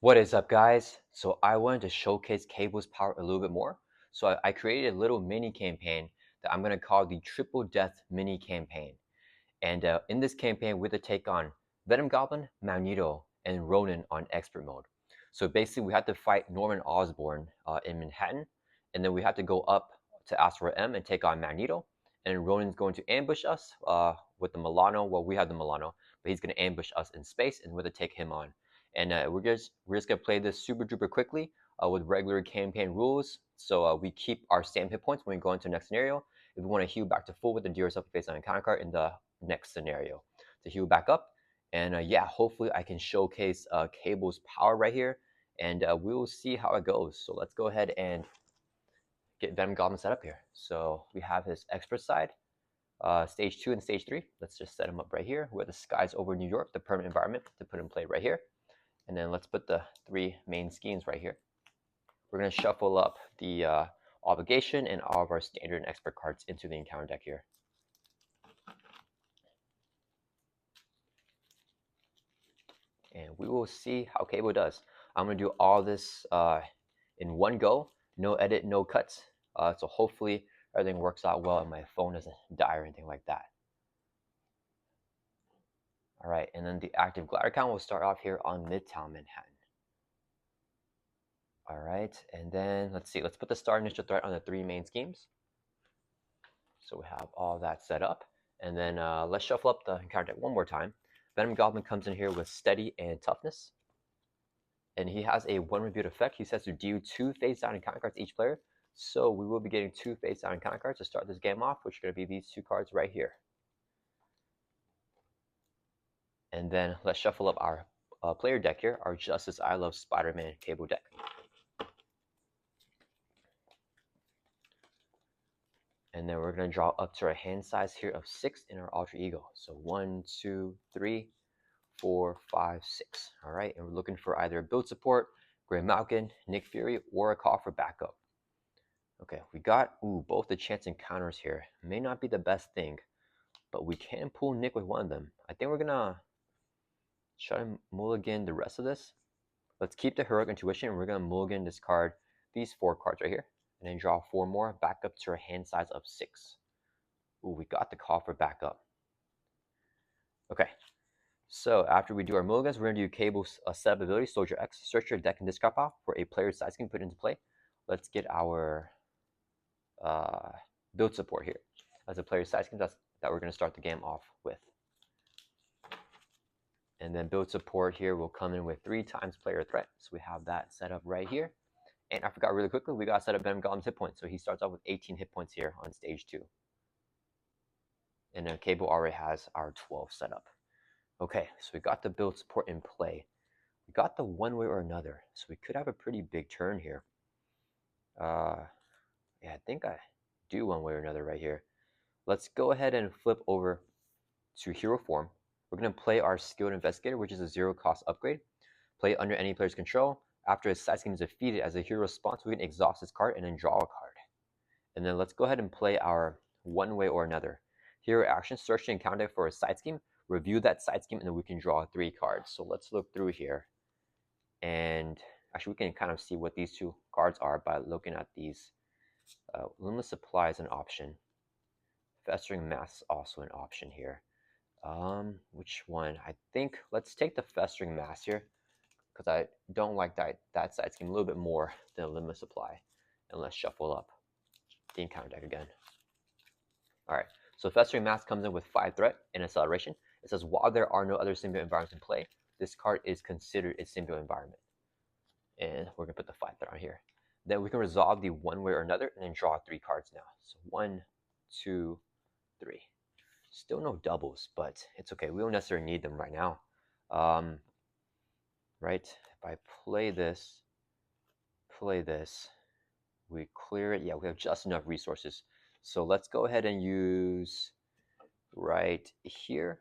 What is up, guys? So I wanted to showcase Cable's power a little bit more. So I created a little mini campaign that I'm going to call the Triple Death Mini Campaign. And in this campaign, we're to take on Venom Goblin, Magneto, and Ronin on Expert Mode. So basically, we have to fight Norman Osborn in Manhattan. And then we have to go up to Asteroid M and take on Magneto. And Ronin's going to ambush us with the Milano. Well, we have the Milano, but he's going to ambush us in space, and we're to take him on. And we're just gonna play this super duper quickly with regular campaign rules. So we keep our same hit points when we go into the next scenario. If we want to heal back to full with the deal yourself face on encounter card in the next scenario to heal back up. And yeah, hopefully I can showcase Cable's power right here, and we will see how it goes. So let's go ahead and get Venom Goblin set up here. So we have his expert side, stage 2 and stage 3. Let's just set him up right here where the skies over New York, the permanent environment to put in play right here. And then let's put the 3 main schemes right here. We're going to shuffle up the obligation and all of our standard and expert cards into the encounter deck here. And we will see how Cable does. I'm going to do all this in one go. No edit, no cuts. So hopefully everything works out well and my phone doesn't die or anything like that. All right, and then the active glider count will start off here on Midtown Manhattan. All right, and then let's see. Let's put the star initial threat on the 3 main schemes. So we have all that set up. And then let's shuffle up the encounter deck one more time. Venom Goblin comes in here with steady and toughness. And he has a 1 rebuild effect. He says to deal 2 face down encounter cards each player. So we will be getting 2 face down encounter cards to start this game off, which are going to be these 2 cards right here. And then let's shuffle up our player deck here, our Justice I Love Spider-Man Cable deck. And then we're going to draw up to our hand size here of 6 in our alter ego. So 1, 2, 3, 4, 5, 6. All right, and we're looking for either build support, Grey Malkin, Nick Fury, or a call for backup. Okay, we got both the chance encounters here. May not be the best thing, but we can pull Nick with one of them. I think we're gonna try to mulligan the rest of this. Let's keep the heroic intuition, and we're gonna mulligan this card, these 4 cards right here, and then draw 4 more back up to our hand size of 6. We got the call for backup. Okay, so after we do our mulligans, we're gonna do Cable's setup ability, Soldier X. Search your deck and discard pile for a player's side scheme put into play. Let's get our build support here as a player's side scheme that we're going to start the game off with. And then build support here will come in with 3 times player threat. So we have that set up right here. And I forgot really quickly, we got to set up Venom Goblin's hit points. So he starts off with 18 hit points here on stage 2. And then Cable already has our 12 set up. Okay, so we got the build support in play. We got the one way or another. So we could have a pretty big turn here. Yeah, I think I do one way or another right here. Let's go ahead and flip over to hero form. We're going to play our skilled investigator, which is a 0 cost upgrade. Play it under any player's control. After his side scheme is defeated, as a hero response, we can exhaust this card and then draw a card. And then let's go ahead and play our one way or another. Hero action, search the encounter deck for a side scheme, review that side scheme, and then we can draw 3 cards. So let's look through here. And actually, we can kind of see what these 2 cards are by looking at these. Limitless supply is an option. Festering mass is also an option here. Which one? I think let's take the festering mass here because I don't like that side scheme a little bit more than limitless supply. And let's shuffle up the encounter deck again. All right, so festering mass comes in with 5 threat and acceleration. It says while there are no other symbiote environments in play, this card is considered a symbiote environment. And we're gonna put the 5 threat on here. Then we can resolve the one way or another and then draw 3 cards now. So 1, 2, 3. Still no doubles, but it's okay. We don't necessarily need them right now. Right? If I play this, we clear it. Yeah, we have just enough resources. So let's go ahead and use right here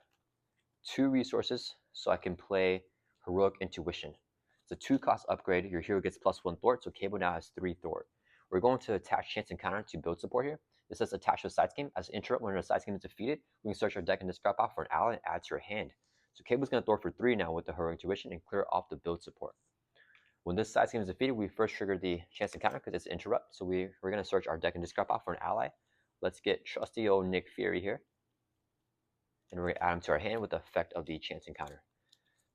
2 resources so I can play heroic intuition. It's a 2 cost upgrade. Your hero gets +1 thwart, so Cable now has 3 thwart. We're going to attach chance encounter to build support here. This says attach to a side scheme. As an intro, when a side scheme is defeated, we can search our deck and discard pile for an ally and add to your hand. So Cable's going to thwart for 3 now with the heroic intuition and clear off the build support. When this side scheme is defeated, we first trigger the chance encounter because it's interrupt. So we're going to search our deck and discard out for an ally. Let's get trusty old Nick Fury here. And we're going to add him to our hand with the effect of the chance encounter.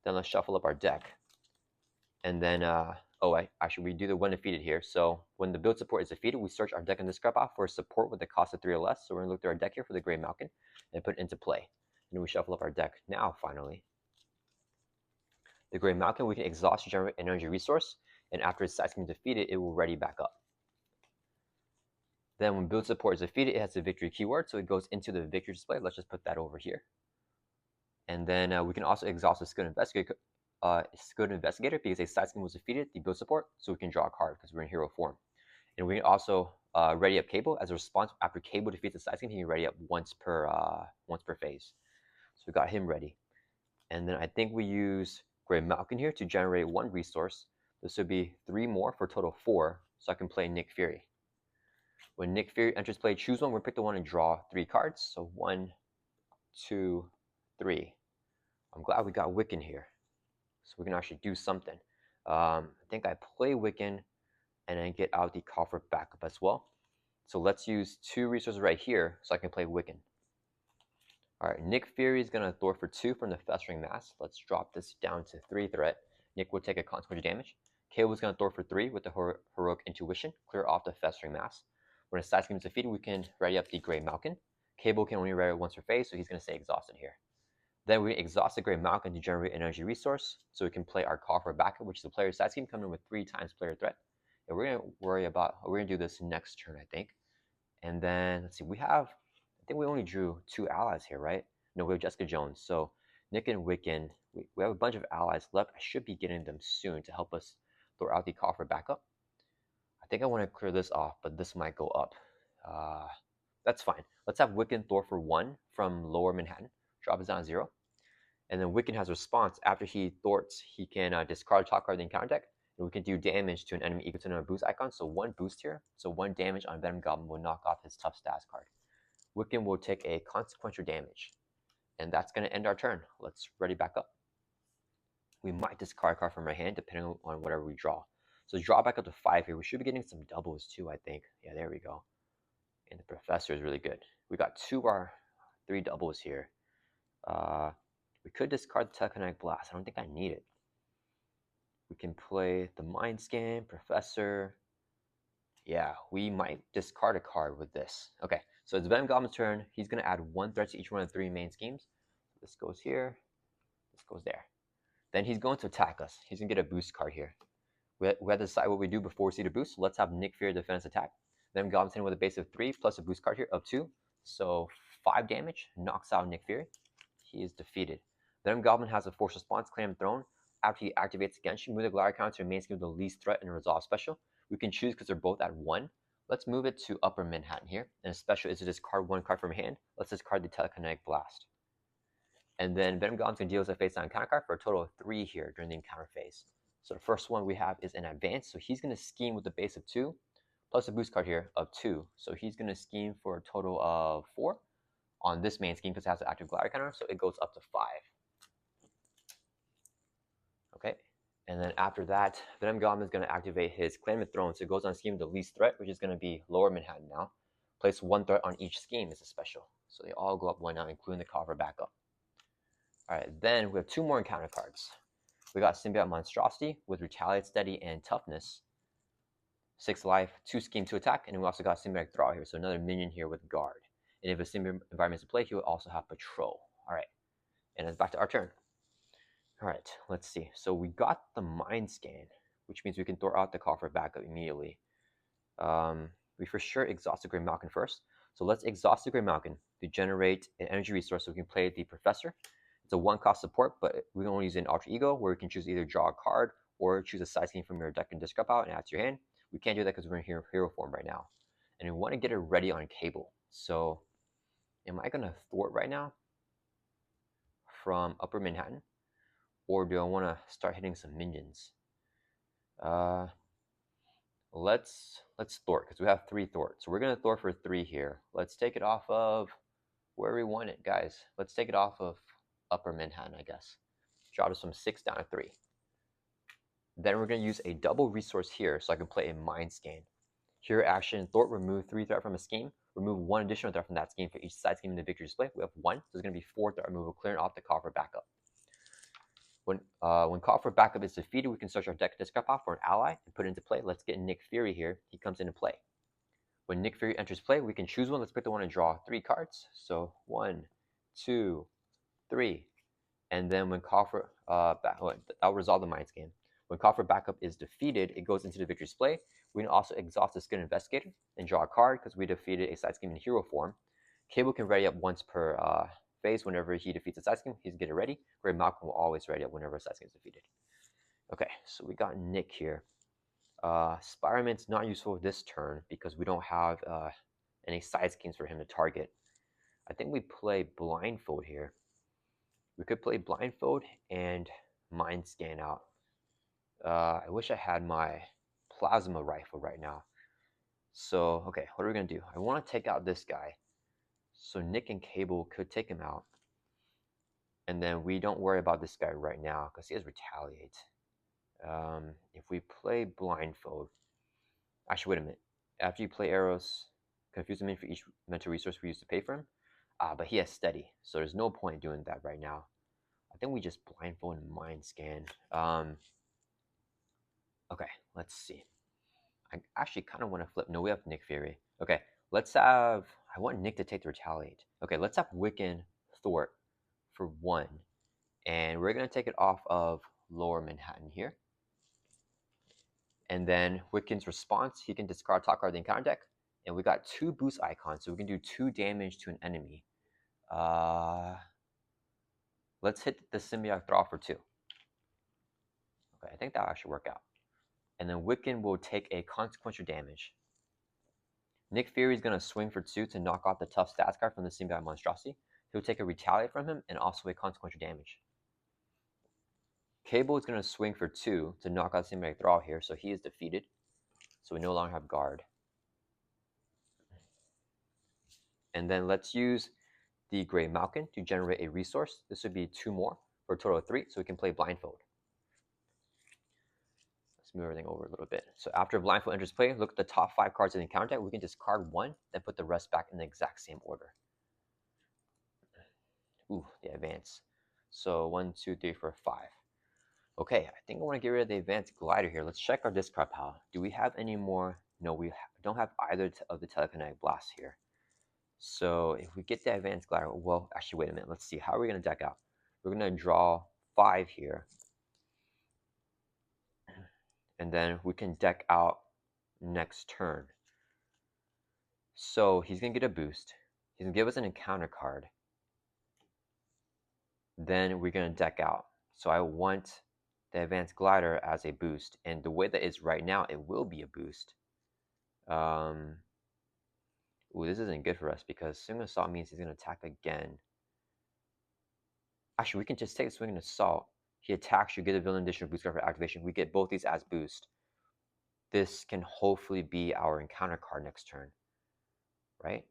Then let's shuffle up our deck. And then, actually, we do the when defeated here. So when the build support is defeated, we search our deck and discard out for support with a cost of 3 or less. So we're going to look through our deck here for the Gray Malkin and put it into play. And then we shuffle up our deck. Now, finally, the Gray Malkin, we can exhaust to generate an energy resource. And after its side scheme is defeated, it will ready back up. Then when build support is defeated, it has the victory keyword. So it goes into the victory display. Let's just put that over here. And then we can also exhaust the Skilled Investigator because a side scheme was defeated, the build support, so we can draw a card because we're in hero form. And we can also ready up Cable as a response. After Cable defeats the side scheme, he can ready up once per phase. So we got him ready. And then I think we use Gray Malkin here to generate 1 resource. This would be 3 more for a total of 4, so I can play Nick Fury. When Nick Fury enters play, choose one. We'll pick the one and draw 3 cards. So 1, 2, 3. I'm glad we got Wiccan here, so we can actually do something. I think I play Wiccan and then get out the coffer backup as well. So let's use 2 resources right here so I can play Wiccan. All right, Nick Fury is going to thwart for 2 from the Festering Mass. Let's drop this down to 3 threat. Nick will take a consequential damage. Cable is going to thwart for 3 with the Heroic Intuition, clear off the Festering Mass. When a side scheme is defeated, we can ready up the Gray Malkin. Cable can only ready once per phase, so he's going to stay exhausted here. Then we exhaust the Gray Malkin to generate an energy resource, so we can play our call for backup, which is the player's side scheme, coming in with 3 times player threat. And we're gonna do this next turn, I think. And then let's see, I think we only drew 2 allies here, right? No, we have Jessica Jones. So Nick and Wiccan, we have a bunch of allies left. I should be getting them soon to help us throw out the call for backup. I think I want to clear this off, but this might go up. That's fine. Let's have Wiccan thwart for 1 from Lower Manhattan. Drop is down to 0. And then Wiccan has a response. After he thwarts, he can discard a top card of the encounter deck. And we can do damage to an enemy equal to another boost icon. So 1 boost here. So 1 damage on Venom Goblin will knock off his tough stats card. Wiccan will take a consequential damage. And that's going to end our turn. Let's ready back up. We might discard a card from our hand depending on whatever we draw. So draw back up to 5 here. We should be getting some doubles too, I think. Yeah, there we go. And the Professor is really good. We got 2 of our 3 doubles here. We could discard the Telekinetic Blast. I don't think I need it. We can play the Mind Scan, Professor. Yeah, we might discard a card with this. Okay, so it's Venom Goblin's turn. He's going to add 1 threat to each one of the 3 main schemes. This goes here. This goes there. Then he's going to attack us. He's going to get a boost card here. We have to decide what we do before we see the boost. So let's have Nick Fury defense attack. Venom Goblin's hitting with a base of 3 plus a boost card here of 2. So 5 damage. Knocks out Nick Fury. He is defeated. Venom Goblin has a force response, Claim Throne. After he activates against you, move the glider counter to the main scheme with the least threat in a resolve special. We can choose because they're both at 1. Let's move it to Upper Manhattan here. And a special is to discard 1 card from hand. Let's discard the Telekinetic Blast. And then Venom Goblin's going to deal with a face down encounter card for a total of 3 here during the encounter phase. So the first one we have is an advance. So he's going to scheme with the base of 2, plus a boost card here of 2. So he's going to scheme for a total of 4 on this main scheme because it has an active glider counter. So it goes up to 5. Okay, and then after that, Venom Goblin is going to activate his Claim Throne. So it goes on scheme the least threat, which is going to be Lower Manhattan now. Place 1 threat on each scheme is a special. So they all go up 1 now, including the cover backup. All right, then we have 2 more encounter cards. We got Symbiote Monstrosity with Retaliate, Steady, and Toughness. 6 life, 2 scheme, 2 attack, and we also got Symbiotic Thrall here, so another minion here with Guard. And if a symbiote environment is in play, he will also have Patrol. All right, and it's back to our turn. All right, let's see. So we got the Mind Scan, which means we can throw out the call for backup immediately. We for sure exhaust the Gray Malkin first. So let's exhaust the Gray Malkin to generate an energy resource so we can play the Professor. It's a 1-cost support, but we can only use it in Alter Ego, where you can choose either draw a card or choose a side scheme from your deck and discard out and add to your hand. We can't do that because we're in hero form right now. And we want to get it ready on Cable. So am I going to thwart right now from Upper Manhattan? Or do I want to start hitting some minions? Let's thwart, because we have 3 thwarts. So we're going to thwart for 3 here. Let's take it off of where we want it, guys. Let's take it off of Upper Manhattan, I guess. Drop us from 6 down to 3. Then we're going to use a double resource here so I can play a Mind Scan. Hero action, Thwart, remove 3 threat from a scheme. Remove 1 additional threat from that scheme for each side scheme in the victory display. We have 1, so there's going to be 4 threat removal, clearing off the call for backup. When call for backup is defeated, we can search our deck discard pile for an ally and put it into play. Let's get Nick Fury here. He comes into play. When Nick Fury enters play, we can choose one. Let's pick the one and draw 3 cards. So 1, 2, 3. And then when call for that'll resolve the Mind Scan. When call for backup is defeated, it goes into the victory display. We can also exhaust the Skilled Investigator and draw a card because we defeated a side scheme in hero form. Cable can ready up once per phase. Whenever he defeats a side scheme, he's get it ready. Where Malcolm will always ready up whenever a side scheme is defeated. Okay, so we got Nick here. Spider-Man's not useful this turn because we don't have any side schemes for him to target. I think we play Blindfold here. We could play Blindfold and Mind Scan out. I wish I had my Plasma Rifle right now. So, okay, what are we going to do? I want to take out this guy. So Nick and Cable could take him out. And then we don't worry about this guy right now because he has Retaliate. If we play Blindfold... Actually, wait a minute. After you play arrows, confuse him in for each mental resource we use to pay for him. But he has Steady, so there's no point doing that right now. I think we just Blindfold and Mind Scan. Okay, let's see. I actually kind of want to flip. No, we have Nick Fury. Okay, let's have... I want Nick to take the Retaliate. Okay, let's have Wiccan Thwart for 1. And we're going to take it off of Lower Manhattan here. And then Wiccan's response, he can discard top card of the encounter deck. And we got 2 boost icons, so we can do 2 damage to an enemy. Let's hit the Symbiote Thrall for 2. Okay, I think that'll actually work out. And then Wiccan will take a consequential damage. Nick Fury is going to swing for 2 to knock off the tough stats card from the Symbiote Monstrosity. He'll take a Retaliate from him and also a consequential damage. Cable is going to swing for 2 to knock out Symbiote Thrall here, so he is defeated. So we no longer have guard. And then let's use the Grey Malkin to generate a resource. This would be 2 more for a total of 3, so we can play Blindfold. Let's move everything over a little bit. So after Blindfold enters play, look at the top 5 cards in the encounter deck. We can discard 1, then put the rest back in the exact same order. Ooh, the advance. So 1, 2, 3, 4, 5. Okay, I think I want to get rid of the advanced glider here. Let's check our discard pile. Do we have any more? No, we don't have either of the telekinetic blasts here. So if we get the advanced glider, well, actually, wait a minute. Let's see. How are we going to deck out? We're going to draw 5 here. And then we can deck out next turn. So he's going to get a boost. He's going to give us an encounter card. Then we're going to deck out. So I want the advanced glider as a boost. And the way that it's right now, it will be a boost. Ooh, this isn't good for us because Swing Assault means he's going to attack again. Actually, we can just take Swing Assault. He attacks, you get a villain additional boost card for activation. We get both these as boost. This can hopefully be our encounter card next turn. Right?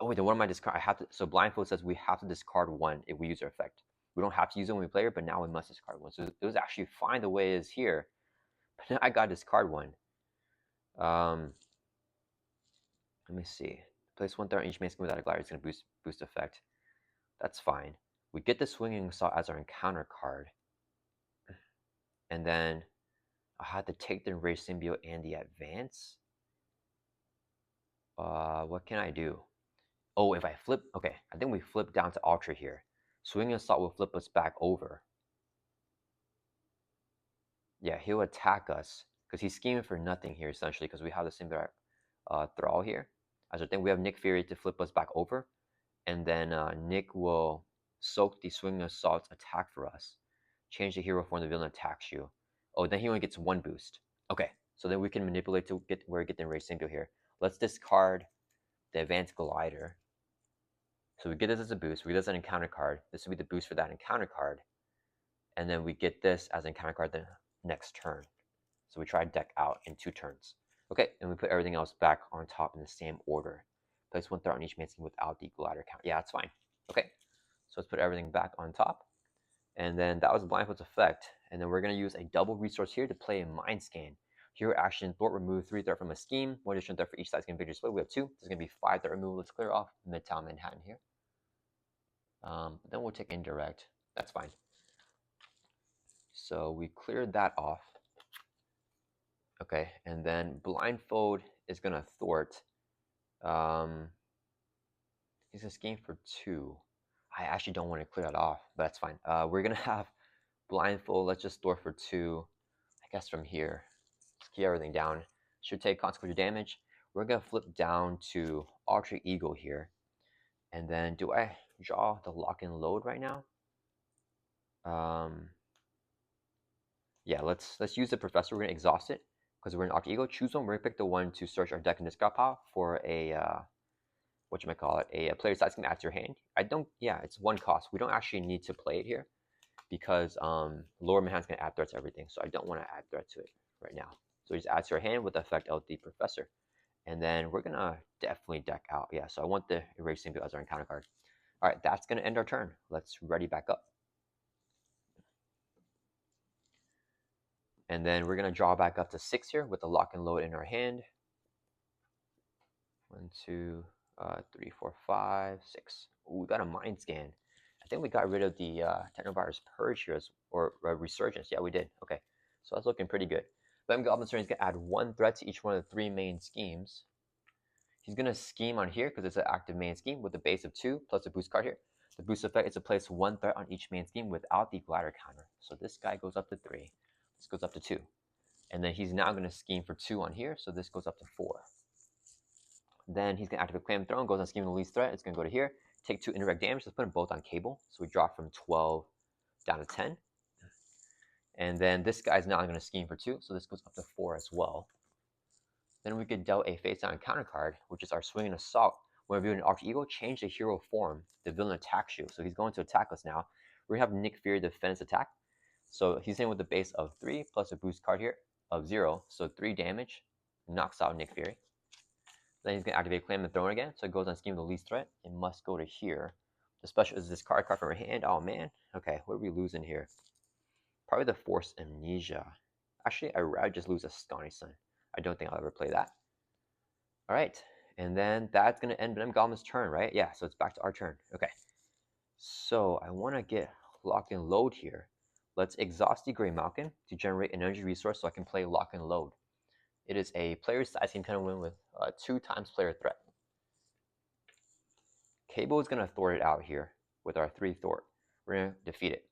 Oh wait, then what am I discard? I have to. So Blindfold says we have to discard 1 if we use our effect. We don't have to use it when we play it, but now we must discard 1. So it was actually fine the way it is here, but now I got to discard 1. Let me see. Place 1 threat on each main scheme without a glider. It's going to boost effect. That's fine. We get the Swinging Assault as our encounter card, and then I had to take the Enraged Symbiote and the advance. What can I do? Oh, if I flip, okay, I think we flip down to Ultra here. Swinging Assault will flip us back over. Yeah, he'll attack us because he's scheming for nothing here essentially because we have the Symbiote Thrall here. As I think we have Nick Fury to flip us back over, and then Nick will soak the Swinging Assault's attack for us. Change the hero form the villain attacks you. Oh, then he only gets 1 boost. Okay, so then we can manipulate to get where we get the Enraged Symbiote here. Let's discard the Advanced Glider. So we get this as a boost. We get this as an encounter card. This will be the boost for that encounter card. And then we get this as an encounter card the next turn. So we try deck out in 2 turns. Okay, and we put everything else back on top in the same order. Place 1 threat on each main scheme without the glider count. Yeah, that's fine. Okay, so let's put everything back on top. And then that was Blindfold's effect. And then we're going to use a double resource here to play a Mind Scan. Hero action, thwart, remove 3 threat from a scheme. 1 additional threat for each side's configured display. We have 2. There's going to be 5 threat removal. Let's clear off Midtown Manhattan here. Then we'll take indirect. That's fine. So we cleared that off. Okay, and then Blindfold is going to thwart. He's going to scheme for 2. I actually don't want to clear that off, but that's fine. We're going to have Blindfold. Let's just thwart for 2. I guess from here. Let's keep everything down. Should take consequential damage. We're going to flip down to Alter Ego here. And then do I draw the lock and load right now? Yeah, let's use the Professor. We're going to exhaust it because we're in Alter Ego. Choose one. We're going to pick the one to search our deck and discard pile for a whatchamacallit, a player side scheme add to your hand. Yeah, it's 1 cost. We don't actually need to play it here because lower Manhattan's going to add threat to everything. So I don't want to add threat to it right now. So just add to your hand with the effect of the Professor. And then we're going to definitely deck out. Yeah, so I want the Erase Symbiote as our encounter card. All right, that's going to end our turn. Let's ready back up. And then we're going to draw back up to 6 here with the lock and load in our hand. 1, 2, 3, 4, 5, 6. Ooh, we got a Mind Scan. I think we got rid of the Technovirus Purge here, or Resurgence. Yeah, we did. Okay, so that's looking pretty good. Venom Goblin Magneto is going to add 1 threat to each one of the 3 main schemes. He's going to scheme on here because it's an active main scheme with a base of 2 plus a boost card here. The boost effect is to place 1 threat on each main scheme without the glider counter. So this guy goes up to 3. This goes up to 2. And then he's now going to scheme for 2 on here. So this goes up to 4. Then he's going to activate Claim Throne, goes on scheme the least threat. It's going to go to here. Take 2 indirect damage. Let's put them both on Cable. So we drop from 12 down to 10. And then this guy's now going to scheme for 2. So this goes up to 4 as well. Then we could dealt a face down counter card, which is our Swing and Assault. When we're doing an Alter Ego, change the hero form. The villain attacks you. So he's going to attack us now. We have Nick Fury defend his attack. So he's in with the base of 3 plus a boost card here of 0. So 3 damage. Knocks out Nick Fury. Then he's going to activate Claim and Throne again. So it goes on scheme the least threat. It must go to here. The special is this card from our hand. Oh, man. Okay, what are we losing here? Probably the Force Amnesia. Actually, I'd rather just lose a Scrawny Son. I don't think I'll ever play that. All right, and then that's going to end Venom Goblin's turn, right? Yeah, so it's back to our turn. Okay, so I want to get lock and load here. Let's exhaust the Grey Malkin to generate an energy resource so I can play lock and load. It is a player's side scheme kind of win with 2 times player threat. Cable is going to thwart it out here with our 3 thwart. We're going to defeat it.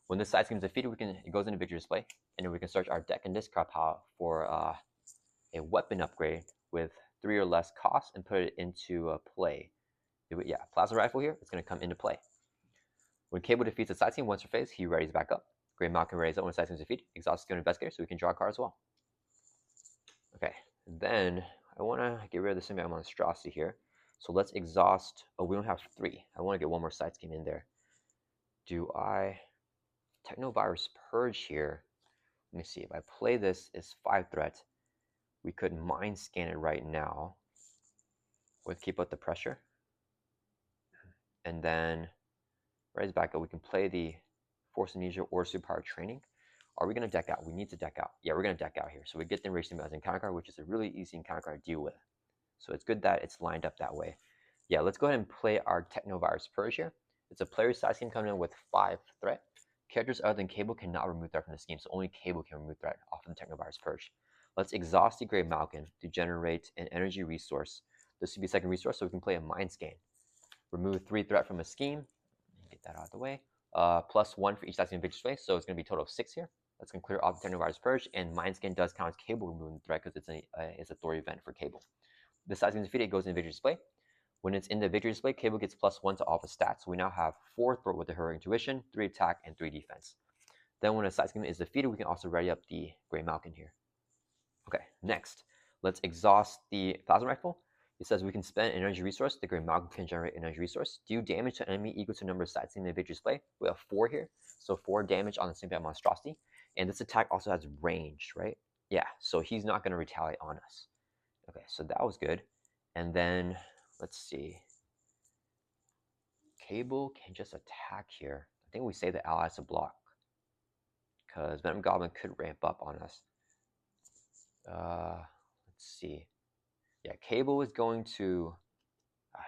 When this side scheme is defeated, it goes into victory display, and then we can search our deck and discard pile for a weapon upgrade with 3 or less costs and put it into play. Yeah, Plasma Rifle here, it's going to come into play. When Cable defeats a side scheme once per phase, he readies back up. Grey Malkin readies up when the side scheme is defeated. Exhaust Skill Investigator so we can draw a card as well. Okay, then I want to get rid of the Symbiote Monstrosity here. So let's exhaust. Oh, we don't have 3. I want to get 1 more side scheme in there. Do I Technovirus Purge here? Let me see. If I play this as 5 threat, we could Mind Scan it right now with Keep Up the Pressure. And then right back up, we can play the Force Amnesia or Superpower Training. Are we going to deck out? We need to deck out. Yeah, we're going to deck out here. So we get the Racing as an encounter card, which is a really easy encounter card to deal with. So it's good that it's lined up that way. Yeah, let's go ahead and play our Technovirus Purge here. It's a player side scheme coming in with 5 threat. Characters other than Cable cannot remove threat from the scheme, so only Cable can remove threat off of the Technovirus Purge. Let's exhaust the Grey Malkin to generate an energy resource. This would be a second resource, so we can play a Mind Scan. Remove 3 threat from a scheme. Get that out of the way. Plus 1 for each side scheme victory display, so it's going to be a total of 6 here. That's going to clear off the Technovirus Purge, and Mind Scan does count as Cable removing threat because it's a Thor event for Cable. The side scheme defeated, it goes in victory display. When it's in the victory display, Cable gets +1 to all the stats. So we now have 4 thwart with the Heroic Intuition, 3 attack, and 3 defense. Then when a side scheme is defeated, we can also ready up the Grey Malkin here. Okay, next, let's exhaust the Plasma Rifle. It says we can spend an energy resource. The Grey Malkin can generate an energy resource. Do damage to an enemy equal to the number of side schemes in the victory display. We have 4 here, so 4 damage on the Symbiote Monstrosity. And this attack also has range, right? Yeah, so he's not going to retaliate on us. Okay, so that was good. And then let's see. Cable can just attack here. I think we save the allies to block, because Venom Goblin could ramp up on us. Let's see. Yeah, Cable is going to...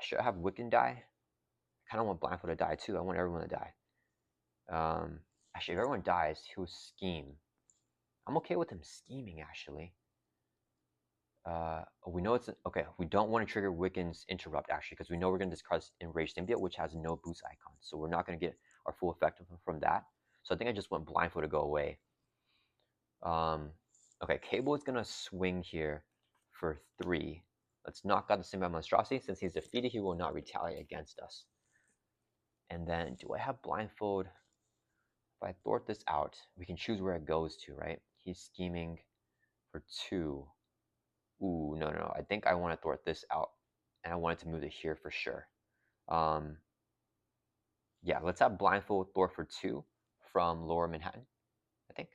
should I have Wiccan die? I kind of want Blindfold to die too. I want everyone to die. Actually, if everyone dies, he'll scheme. I'm okay with him scheming, actually. We know it's... Okay, we don't want to trigger Wiccan's Interrupt, actually, because we know we're going to discard Enraged Symbiote, which has no boost icon. So we're not going to get our full effect from that. So I think I just want Blindfold to go away. Okay, Cable is going to swing here for 3. Let's knock out the Symbiote Monstrosity. Since he's defeated, he will not retaliate against us. And then, do I have Blindfold? If I thwart this out, we can choose where it goes to, right? He's scheming for 2. Ooh, no. I think I want to thwart this out. And I want it to move to here for sure. Yeah, let's have Blindfold thwart for 2 from Lower Manhattan, I think.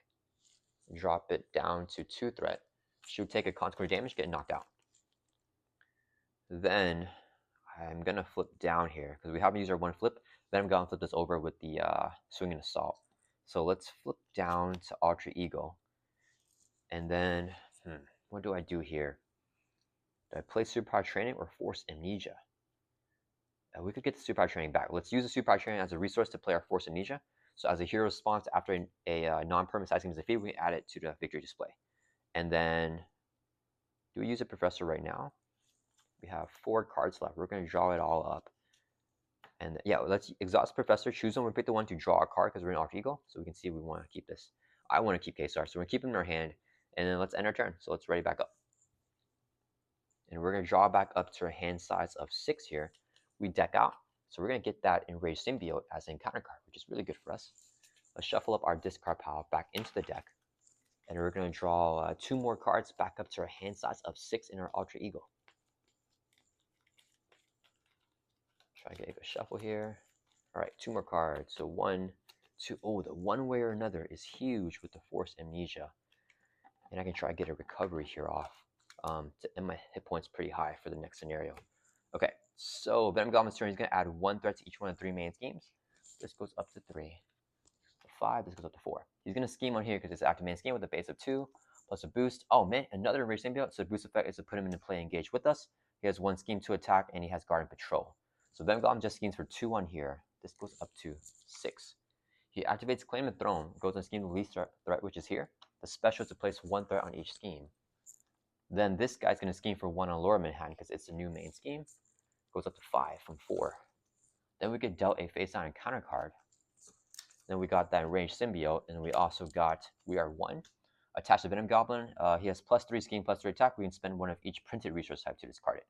Drop it down to 2 threat. She would take a consequence damage, get knocked out. Then I'm going to flip down here because we haven't used our 1 flip. Then I'm going to flip this over with the Swinging Assault. So let's flip down to Alter Ego. And then, what do I do here? Do I play Superpower Training or Force Amnesia? We could get the Superpower Training back. Let's use the Superpower Training as a resource to play our Force Amnesia. So as a hero response after a non-permanent side scheme is defeated, we can add it to the victory display. And then, do we use a Professor right now? We have 4 cards left. We're going to draw it all up. And yeah, let's exhaust Professor. Choose one. We pick the one to draw a card because we're in Alter Ego. So we can see we want to keep this. I want to keep K-Star. So we're going to keep him in our hand. And then let's end our turn. So let's ready back up. And we're going to draw back up to a hand size of 6 here. We deck out. So we're going to get that Enraged Symbiote as an encounter card, which is really good for us. Let's shuffle up our discard pile back into the deck. And we're going to draw 2 more cards back up to our hand size of 6 in our Alter Ego. Try to get a shuffle here. All right, 2 more cards. So 1, 2. Oh, the one way or another is huge with the Force Amnesia. And I can try to get a recovery here off. And my hit points pretty high for the next scenario. Okay, so Venom Goblin's turn. He's going to add 1 threat to each one of the 3 main schemes. This goes up to 3. 5, this goes up to 4. He's going to scheme on here because it's active main scheme with a base of 2 plus a boost. Oh man, another Enraged Symbiote. So the boost effect is to put him into play engage with us. He has 1 scheme to attack and he has guard and patrol. So Venom Goblin just schemes for 2 on here. This goes up to 6. He activates Claim the Throne, goes on scheme the least threat, which is here. The special is to place 1 threat on each scheme. Then this guy's going to scheme for 1 on Lower Manhattan because it's the new main scheme. Goes up to 5 from 4. Then we get dealt a face-down encounter card. Then we got that Enraged Symbiote, and we also got We Are 1. Attached to Venom Goblin, he has +3 scheme, +3 attack. We can spend 1 of each printed resource type to discard it.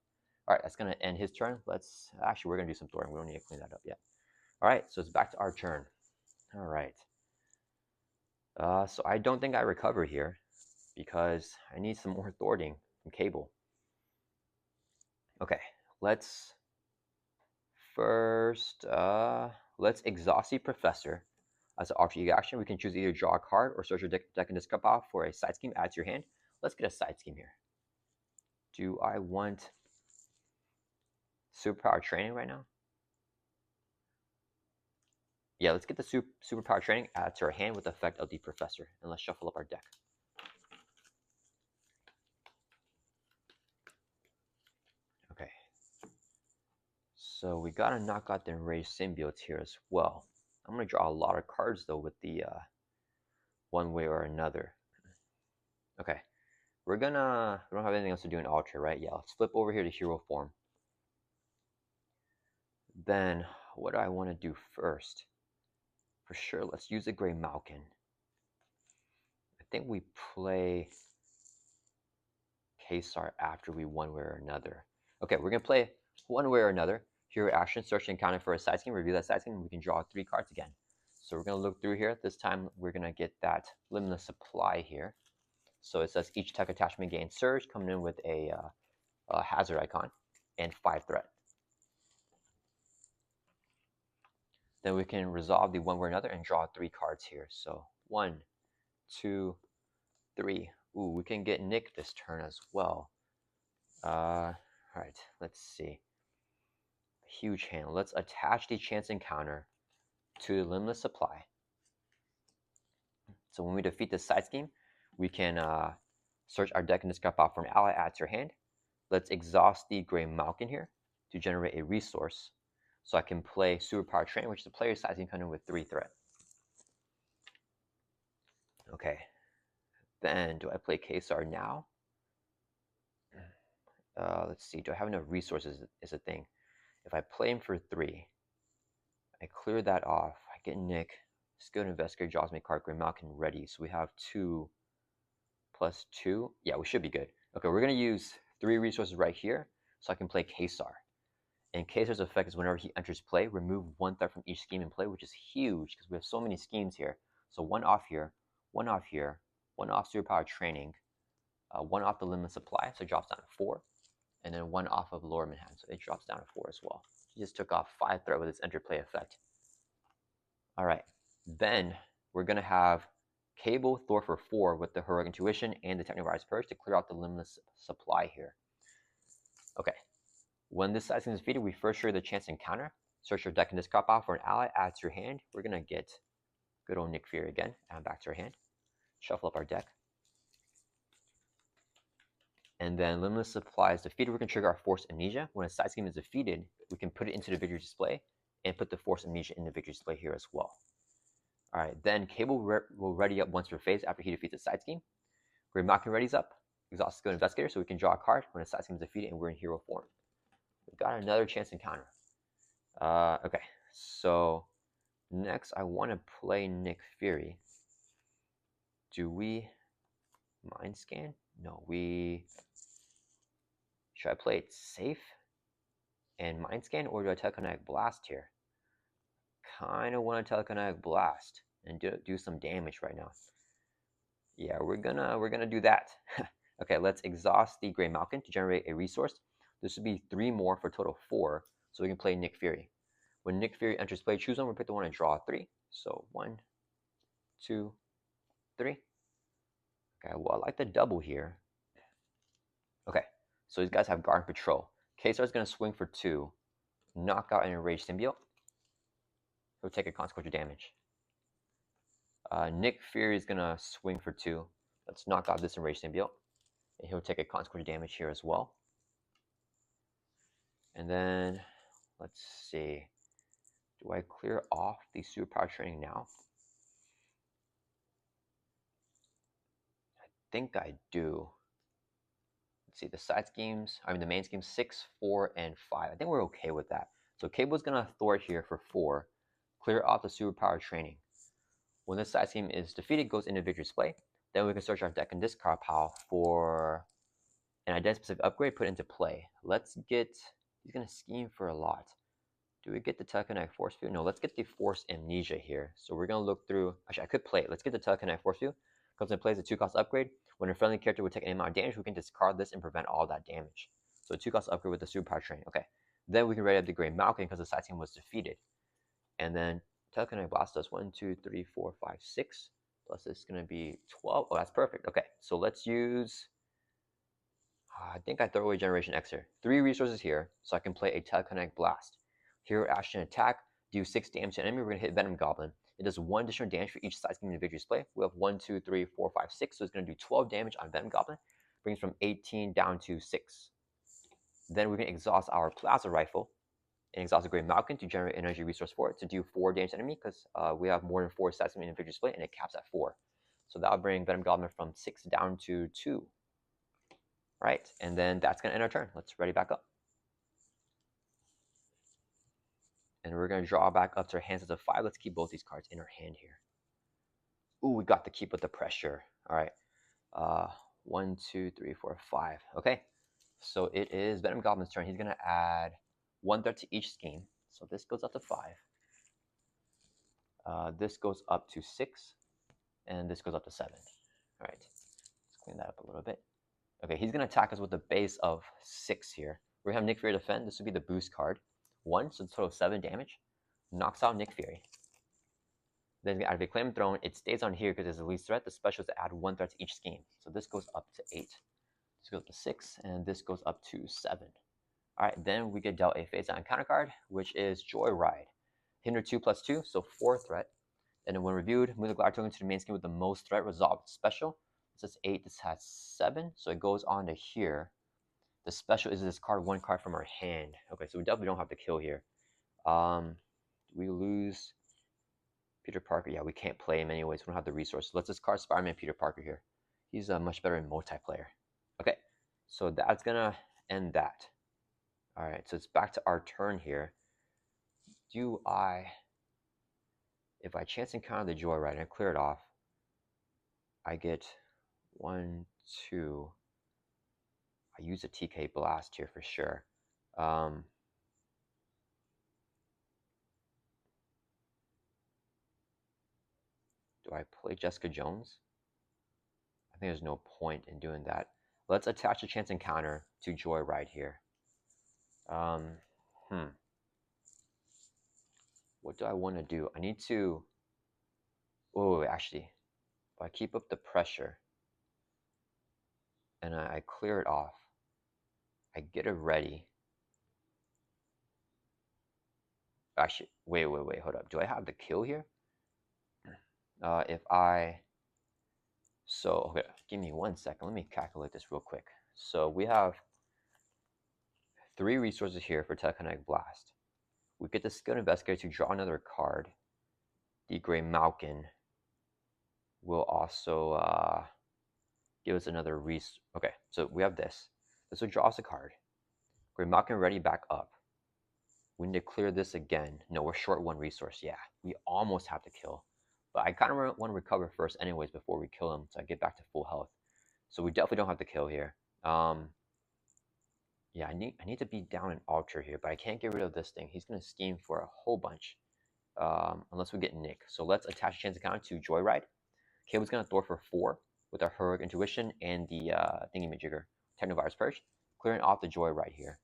All right, that's going to end his turn. Actually, we're going to do some thwarting. We don't need to clean that up yet. All right, so it's back to our turn. All right. So I don't think I recover here because I need some more thwarting from Cable. Okay, let's exhaust the Professor. As an Alter Ego action, we can choose either draw a card or search your deck and discard pile for a side scheme, add to your hand. Let's get a side scheme here. Do I want Superpower Training right now? Yeah, let's get the Superpower Training, add to our hand with the effect of the Professor, and let's shuffle up our deck. Okay. So we gotta knock out the Enraged Symbiotes here as well. I'm gonna draw a lot of cards though with the one way or another. Okay. We don't have anything else to do in Alter, right? Yeah, let's flip over here to hero form. Then, what do I want to do first? For sure, let's use the Grey Malkin. I think we play K-Star after we one way or another. Okay, we're going to play one way or another. Hero action, search and counter for a side scheme, review that side scheme, and we can draw 3 cards again. So we're going to look through here. This time, we're going to get that Limitless Supply here. So it says each tech attachment gains Surge, coming in with a hazard icon and 5 threat. Then we can resolve the one way or another and draw 3 cards here. So 1, 2, 3. Ooh, we can get Nick this turn as well. All right, let's see. Huge hand. Let's attach the chance encounter to the limitless supply. So when we defeat this side scheme, we can search our deck and discard power for an ally, add to your hand. Let's exhaust the Gray Malkin here to generate a resource. So I can play Superpower Train, which is the player's side scheme coming with 3 threat. Okay. Then do I play Kesar now? Let's see. Do I have enough resources is a thing. If I play him for 3, I clear that off. I get Nick. Skilled Investigator draws me a card. Gray Malkin ready. So we have 2 plus 2. Yeah, we should be good. Okay, we're going to use 3 resources right here so I can play Kesar. And Kesar's effect is whenever he enters play, remove 1 threat from each scheme in play, which is huge because we have so many schemes here. So 1 off here, 1 off here, 1 off Superpower Training, 1 off the Limitless Supply, so it drops down to 4, and then 1 off of Lower Manhattan, so it drops down to 4 as well. He just took off 5 threat with his enter play effect. All right, then we're going to have Cable Thor for 4 with the Heroic Intuition and the Technovirus Purge to clear out the Limitless Supply here. Okay, when this side scheme is defeated, we first trigger the chance to encounter. Search your deck and discard pile for an ally, add to your hand. We're going to get good old Nick Fury again, add back to our hand. Shuffle up our deck. And then Limitless Supply is defeated. We're going to trigger our Force Amnesia. When a side scheme is defeated, we can put it into the victory display and put the Force Amnesia in the victory display here as well. All right, then Cable will ready up once per phase after he defeats a side scheme. Gray Malkin readies up, exhaust Skilled Investigator, so we can draw a card when a side scheme is defeated and we're in hero form. We've got another chance encounter. Okay, so next I want to play Nick Fury. Do we Mind Scan? No, should I play it safe and Mind Scan, or do I Telekinetic Blast here? Kind of want to Telekinetic Blast and do some damage right now. Yeah, we're gonna do that. Okay, let's exhaust the Gray Malkin to generate a resource. This would be 3 more for a total of 4, so we can play Nick Fury. When Nick Fury enters play, choose one. We pick the one and draw 3. So 1, 2, 3. Okay, well, I like the double here. Okay, so these guys have Guard and Patrol. Kesar's going to swing for 2, knock out an Enraged Symbiote. He'll take a consequential damage. Nick Fury is going to swing for 2. Let's knock out this Enraged Symbiote. And he'll take a consequential damage here as well. And then, let's see. Do I clear off the Superpower Training now? I think I do. Let's see, the side schemes, the main schemes, 6, 4, and 5. I think we're okay with that. So Cable's going to thwart here for 4, clear off the Superpower Training. When this side scheme is defeated, it goes into victory display. Then we can search our deck and discard pile for an identity-specific upgrade, put into play. Let's get, he's going to scheme for a lot. Do we get the Telekinetic Force Field? No, let's get the Force Amnesia here. So we're going to look through, actually I could play it. Let's get the Telekinetic Force Field. Comes into play as a 2-cost upgrade. When a friendly character would take any amount of damage, we can discard this and prevent all that damage. So a 2-cost upgrade with the Superpower Training. Okay. Then we can ready up the Gray Malkin because the side team was defeated. And then Telekinetic Blast does 1, 2, 3, 4, 5, 6. Plus it's going to be 12. Oh, that's perfect. Okay. So let's use, I think I throw away Generation X here. 3 resources here so I can play a Telekinetic Blast. Hero action attack, do 6 damage to an enemy. We're going to hit Venom Goblin. It does 1 additional damage for each side scheme in the victory display. We have 1, 2, 3, 4, 5, 6. So it's going to do 12 damage on Venom Goblin. Brings from 18 down to 6. Then we're going to exhaust our Plasma Rifle and exhaust the Gray Malkin to generate energy resource for it to do 4 damage to enemy because we have more than 4 side schemes in the victory display and it caps at 4. So that'll bring Venom Goblin from 6 down to 2. Right, and then that's going to end our turn. Let's ready back up. And we're going to draw back up to our hands as a 5. Let's keep both these cards in our hand here. Ooh, we got to keep with the pressure. All right. 1, 2, 3, 4, 5. Okay. So it is Venom Goblin's turn. He's going to add 1 threat to each scheme. So this goes up to 5. This goes up to 6. And this goes up to 7. All right. Let's clean that up a little bit. Okay, he's going to attack us with a base of 6 here. We're going to have Nick Fury defend. This would be the boost card. 1, so it's a total of 7 damage. Knocks out Nick Fury. Then he's going to activate Claim Throne. It stays on here because it's the least threat. The special is to add 1 threat to each scheme. So this goes up to 8. This goes up to 6, and this goes up to 7. All right, then we get dealt a face-down counter card, which is Joyride. Hinder 2+2, so 4 threat. And then when reviewed, move the glider token to the main scheme with the most threat, resolve special. This is 8, this has 7, so it goes on to here. The special is discard 1 card from our hand. Okay, so we definitely don't have to kill here. We lose Peter Parker. Yeah, we can't play him anyways. We don't have the resources. Let's discard Spider-Man Peter Parker here. He's much better in multiplayer. Okay, so that's gonna end that. All right, so it's back to our turn here. If I chance encounter the Joyride and I clear it off, I get 1, 2. I use a TK Blast here for sure. Do I play Jessica Jones? I think there's no point in doing that. Let's attach a chance encounter to Joyride here. What do I want to do? I need to... Oh, actually, if I keep up the pressure and I clear it off, I get it ready. Actually, wait, hold up. Do I have the kill here? Okay, give me 1 second. Let me calculate this real quick. So we have 3 resources here for Telekinetic Blast. We get the Skilled Investigator to draw another card. The Gray Malkin will also give us another resource. Okay, so we have this. This will draw us a card. Gray Malkin ready back up. We need to clear this again. No, we're short 1 resource. Yeah, we almost have to kill. But I kind of want to recover first anyways before we kill him so I get back to full health. So we definitely don't have to kill here. Yeah, I need to be down an Ultra here, but I can't get rid of this thing. He's going to scheme for a whole bunch. Unless we get Nick. So let's attach a chance encounter to Joyride. Cable's going to throw for 4 with our Heroic Intuition and the Thingy-Majigger. Technovirus Purge. Clearing off the Joyride here.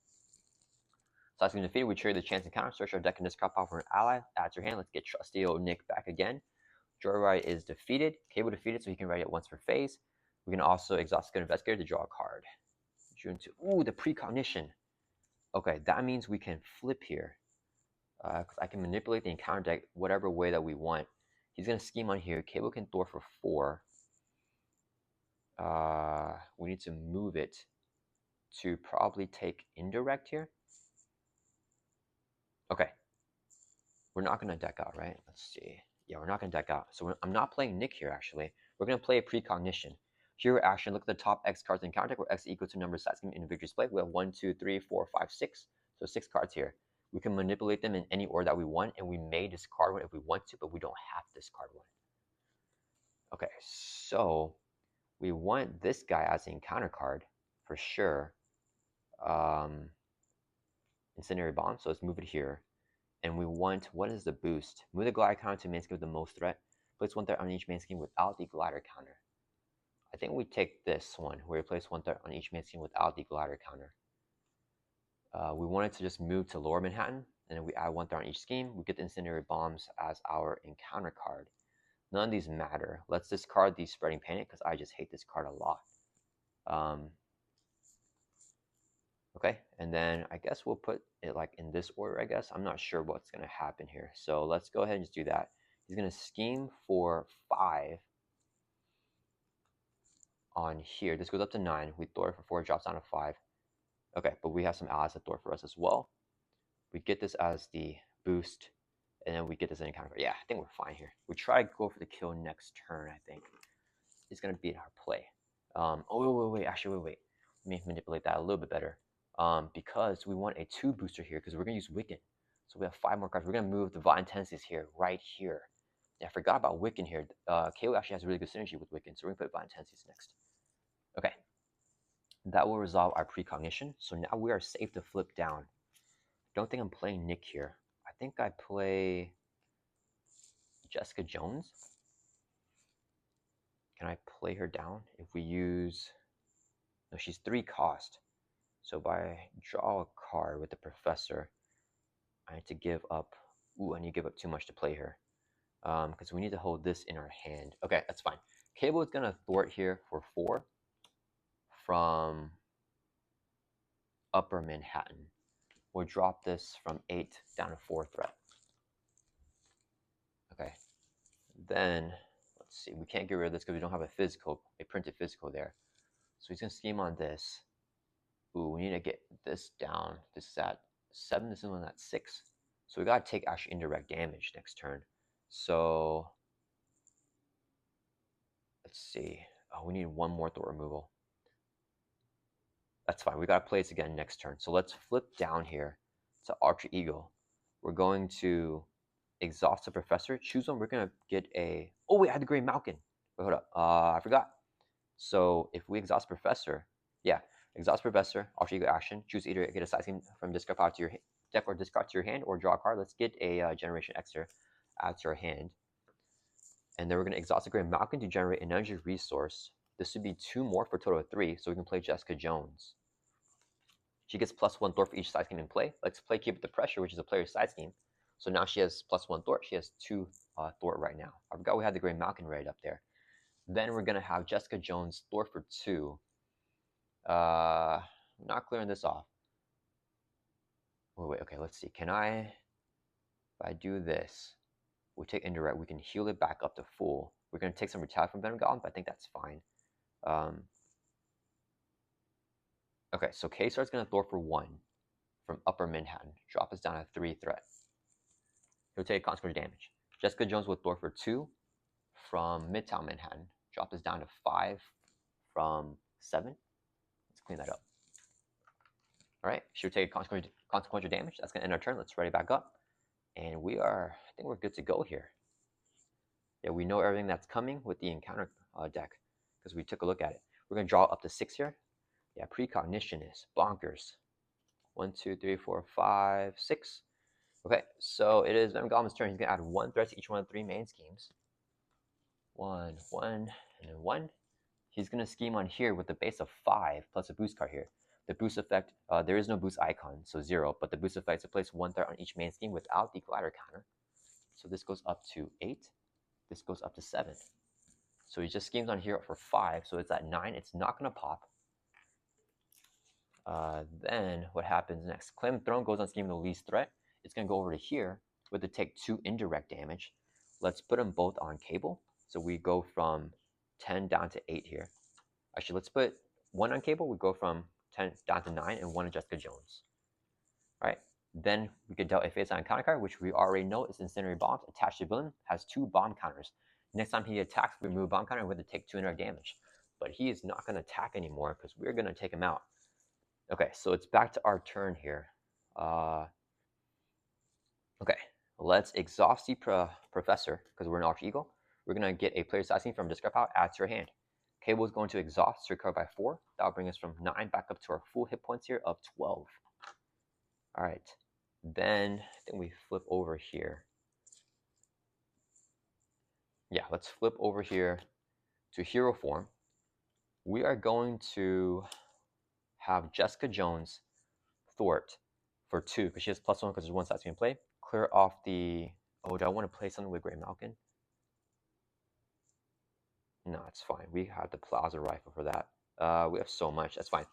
So as we defeat, we trigger the chance encounter, search our deck and discard power for an ally, add to your hand. Let's get Trusty old Nick back again. Joyride is defeated. Cable defeated, so he can write it once per phase. We can also exhaust Skilled Investigator to draw a card. June 2. Ooh, the precognition. Okay, that means we can flip here. Because I can manipulate the encounter deck whatever way that we want. He's going to scheme on here. Cable can throw for 4. We need to move it to probably take indirect here. Okay. We're not going to deck out, right? Let's see. Yeah, we're not going to deck out. So I'm not playing Nick here, actually. We're going to play a precognition. Hero action, look at the top X cards in encounter deck, where X equals to number of side scheme in victory display. We have 1, 2, 3, 4, 5, 6. So 6 cards here. We can manipulate them in any order that we want, and we may discard one if we want to, but we don't have to discard one. Okay, so we want this guy as an encounter card for sure. Incendiary Bomb, so let's move it here. And we want, what is the boost? Move the glider counter to main scheme with the most threat. Place 1 threat on each main scheme without the glider counter. I think we take this one, where we place 1 threat on each main scheme without the glider counter. We wanted to just move to Lower Manhattan, and then we add 1 threat on each scheme. We get the Incendiary Bombs as our encounter card. None of these matter. Let's discard the Spreading Panic, because I just hate this card a lot. Okay, and then I guess we'll put it like in this order, I guess. I'm not sure what's going to happen here. So let's go ahead and just do that. He's going to scheme for 5 on here. This goes up to 9. We throw it for 4, drops down to 5. Okay, but we have some allies that throw for us as well. We get this as the boost, and then we get this in encounter. Yeah, I think we're fine here. We try to go for the kill next turn, I think. It's going to beat our play. Actually, wait. Let me manipulate that a little bit better. Because we want a 2 booster here, because we're going to use Wiccan. So we have 5 more cards. We're going to move the Violent Tendencies here, right here. Yeah, I forgot about Wiccan here. KO actually has a really good synergy with Wiccan, so we're going to put Violent Tendencies next. Okay. That will resolve our precognition. So now we are safe to flip down. Don't think I'm playing Nick here. I think I play Jessica Jones. Can I play her down? If we use... No, she's 3 cost. So if I draw a card with the Professor, I need to give up... Ooh, I need to give up too much to play her. Because we need to hold this in our hand. Okay, that's fine. Cable is going to thwart here for 4 from Upper Manhattan. We'll drop this from 8 down to 4 threat. Then, let's see, we can't get rid of this because we don't have a printed physical there. So he's going to scheme on this. Ooh, we need to get this down. This is at 7, this is one at 6. So we got to take actually indirect damage next turn. So, let's see. Oh, we need one more thought removal. That's fine. We got to play this again next turn. So let's flip down here to Archer Eagle. We're going to exhaust the Professor. Choose one. We're going to get a... Oh, wait, I had the Grey Malkin. Wait, hold up. I forgot. So if we exhaust Professor... Yeah, exhaust Professor, Archer Eagle action. Choose either get a side scheme from discard pile to your deck or discard to your hand or draw a card. Let's get a Generation X here. Add to our hand. And then we're going to exhaust the Grey Malkin to generate an energy resource. This would be 2 more for a total of 3, so we can play Jessica Jones. She gets +1 Thor for each side scheme in play. Let's play Keep Up the Pressure, which is a player's side scheme. So now she has +1 Thor. She has 2 Thor right now. I forgot we had the Grey Malkin right up there. Then we're going to have Jessica Jones Thor for 2. Not clearing this off. Oh, wait, okay, let's see. Can I... If I do this, we take indirect, we can heal it back up to full. We're going to take some retaliation from Venom Goblin, but I think that's fine. Okay, so K-Star's going to Thor for 1 from Upper Manhattan. Drop us down to 3 threat. He'll take consequential damage. Jessica Jones will Thor for 2 from Midtown Manhattan. Drop this down to 5 from 7. Let's clean that up. All right, she'll take consequential damage. That's going to end our turn. Let's ready back up. And we are, I think we're good to go here. Yeah, we know everything that's coming with the encounter deck because we took a look at it. We're going to draw up to 6 here. Yeah, precognition is bonkers. 1, 2, 3, 4, 5, 6. Okay, so it is Venom Goblin's turn. He's going to add 1 threat to each one of the 3 main schemes. 1, 1, and then 1. He's going to scheme on here with a base of 5 plus a boost card here. The boost effect, there is no boost icon, so 0, but the boost effect is to place 1 threat on each main scheme without the glider counter. So this goes up to 8. This goes up to 7. So he just schemes on here for 5, so it's at 9. It's not going to pop. Then what happens next? Claim Throne goes on scheme the least threat. It's going to go over to here with it take 2 indirect damage. Let's put them both on Cable. So we go from 10 down to 8 here. Actually, let's put 1 on Cable. We go from 10 down to 9 and 1 on Jessica Jones. All right. Then we could deal a face on counter card, which we already know is Incendiary Bombs. Attached to villain, has 2 bomb counters. Next time he attacks, we remove bomb counter with it take 2 indirect damage. But he is not going to attack anymore because we're going to take him out. Okay, so it's back to our turn here. Okay, let's exhaust the Professor because we're an Archer Eagle. We're going to get a player's side scheme from discard pile, add to your hand. Cable is going to exhaust, recover by 4. That'll bring us from 9 back up to our full hit points here of 12. All right, then I think we flip over here. Yeah, let's flip over here to hero form. We are going to have Jessica Jones thwart for 2 because she has +1 because there's 1 side scheme play. Clear off the... Oh, do I want to play something with Grey Malkin? No, it's fine. We have the Plaza Rifle for that. We have so much. That's fine.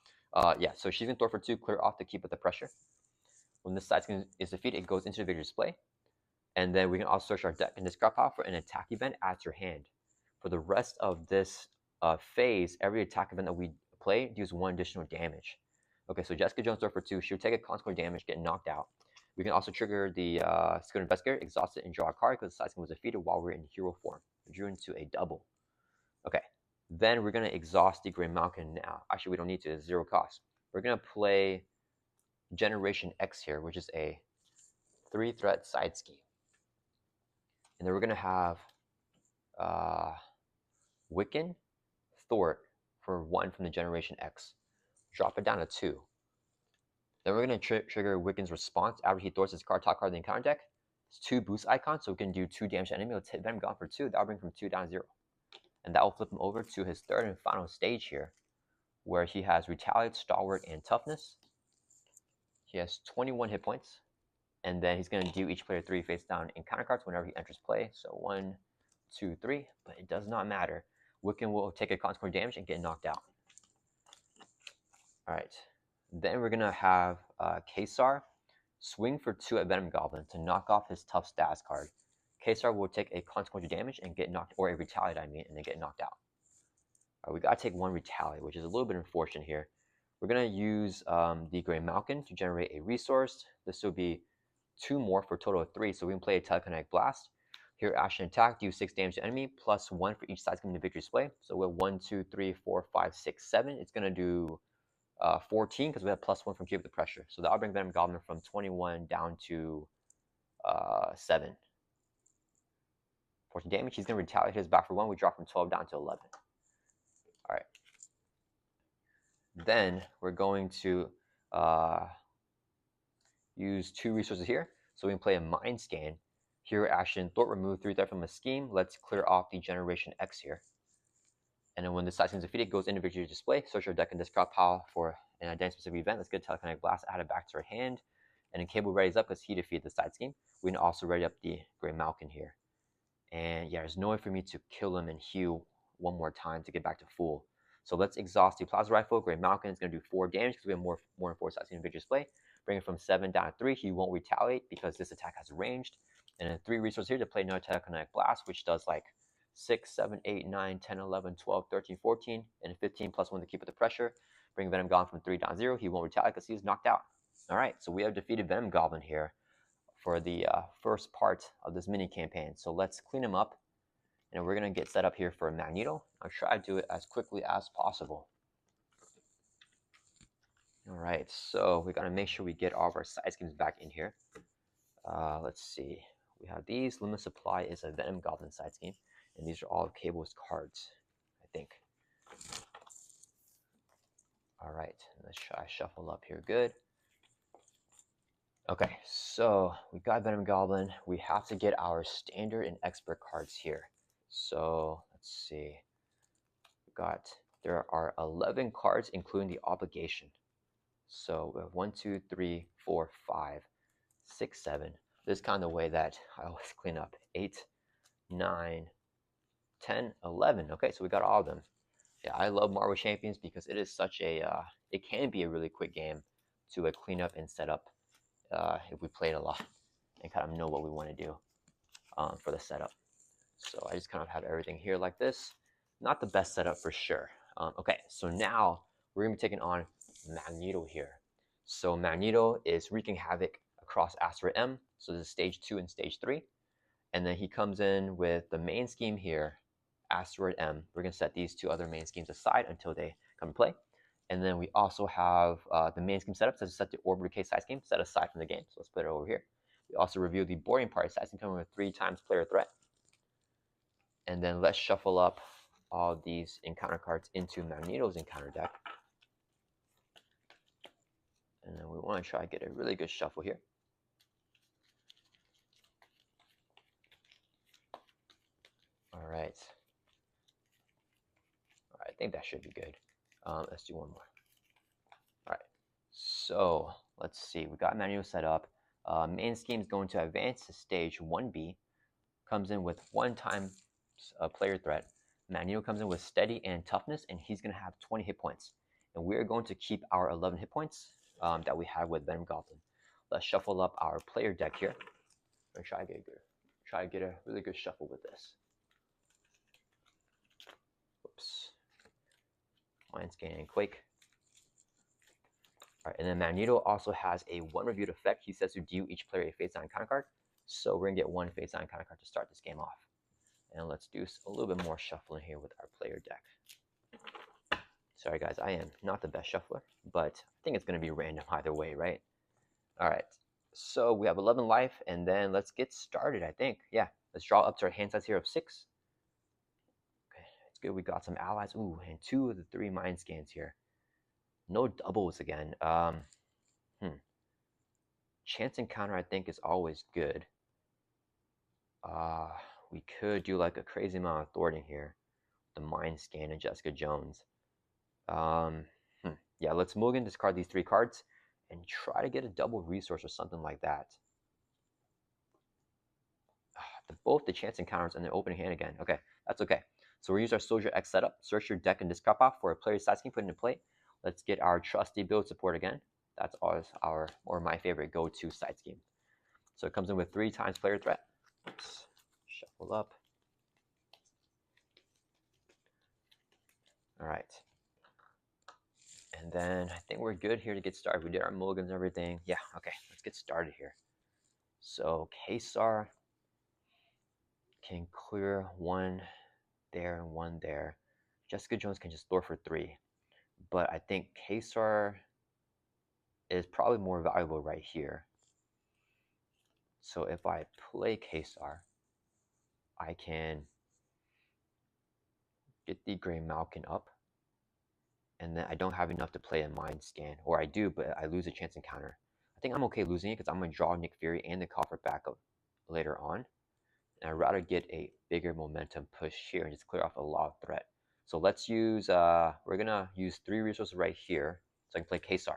Yeah, so she's going to throw for 2, clear off to keep up the pressure. When this side scheme is defeated, it goes into the video display. And then we can also search our deck and discard pile for an attack event, add to your hand. For the rest of this phase, every attack event that we play deals 1 additional damage. Okay, so Jessica Jones throw for 2. She'll take a consequential damage, get knocked out. We can also trigger the Skilled Investigator, exhaust it, and draw a card because the side scheme was defeated while we are in hero form. We drew into a double. Okay, then we're going to exhaust the Grey Malkin now. Actually, we don't need to. It's 0 cost. We're going to play Generation X here, which is a 3-threat side scheme. And then we're going to have Wiccan Thwart for 1 from the Generation X. Drop it down to 2. Then we're going to trigger Wiccan's response after he thwarts his card, top card of the encounter deck. It's 2 boost icons, so we can do 2 damage to enemy. Let's hit Venom Goblin for 2. That'll bring from 2 down to 0. And that will flip him over to his 3rd and final stage here, where he has Retaliate, Stalwart, and Toughness. He has 21 hit points. And then he's going to do each player 3 face down encounter cards whenever he enters play. So 1, 2, 3, but it does not matter. Wiccan will take a consequential damage and get knocked out. All right. Then we're going to have Kesar swing for 2 at Venom Goblin to knock off his tough stats card. K-Star will take a consequential damage and get knocked, or a retaliate, I mean, and then get knocked out. All right, we gotta take one retaliate, which is a little bit unfortunate here. We're gonna use the Gray Malkin to generate a resource. This will be 2 more for a total of 3, so we can play a Telekinetic Blast. Here, action attack, do 6 damage to enemy, plus 1 for each side scheme in the victory display. So with 1, 2, 3, 4, 5, 6, 7, it's gonna do 14 because we have plus 1 from Keep the Pressure. So that'll bring Venom Goblin from 21 down to 7. 14 damage. He's going to retaliate his back for 1. We drop from 12 down to 11. All right. Then we're going to use 2 resources here. So we can play a Mind Scan. Hero action, thwart, remove 3 threat from a scheme. Let's clear off the Generation X here. And then when the side scheme is defeated, it goes into victory display. Search your deck and discard pile for an identity specific event. Let's get a Telekinetic Blast, add it back to our hand. And then Cable readies up because he defeated the side scheme. We can also ready up the Gray Malkin here. And yeah, there's no way for me to kill him and heal one more time to get back to full. So let's exhaust the Plasma Rifle. Gray Malkin is going to do 4 damage because we have more than 4 side scheme in victory display. Bring it from 7 down to 3. He won't retaliate because this attack has ranged. And then 3 resources here to play another Telekinetic Blast, which does like 6, 7, 8, 9, 10, 11, 12, 13, 14, and 15 plus 1 to keep with the pressure. Bring Venom Goblin from 3 down to 0. He won't retaliate because he's knocked out. All right, so we have defeated Venom Goblin here for the first part of this mini campaign. So let's clean him up, and we're going to get set up here for Magneto. I'll try to do it as quickly as possible. All right, so we got to make sure we get all of our side schemes back in here. Let's see. We have these. Limit Supply is a Venom Goblin side scheme, and these are all of Cable's cards, I think. All right, let's try shuffle up here. Good. Okay, so we got Venom Goblin. We have to get our standard and expert cards here. So let's see. There are 11 cards, including the obligation. So we have 1, 2, 3, 4, 5, 6, 7. This is kind of the way that I always clean up. 8, 9, 10, 11. Okay, so we got all of them. Yeah, I love Marvel Champions because it is such a, it can be a really quick game to clean up and set up if we play it a lot and kind of know what we want to do for the setup. So I just kind of have everything here like this. Not the best setup for sure. Okay, so now we're going to be taking on Magneto here. So Magneto is wreaking havoc across Asteroid M. So this is stage 2 and stage 3. And then he comes in with the main scheme here, Asteroid M. We're going to set these 2 other main schemes aside until they come to play. And then we also have the main scheme setup, such as set the Orbital Decay side scheme set aside from the game. So let's put it over here. We also review the Boarding Party side scheme coming with 3 times player threat. And then let's shuffle up all these encounter cards into Magneto's encounter deck. And then we want to try to get a really good shuffle here. All right. I think that should be good. Let's do one more. All right. So let's see. We got Magneto set up. Main scheme is going to advance to stage 1B. Comes in with 1 time player threat. Magneto comes in with steady and toughness, and he's going to have 20 hit points. And we're going to keep our 11 hit points that we had with Venom Goblin. Let's shuffle up our player deck here. I'm going to try to get a really good shuffle with this. Whoops. Mind Scan and Quake. All right, and then Magneto also has a 1 reviewed effect. He says to deal each player a face down counter card. So we're going to get 1 face down counter card to start this game off. And let's do a little bit more shuffling here with our player deck. Sorry guys, I am not the best shuffler, but I think it's going to be random either way, right? All right, so we have 11 life, and then let's get started, I think. Yeah, let's draw up to our hand size here of 6. Okay, it's good. We got some allies. Ooh, and 2 of the 3 mind scans here. No doubles again. Chance encounter, I think, is always good. We could do like a crazy amount of thwarting here. The Mind Scan and Jessica Jones. Yeah, let's mulligan, discard these 3 cards, and try to get a double resource or something like that. Both the chance encounters and the opening hand again. Okay, that's okay. So we'll use our Soldier X setup. Search your deck and discard pile for a player's side scheme put into play. Let's get our trusty build support again. That's always my favorite go-to side scheme. So it comes in with 3 times player threat. Oops. pull up. All right. And then I think we're good here to get started. We did our mulligans and everything. Yeah, okay, let's get started here. So Kesar can clear one there and one there. Jessica Jones can just store for 3. But I think Kesar is probably more valuable right here. So if I play Kesar, I can get the Gray Malkin up. And then I don't have enough to play a Mind Scan. Or I do, but I lose a chance encounter. I think I'm okay losing it because I'm going to draw Nick Fury and the Coffer back up later on. And I'd rather get a bigger momentum push here and just clear off a lot of threat. So let's use, we're going to use 3 resources right here so I can play Kesar.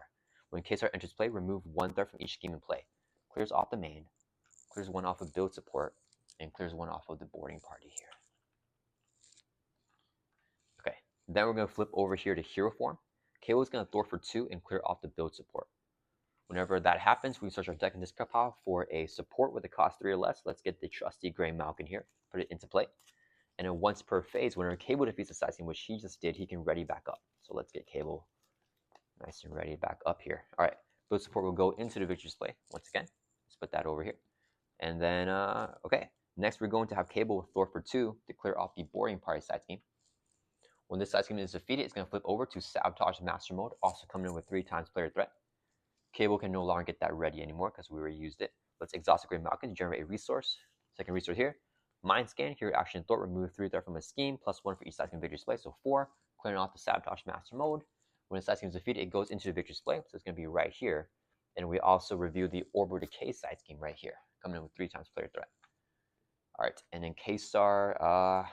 When Kesar enters play, remove 1 threat from each scheme in play. Clears off the main, clears 1 off of build support, and clears 1 off of the boarding party here. Okay, then we're going to flip over here to hero form. Cable is going to throw for 2 and clear off the build support. Whenever that happens, we search our deck in this pile for a support with a cost 3 or less. Let's get the trusty Gray Malkin here, put it into play. And then once per phase, whenever Cable defeats a side scheme, which he just did, he can ready back up. So let's get Cable nice and ready back up here. All right, build support will go into the victory display once again. Let's put that over here. And then, okay, next we're going to have Cable with Thor for 2 to clear off the boarding party side scheme. When this side scheme is defeated, it's going to flip over to Sabotage Master Mode, also coming in with 3 times player threat. Cable can no longer get that ready anymore because we already used it. Let's exhaust the Gray Malkin to generate a resource. Second resource here. Mind Scan, hero action Thor, remove 3 threat from a scheme, +1 for each side scheme victory display, so 4. Clearing off the Sabotage Master Mode. When the side scheme is defeated, it goes into the victory display, so it's going to be right here. And we also review the Orbital Decay side scheme right here, coming in with 3 times player threat. All right, and then Kesar,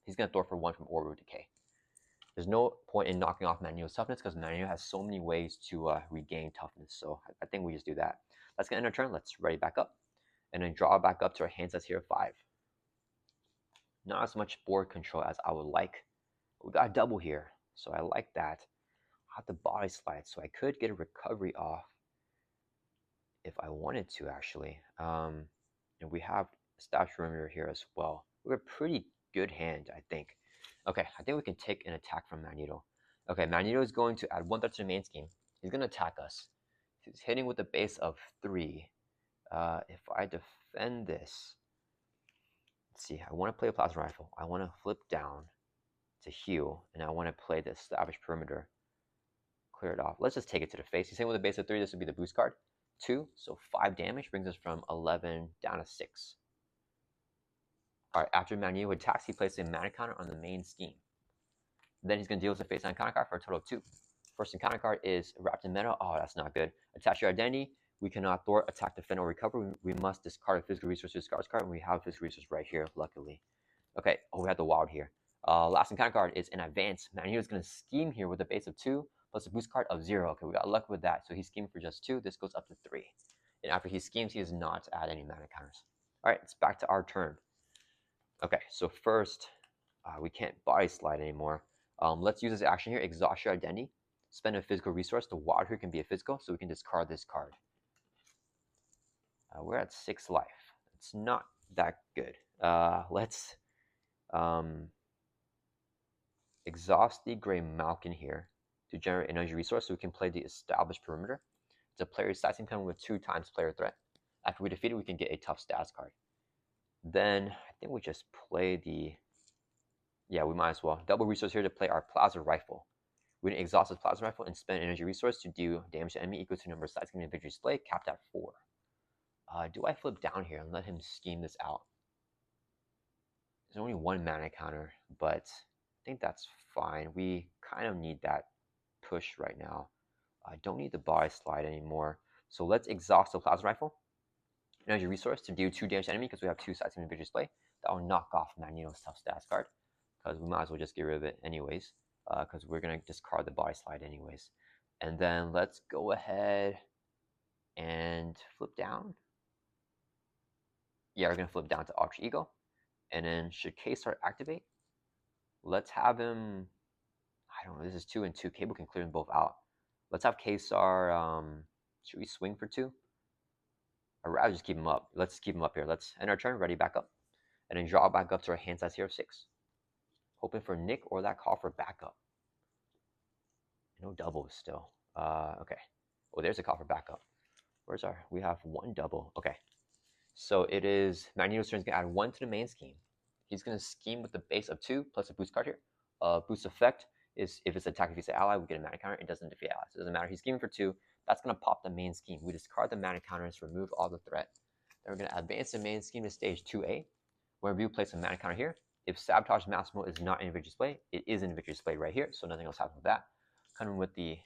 he's going to Thor for 1 from Orbital Decay. There's no point in knocking off Magneto's toughness because Magneto has so many ways to regain toughness. So I think we just do that. Let's get end our turn. Let's ready back up. And then draw back up to our hand size here of 5. Not as much board control as I would like. We got a double here. So I like that. I have the body slide. So I could get a recovery off if I wanted to, actually. And we have a stash perimeter here as well. We're a pretty good hand, I think. Okay, I think we can take an attack from Magneto. Okay, Magneto is going to add 1 threat to the main scheme. He's going to attack us. He's hitting with a base of 3. If I defend this, let's see, I want to play a plasma rifle. I want to flip down to heal, and I want to play the established perimeter. Clear it off. Let's just take it to the face. He's hitting with a base of 3. This would be the boost card. 2, so 5 damage brings us from 11 down to 6. All right, after Magneto attacks, he places a mana counter on the main scheme. Then he's going to deal with a face-down encounter card for a total of 2. First encounter card is Wrapped in Metal. Oh, that's not good. Attach your identity. We cannot thwart, attack, defend, or recover. We must discard a physical resource to discard card, and we have a physical resource right here, luckily. Okay, oh, we have the wild here. Last encounter card is an advance. Magneto is going to scheme here with a base of 2 plus a boost card of 0. Okay, we got lucky with that. So he's scheming for just 2. This goes up to 3. And after he schemes, he does not add any mana counters. All right, it's back to our turn. Okay, so first, we can't body slide anymore. Let's use this action here, exhaust your identity. Spend a physical resource. The wild here can be a physical, so we can discard this card. We're at 6 life. It's not that good. Let's exhaust the Gray Malkin here to generate an energy resource so we can play the established perimeter. It's a player side scheme coming with 2 times player threat. After we defeat it, we can get a tough stats card. Then I think we just play the, yeah, we might as well. Double resource here to play our plasma rifle. We're going to exhaust this plasma rifle and spend energy resource to do damage to enemy equal to the number of sides in the victory display, capped at 4. Do I flip down here and let him scheme this out? There's only 1 mana counter, but I think that's fine. We kind of need that push right now. I don't need the body slide anymore. So let's exhaust the plasma rifle. Energy resource to do 2 damage to enemy because we have 2 sides in the victory display. That will knock off Magneto's tough stats card because we might as well just get rid of it anyways because we're going to discard the body slide anyways. And then let's go ahead and flip down. Yeah, we're going to flip down to Alter Ego. And then should Kesar activate? Let's have him, I don't know, this is 2 and 2. Cable can clear them both out. Let's have Kesar, should we swing for 2? I'd rather just keep him up. Let's keep him up here. Let's end our turn, ready back up. and then draw back up to our hand size here of 6. Hoping for Nick or that call for backup. No doubles still. Okay. Oh, there's a call for backup. Where's our? We have one double. Okay. So it is Magneto's turn. He's gonna add 1 to the main scheme. He's gonna scheme with the base of 2 plus a boost card here. Boost effect is if it's attack defeats an ally, we get a mana counter. It doesn't defeat allies. It doesn't matter. He's scheming for 2. That's gonna pop the main scheme. We discard the mana counters, remove all the threat. Then we're gonna advance the main scheme to stage 2A, where we place a mana counter here. If Sabotage Maximal is not in victory display, it is in victory display right here, so nothing else happens with that. Coming with the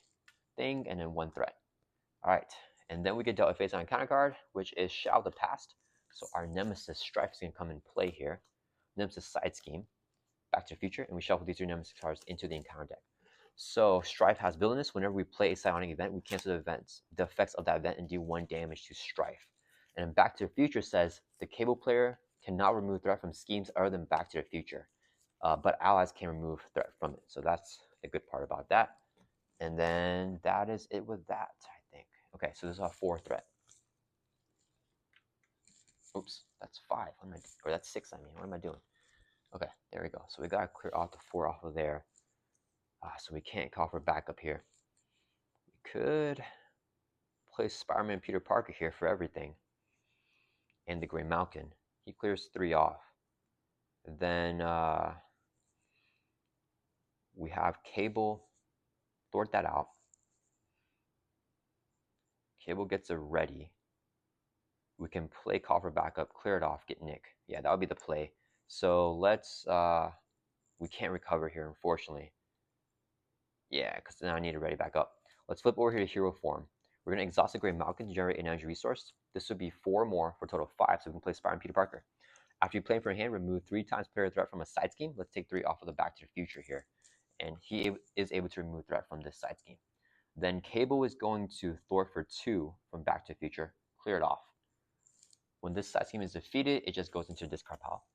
thing and then 1 threat. All right, and then we get dealt a face on counter card, which is Shadow of the Past. So our Nemesis Strife is going to come in play here. Nemesis Side Scheme, Back to the Future, and we shuffle these 3 Nemesis cards into the encounter deck. So Strife has villainous. Whenever we play a psionic event, we cancel the effects of that event and do 1 damage to Strife. And then Back to the Future says the Cable player cannot remove threat from schemes other than Back to the Future, but allies can remove threat from it. So that's the good part about that. And then that is it with that, I think. Okay, so this is a 4 threat. Oops, that's 5. What am I doing? Or that's 6, I mean. What am I doing? Okay, there we go. So we got to clear off the 4 off of there. So we can't call for backup here. We could play Spider-Man Peter Parker here for everything. And the Grey Malkin. He clears 3 off. Then we have Cable. Thwart that out. Cable gets a ready. We can play call for backup, clear it off, get Nick. Yeah, that would be the play. So let's, we can't recover here, unfortunately. Yeah, because then I need to ready back up. Let's flip over here to hero form. We're going to exhaust the Grey Malkin to generate an energy resource. This would be 4 more for a total of 5, so we can play Spider-Man Peter Parker. After you play him for a hand, remove 3 times player threat from a side scheme. Let's take 3 off of the Back to the Future here. And he is able to remove threat from this side scheme. Then Cable is going to thwart for 2 from Back to the Future, clear it off. When this side scheme is defeated, it just goes into discard pile.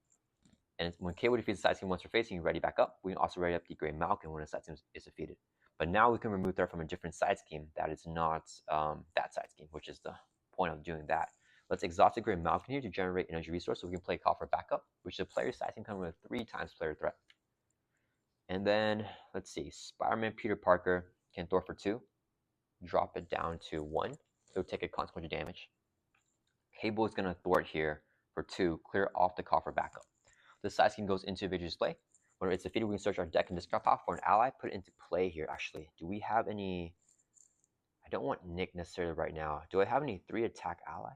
And when Cable defeats the side scheme once we're facing, you ready back up. We can also ready up the Grey Malkin when a side scheme is defeated. But now we can remove threat from a different side scheme that is not that side scheme, which is the point of doing that. Let's exhaust the Grey Malkin here to generate energy resource so we can play call for backup, which is a player side scheme coming with 3 times player threat. And then, let's see, Spider-Man Peter Parker can thwart for 2, drop it down to 1, so take a consequential damage. Cable is going to thwart here for 2, clear off the call for backup. The side scheme goes into victory display. When it's defeated, we can search our deck and discard pile for an ally, put it into play here. Actually, do we have any? I don't want Nick necessarily right now. Do I have any 3 attack ally?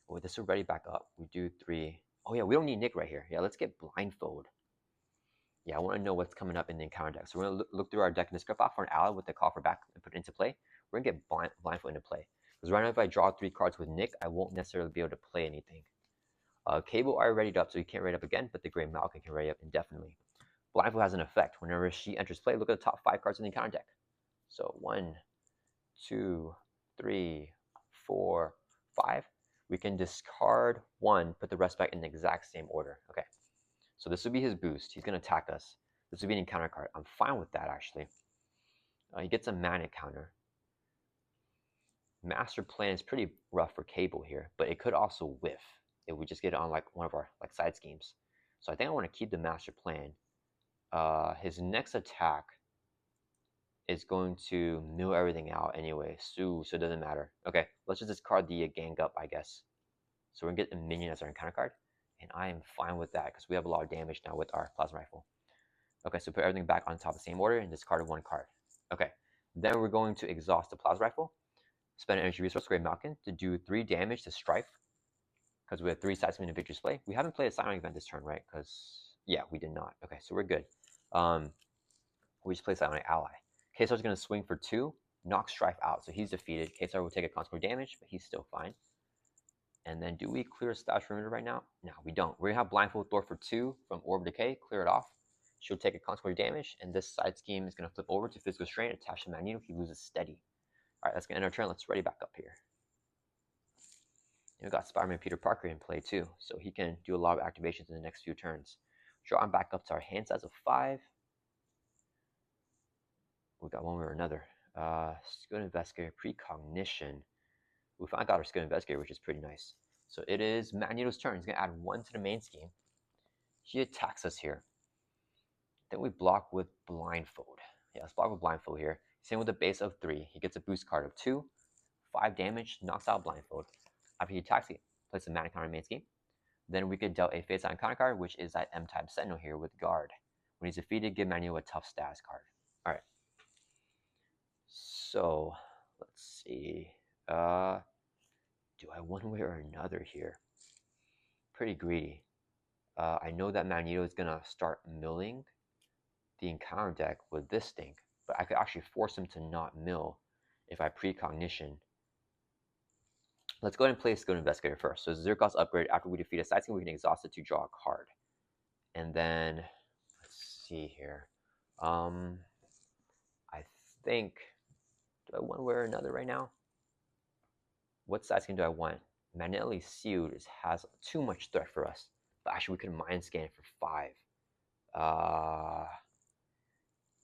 Oh, this is ready back up. We do 3. Oh yeah, we don't need Nick right here. Yeah, let's get blindfold. Yeah, I want to know what's coming up in the encounter deck. So we're going to look through our deck and discard pile for an ally with the call for back and put it into play. We're going to get blindfold into play. Because right now, if I draw 3 cards with Nick, I won't necessarily be able to play anything. Cable already readied up, so you can't ready up again, but the Grey Malkin can ready up indefinitely. Blindfold has an effect. Whenever she enters play, look at the top 5 cards in the encounter deck. So 1, 2, 3, 4, 5. We can discard 1, put the rest back in the exact same order. Okay. So this would be his boost. He's going to attack us. This would be an encounter card. I'm fine with that, actually. He gets a mana counter. Master Plan is pretty rough for Cable here, but it could also whiff. It would just get it on like one of our side schemes. So I think I want to keep the Master Plan. His next attack is going to mill everything out anyway, so it doesn't matter. Okay, let's just discard the gang up, I guess. So we're going to get a minion as our encounter card, and I am fine with that because we have a lot of damage now with our plasma rifle. Okay, so put everything back on top of the same order and discard 1 card. Okay, then we're going to exhaust the plasma rifle, spend an energy resource, Grey Malkin, to do 3 damage to Strife, because we have 3 side schemes in victory display. We haven't played a Psionic event this turn, right? Because, yeah, we did not. Okay, so we're good. We just play Psionic ally. Kesar's going to swing for 2, knock Strife out, so he's defeated. Kesar will take a consequential damage, but he's still fine. And then do we clear Stash Perimeter right now? No, we don't. We're going to have Blindfold Thor for 2 from Orb Decay, clear it off. She'll take a consequential damage, and this side scheme is going to flip over to Physical Strain, attach to Magneto. He loses steady. All right, that's going to end our turn. Let's ready back up here. And we got Spider-Man Peter Parker in play too, so he can do a lot of activations in the next few turns. Draw him back up to our hand size of 5. We got one way or another. Skilled Investigator, Precognition. We finally got our Skilled Investigator, which is pretty nice. So it is Magneto's turn. He's going to add 1 to the main scheme. He attacks us here. Then we block with Blindfold. Yeah, let's block with Blindfold here. Same with a base of 3. He gets a boost card of 2. 5 damage, knocks out Blindfold. After he attacks, he places a mana counter main scheme. Then we could deal a face on counter card, which is that M-type Sentinel here with Guard. When he's defeated, give Magneto a tough status card. Alright. So, let's see. Do I one way or another here? Pretty greedy. I know that Magneto is going to start milling the encounter deck with this thing, but I could actually force him to not mill if I precognition. Let's go ahead and play Skilled Investigator first. So it's a 0-cost upgrade. After we defeat a side scheme, we can exhaust it to draw a card. And then, let's see here. I think, do I one way or another right now? What side scheme do I want? Magnetically Sealed has too much threat for us. But actually, we could Mind Scan for 5.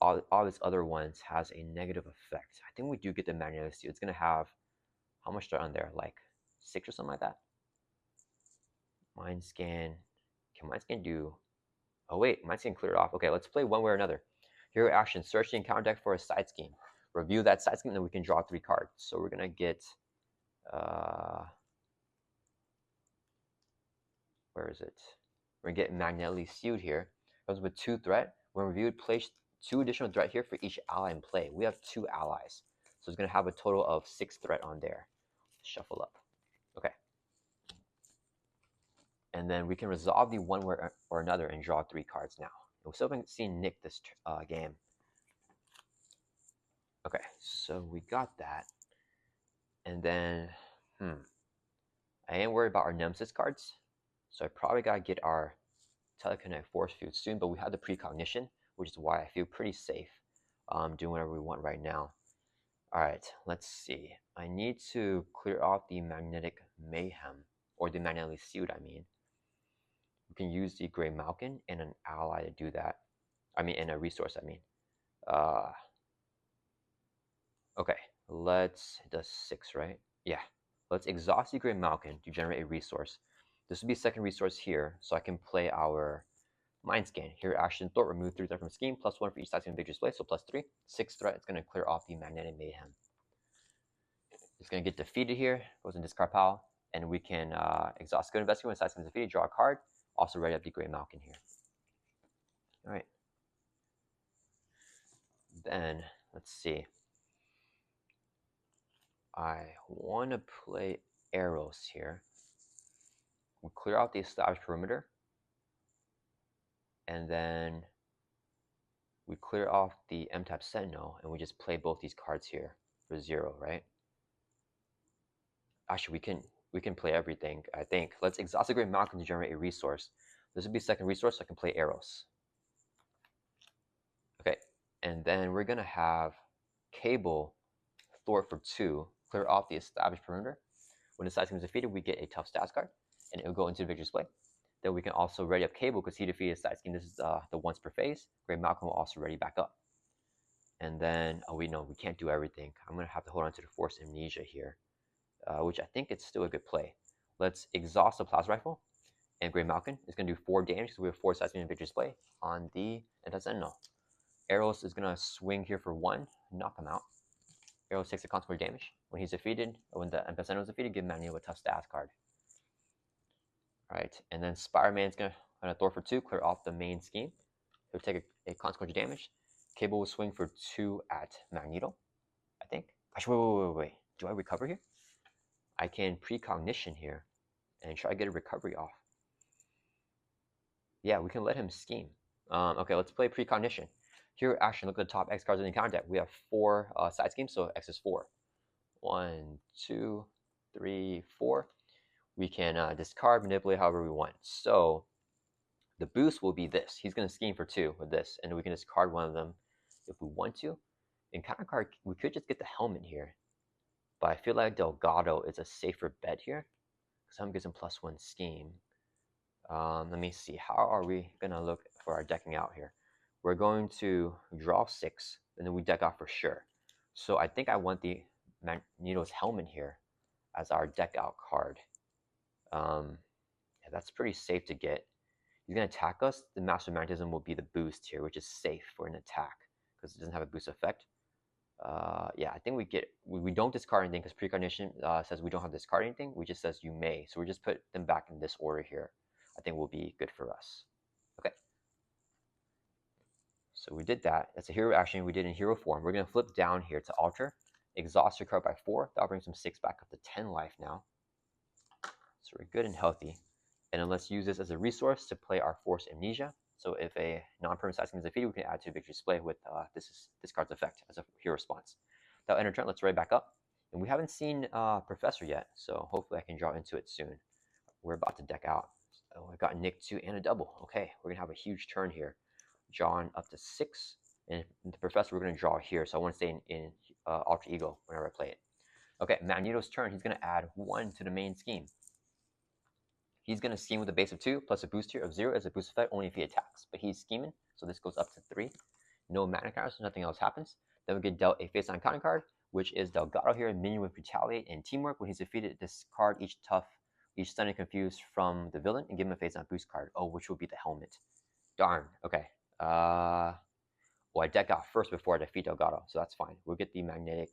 All these other ones has a negative effect. I think we do get the Magnetic Sealed. It's going to have, how much threat on there? Like 6 or something like that? Mind Scan. Can Mind Scan do... Oh wait, Mind Scan cleared off. Okay, let's play one way or another. Hero action, search the encounter deck for a side scheme. Review that side scheme, then we can draw 3 cards. So we're going to get... where is it? We're going to get Magnetically Sealed here. Comes with 2 threat. When reviewed, place 2 additional threat here for each ally in play. We have 2 allies. So it's going to have a total of 6 threat on there. Shuffle up. Okay. And then we can resolve the one way or another and draw 3 cards now. And we still haven't seen Nick this game. Okay, so we got that. And then, I am worried about our Nemesis cards. So I probably got to get our Telekinetic Force Field soon, but we have the Precognition, which is why I feel pretty safe doing whatever we want right now. Alright, let's see. I need to clear off the Magnetic Mayhem, or the Magnetically Sealed, I mean. We can use the Grey Malkin and an ally to do that. I mean, and a resource, I mean. Okay, let's, it does 6, right? Yeah. Let's exhaust the Grey Malkin to generate a resource. This will be a second resource here, so I can play our Mind Scan. Here, action, thought, remove 3 threat from scheme, +1 for each side scheme victory display, so +3. 6 threat, it's going to clear off the Magnetic Mayhem. It's going to get defeated here, goes in discard pile, and we can exhaust Skilled Investigator when side scheme is defeated, draw a card, also ready up the Grey Malkin here. Alright. Then, let's see. I want to play Arrows here. We'll clear out the established perimeter. And then we clear off the M-type Sentinel, and we just play both these cards here for 0, right? Actually, we can play everything, I think. Let's exhaust the Great Malcolm to generate a resource. This would be second resource, so I can play Arrows. Okay, and then we're gonna have Cable thwart for 2, clear off the established perimeter. When the side scheme is defeated, we get a tough stats card, and it will go into the victory display. Then we can also ready up Cable because he defeated side scheme. This is the once per phase. Great Malcolm will also ready back up. And then, oh, we can't do everything. I'm going to have to hold on to the Force Amnesia here, which I think it's still a good play. Let's exhaust the Plasma Rifle, and Great Malcolm is going to do 4 damage because we have 4 side scheme in victory display on the Anti-Sentinel. Arrows is going to swing here for 1, knock him out. Arrows takes a consequential damage. When he's defeated, or when the Anti-Sentinel is defeated, give Magneto a tough stats card. Alright, and then Spider-Man's going to throw for 2, clear off the main scheme. He'll take a consequential damage. Cable will swing for 2 at Magneto, I think. Actually, wait. Do I recover here? I can precognition here and try to get a recovery off. Yeah, we can let him scheme. Okay, let's play precognition. Hero action, look at the top X cards in the encounter deck. We have 4 side schemes, so X is 4. 1, 2, 3, 4. We can discard, manipulate however we want. So the boost will be this. He's going to scheme for 2 with this, and we can discard one of them if we want to. In counter card, we could just get the helmet here, but I feel like Delgado is a safer bet here because helmet gives him +1 scheme. Let me see. How are we going to look for our decking out here? We're going to draw 6, and then we deck out for sure. So I think I want the Magneto's helmet here as our deck out card. Yeah, that's pretty safe to get. he's going to attack us, the Master Magnetism will be the boost here, which is safe for an attack because it doesn't have a boost effect. Yeah, I think we don't discard anything because precognition says we don't have to discard anything. We just says you may. So we just put them back in this order here. I think will be good for us. Okay. So we did that. That's a hero action we did in hero form. We're going to flip down here to alter. Exhaust your card by 4. That'll bring some 6 back up to 10 life now. So we're good and healthy. And then let's use this as a resource to play our Force Amnesia. So if a non-permanent side scheme is defeated, we can add to victory display with this card's effect as a hero response. That'll end our turn. Let's right back up. And we haven't seen Professor yet, so hopefully I can draw into it soon. We're about to deck out. So I got Nick 2 and a double. Okay, we're going to have a huge turn here. Drawing up to 6. And the Professor we're going to draw here, so I want to stay in Alter Ego whenever I play it. Okay, Magneto's turn. He's going to add 1 to the main scheme. He's going to scheme with a base of 2 plus a boost here of 0 as a boost effect only if he attacks. But he's scheming, so this goes up to 3. No mana counters, so nothing else happens. Then we get dealt a face-on counter card, which is Delgado here, minion with Retaliate and Teamwork. When he's defeated, discard each stun and confused from the villain and give him a face-on boost card. Oh, which will be the helmet. Darn. Okay. Well, I deck out first before I defeat Delgado, so that's fine. We'll get the magnetic,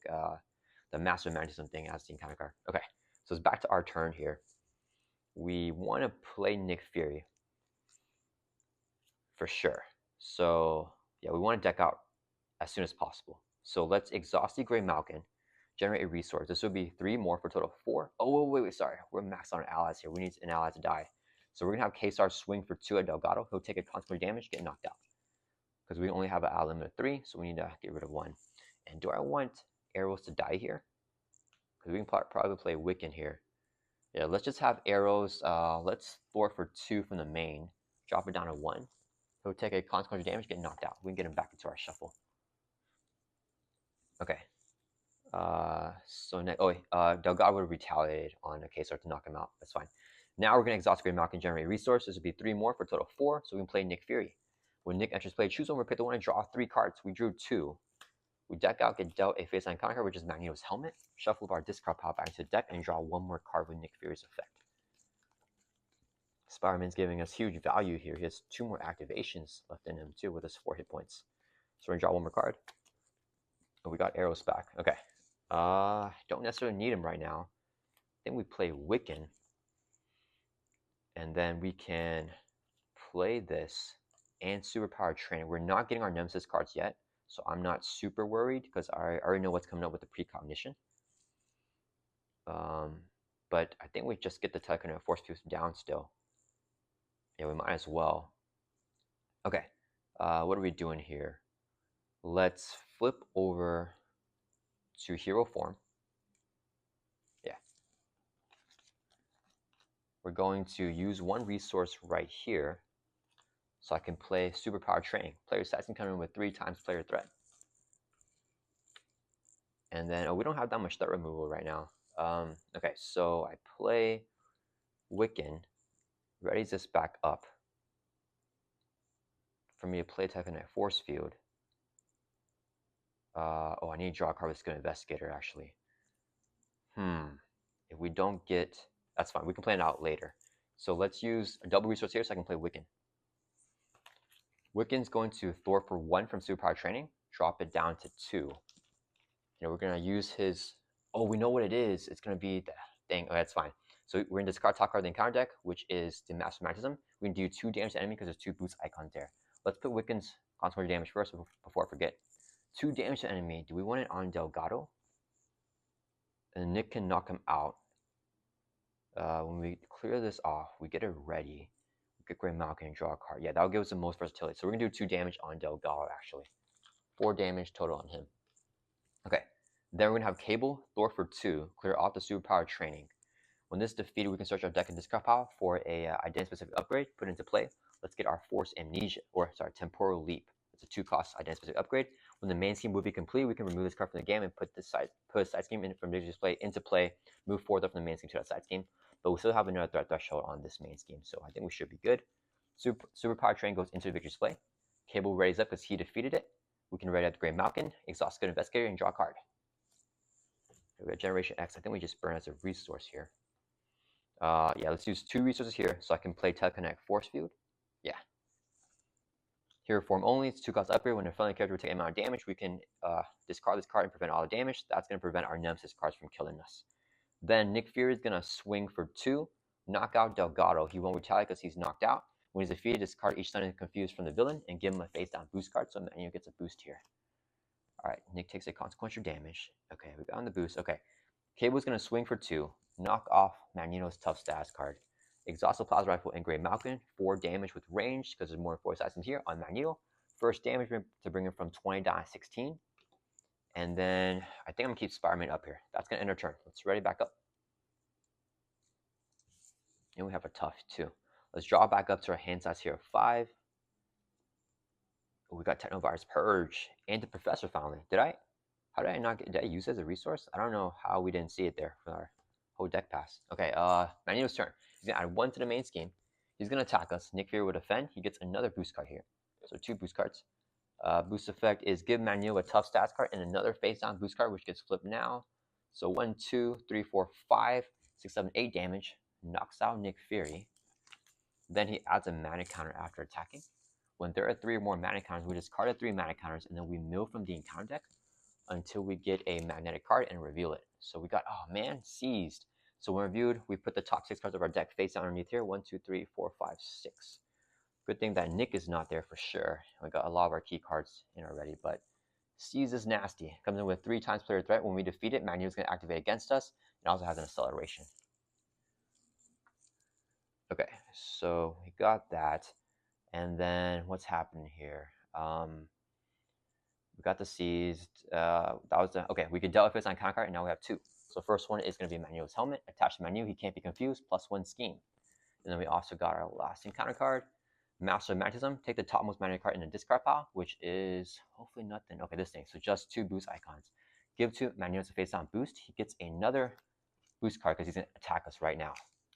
the Master Magnetism thing as the encounter card. Okay, so it's back to our turn here. We want to play Nick Fury for sure. So yeah, we want to deck out as soon as possible. So let's exhaust the Grey Malkin, generate a resource. This will be 3 more for a total of 4. Oh, wait, sorry. We're maxed on our allies here. We need an ally to die. So we're going to have K-Star swing for 2 at Delgado. He'll take a consequence damage, get knocked out. Because we only have an ally limit of 3, so we need to get rid of 1. And do I want arrows to die here? Because we can probably play Wiccan here. Yeah, let's just have arrows. Let's thwart for 2 from the main. Drop it down to 1. He'll take a consequence damage, get knocked out. We can get him back into our shuffle. Okay. So next, Delgado would have retaliated on a K-Star to knock him out. That's fine. Now we're going to exhaust Grey Malkin, generate resources. This would be 3 more for a total of 4. So we can play Nick Fury. When Nick enters play, choose one. We pick the one and draw 3 cards. We drew 2. We deck out, get dealt a face-on counter card, which is Magneto's helmet. Shuffle our discard pile back into the deck and draw 1 more card with Nick Fury's effect. Spider-Man's giving us huge value here. He has 2 more activations left in him too with his 4 hit points. So we're gonna draw 1 more card. Oh, we got arrows back. Okay. Don't necessarily need him right now. I think we play Wiccan. And then we can play this and Superpower Training. We're not getting our Nemesis cards yet, so I'm not super worried because I already know what's coming up with the precognition. But I think we just get the telekinetic force fuse down still. Yeah, we might as well. Okay, what are we doing here? Let's flip over to hero form. Yeah. We're going to use 1 resource right here so I can play Superpower Training. Player stats can come in with 3 times player threat. And then, we don't have that much threat removal right now. Okay, so I play Wiccan, readies this back up for me to play telekinetic force field. I need to draw a card with Skilled Investigator, actually. If we don't get... That's fine. We can plan it out later. So let's use a double resource here so I can play Wiccan. Wiccan's going to thwart for 1 from Superpower Training. Drop it down to 2. We're going to use his... Oh, we know what it is. It's going to be the thing. Oh, that's fine. So we're going to discard top card of the encounter deck, which is the Master Magnetism. We can do 2 damage to enemy because there's 2 boost icons there. Let's put Wiccan's consequence damage first before I forget. 2 damage to enemy. Do we want it on Delgado? And Nick can knock him out. When we clear this off, we get it ready. We get Grey Malkin and draw a card. Yeah, that'll give us the most versatility. So we're going to do 2 damage on Delgado, actually. 4 damage total on him. Okay. Then we're going to have Cable, thwart for 2, clear off the Superpower Training. When this is defeated, we can search our deck and discard pile for a identity-specific upgrade, put into play. Let's get our Force Amnesia, Temporal Leap. It's a 2-cost identity-specific upgrade. When the main scheme will be complete, we can remove this card from the game and put a side scheme from the display into play, move forward from the main scheme to that side scheme. But we still have another threat threshold on this main scheme, so I think we should be good. Superpower Train goes into the victory display. Cable readies up because he defeated it. We can ready up the Grey Malkin, exhaust Skilled Investigator, and draw a card. We got Generation X. I think we just burn as a resource here. Yeah, let's use 2 resources here so I can play Telekinetic Force Field. Yeah. Hero form only, it's 2-cost upgrade. When a friendly character will take an amount of damage, we can discard this card and prevent all the damage. That's going to prevent our Nemesis cards from killing us. Then Nick Fury is going to swing for 2, knock out Delgado. He won't retaliate because he's knocked out. When he's defeated, discard each stun confused from the villain and give him a face down boost card, so Magneto gets a boost here. Alright, Nick takes a consequential damage. Okay, we got on the boost. Okay, Cable's going to swing for 2, knock off Magneto's tough status card. Exhaustive Plasma Rifle and Grey Malkin, 4 damage with range because there's more force items here on Magneto. First damage to bring him from 20 down to 16. And then I think I'm going to keep Spider-Man up here. That's going to end our turn. Let's ready back up. And we have a tough 2. Let's draw back up to our hand size here of 5. We got Technovirus Purge and the Professor finally. How did I not get, did I use it as a resource? I don't know how we didn't see it there for our whole deck pass. Okay, Magneto's turn. He's gonna add 1 to the main scheme. He's gonna attack us. Nick Fury will defend. He gets another boost card here. So 2 boost cards. Boost effect is give Magneto a tough stats card and another face down boost card, which gets flipped now. So 1, 2, 3, 4, 5, 6, 7, 8 damage. Knocks out Nick Fury. Then he adds a mana counter after attacking. When there are 3 or more mana counters, we discard 3 mana counters and then we mill from the encounter deck until we get a magnetic card and reveal it. So we got, oh man, seized. So when reviewed, we put the top 6 cards of our deck face down underneath here. 1, 2, 3, 4, 5, 6. Good thing that Nick is not there for sure. We got a lot of our key cards in already, but seize is nasty. Comes in with 3 times player threat. When we defeat it, Magneto's going to activate against us. It also has an acceleration. Okay, so we got that. And then what's happening here? We got the seized. That was the, okay, we can deal with this on counter card, and now we have 2. So first one is going to be Magneto's helmet. Attached to Magneto, he can't be confused, +1 scheme. And then we also got our last encounter card. Master of Magnetism. Take the topmost magnetic card in the discard pile, which is hopefully nothing. Okay, this thing. So just 2 boost icons. Give to Magneto a face down boost. He gets another boost card because he's going to attack us right now.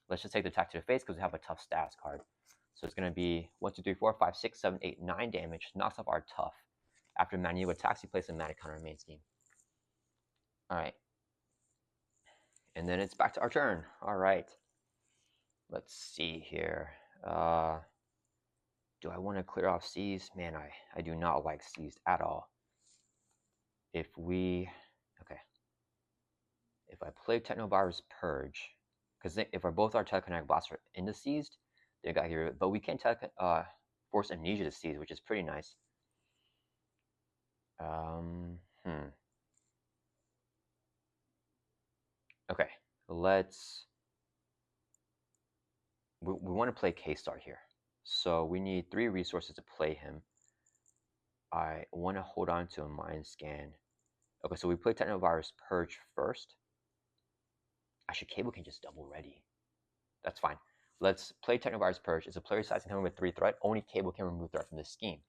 Let's just take the attack to the face because we have a tough status card. So it's going to be 1, 2, 3, 4, 5, 6, 7, 8, 9 damage. Knocks off our tough. After Magneto attacks, he places a mana counter in main scheme. Alright. And then it's back to our turn. Alright. Let's see here. Do I want to clear off seized? Man, I do not like seized at all. If I play Technovirus Purge, because if both our Telekinetic Blasts are into seized, they got here, but we can force Amnesia to seize, which is pretty nice. Okay, we want to play K-Star here. So we need 3 resources to play him. I want to hold on to a Mind Scan. Okay, so we play Technovirus Purge first. Actually, Cable can just double ready. That's fine. Let's play Technovirus Purge. It's a player size can come with 3 threat. Only Cable can remove threat from this scheme.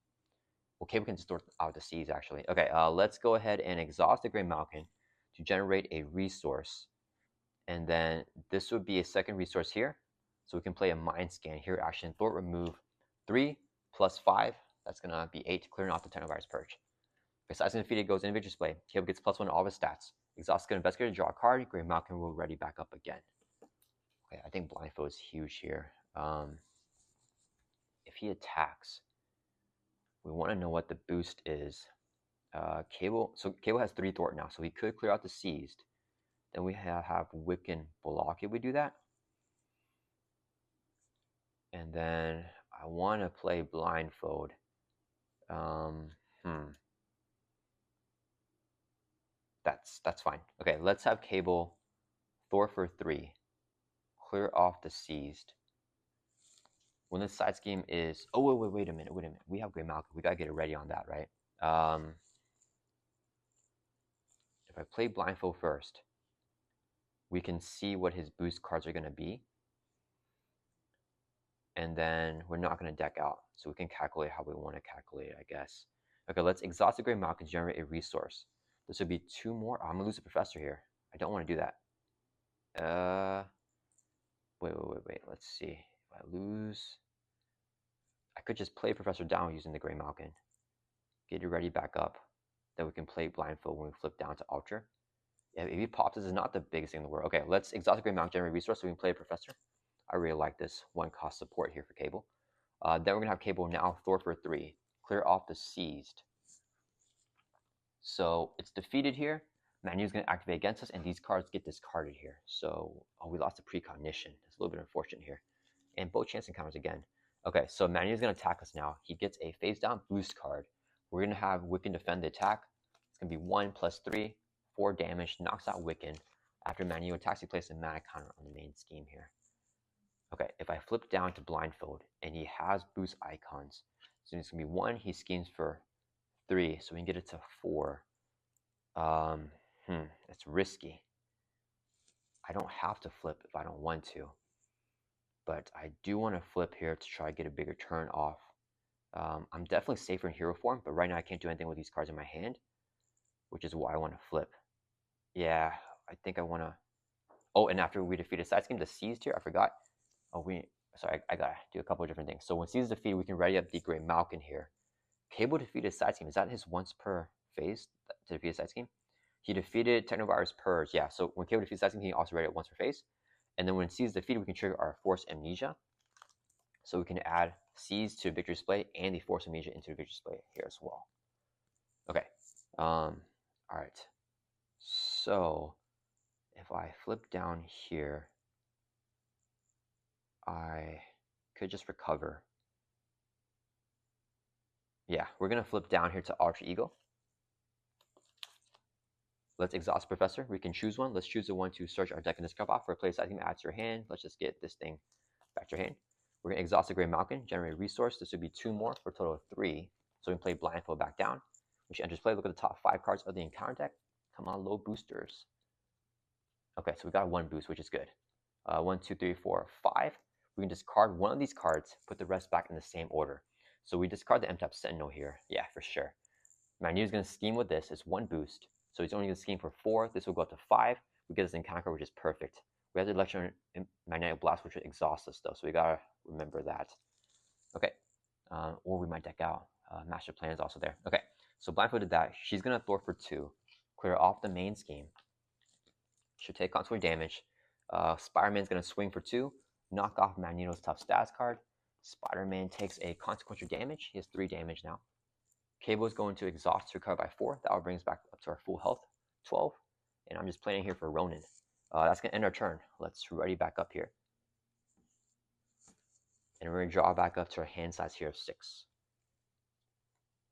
Well, Cable can distort out the C's, actually. Okay, let's go ahead and exhaust the Grey Malkin to generate a resource. And then this would be a second resource here. So we can play a Mind Scan here. Action Thwart, remove 3 plus 5. That's going to be 8, clearing off the Technovirus Purge. Besides defeated goes individual display. Cable gets +1 to all of his stats. Exhaust Good Investigator, draw a card. Grey Malkin will ready back up again. Okay, I think Blindfold is huge here. If he attacks, we want to know what the boost is. Cable has 3 thwart now, so he could clear out the seized. Then we have Wiccan block if we do that. And then I want to play Blindfold. That's fine. Okay, let's have Cable Thor for 3. Clear off the seized. When this side scheme is... Oh, wait a minute. We have Grey Malkin. We got to get it ready on that, right? If I play Blindfold first, we can see what his boost cards are going to be. And then we're not going to deck out. So we can calculate how we want to calculate, I guess. Okay, let's exhaust the Grey Malkin to generate a resource. This would be 2 more. Oh, I'm going to lose the Professor here. I don't want to do that. Wait. Let's see. If I lose... I could just play Professor down using the Grey Malkin. Get it ready back up. Then we can play Blindfold when we flip down to Ultra. Yeah, if he pops, this is not the biggest thing in the world. Okay, let's exhaust the Grey Malkin, generate resource so we can play Professor. I really like this 1-cost support here for Cable. Then we're going to have Cable now Thor for 3. clear off the seized. So it's defeated here. Magneto's going to activate against us, and these cards get discarded here. So, we lost a precognition. It's a little bit unfortunate here. And both chance encounters again. Okay, so Magneto's going to attack us now. He gets a face down boost card. We're going to have Wiccan defend the attack. It's going to be 1 + 3, 4 damage, knocks out Wiccan. After Magneto attacks, he places a mana counter on the main scheme here. Okay, if I flip down to Blindfold, and he has boost icons, so it's going to be 1, he schemes for 3, so we can get it to 4. It's risky. I don't have to flip if I don't want to, but I do want to flip here to try to get a bigger turn off. I'm definitely safer in hero form, but right now I can't do anything with these cards in my hand, which is why I want to flip. Yeah, I think I want to... Oh, and after we defeat a side scheme, the seized here, I forgot. Oh, sorry, I gotta do a couple of different things. So when seized is defeated, we can ready up the Grey Malkin here. Cable defeated side scheme. Is that his once per phase to defeat a side scheme? He defeated Technovirus Purge. Yeah, so when Cable defeats side scheme, he can also ready it once per phase. And then when seized defeated, we can trigger our Force Amnesia. So we can add Seize to Victory Display and the Force Amnesia into the Victory Display here as well. Okay. All right. So if I flip down here, I could just recover. Yeah, we're going to flip down here to Alter Ego. Let's exhaust Professor. We can choose one. Let's choose the one to search our deck and discard off. For a place item, add to your hand. Let's just get this thing back to your hand. We're going to exhaust the Grey Malkin, generate a resource. This would be 2 more for a total of 3. So we can play Blindfold back down. When she enters play, look at the top 5 cards of the encounter deck. Come on, low boosters. Okay, so we got 1 boost, which is good. 1, 2, 3, 4, 5. We can discard one of these cards, put the rest back in the same order. So we discard the M-Type Sentinel here. Yeah, for sure. Magneto's going to scheme with this. It's 1 boost. So he's only going to scheme for 4. This will go up to 5. We get this encounter card, which is perfect. We have the Electromagnetic Blast, which would exhaust us, though. So we got to remember that. Okay. Or we might deck out. Master Plan is also there. Okay. So Blindfold did that. She's going to thwart for 2. Clear off the main scheme. Should take consequent damage. Spider-Man's going to swing for 2. Knock off Magneto's tough stats card. Spider-Man takes a consequential damage. He has 3 damage now. Cable is going to exhaust to recover by 4. That will bring us back up to our full health, 12. And I'm just playing here for Ronin. That's going to end our turn. Let's ready back up here. And we're going to draw back up to our hand size here of 6.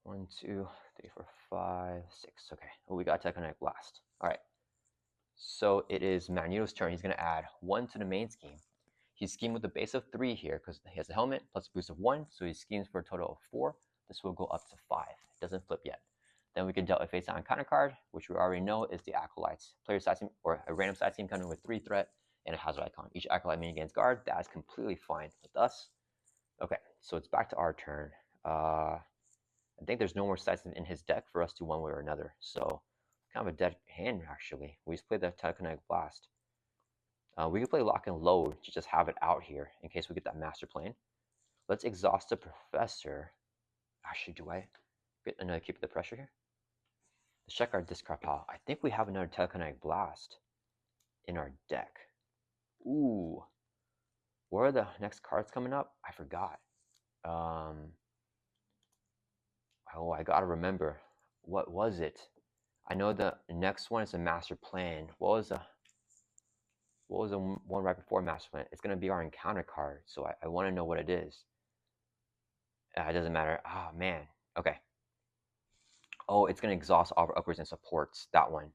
1, 2, 3, 4, 5, 6. Okay. Oh, we got Telekinetic Blast. All right. So it is Magneto's turn. He's going to add 1 to the main scheme. He's schemed with a base of 3 here because he has a helmet plus a boost of 1. So he schemes for a total of 4. This will go up to 5. It doesn't flip yet. Then we can dealt a face down counter card, which we already know is the Acolytes. Player side team or a random side team coming with 3 threat and a hazard icon. Each Acolyte main gains guard. That is completely fine with us. Okay, so it's back to our turn. I think there's no more side team in his deck for us to one way or another. So kind of a dead hand actually. We just played the Telekinetic Blast. We could play Lock and Load to just have it out here in case we get that Master Plan. Let's exhaust the Professor. Actually, do I get another Keep the Pressure here? Let's check our discard pile. I think we have another Telekinetic Blast in our deck. Ooh. What are the next cards coming up? I forgot. Oh, I gotta remember. What was it? I know the next one is a Master Plan. What was the one right before Master Plan? It's gonna be our encounter card, so I want to know what it is. It doesn't matter. Oh man. Okay. Oh, it's gonna exhaust all of our upgrades and supports. That one.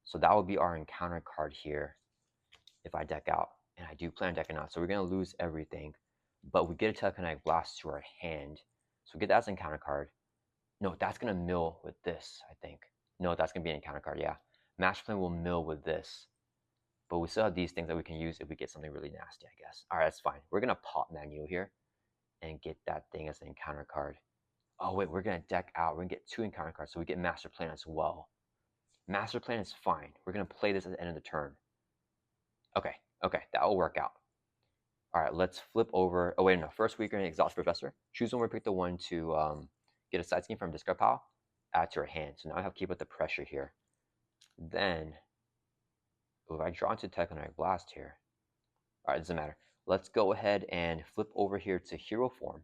So that will be our encounter card here if I deck out. And I do plan on decking out. So we're gonna lose everything. But we get a Telekinetic Blast to our hand. So we get that as an encounter card. No, that's gonna mill with this, I think. No, that's gonna be an encounter card, yeah. Master Plan will mill with this. But we still have these things that we can use if we get something really nasty, I guess. Alright, that's fine. We're gonna pop Magneto here and get that thing as an encounter card. Oh wait, we're gonna deck out. We're gonna get 2 encounter cards, so we get Master Plan as well. Master Plan is fine. We're gonna play this at the end of the turn. Okay, that will work out. All right, let's flip over. Oh wait, no. First, we're gonna exhaust Professor. Choose one. We pick the one to get a side scheme from discard pile. Add to your hand. So now I have to keep up the pressure here. Then, if I draw into Telekinetic Blast here, all right, doesn't matter. Let's go ahead and flip over here to hero form.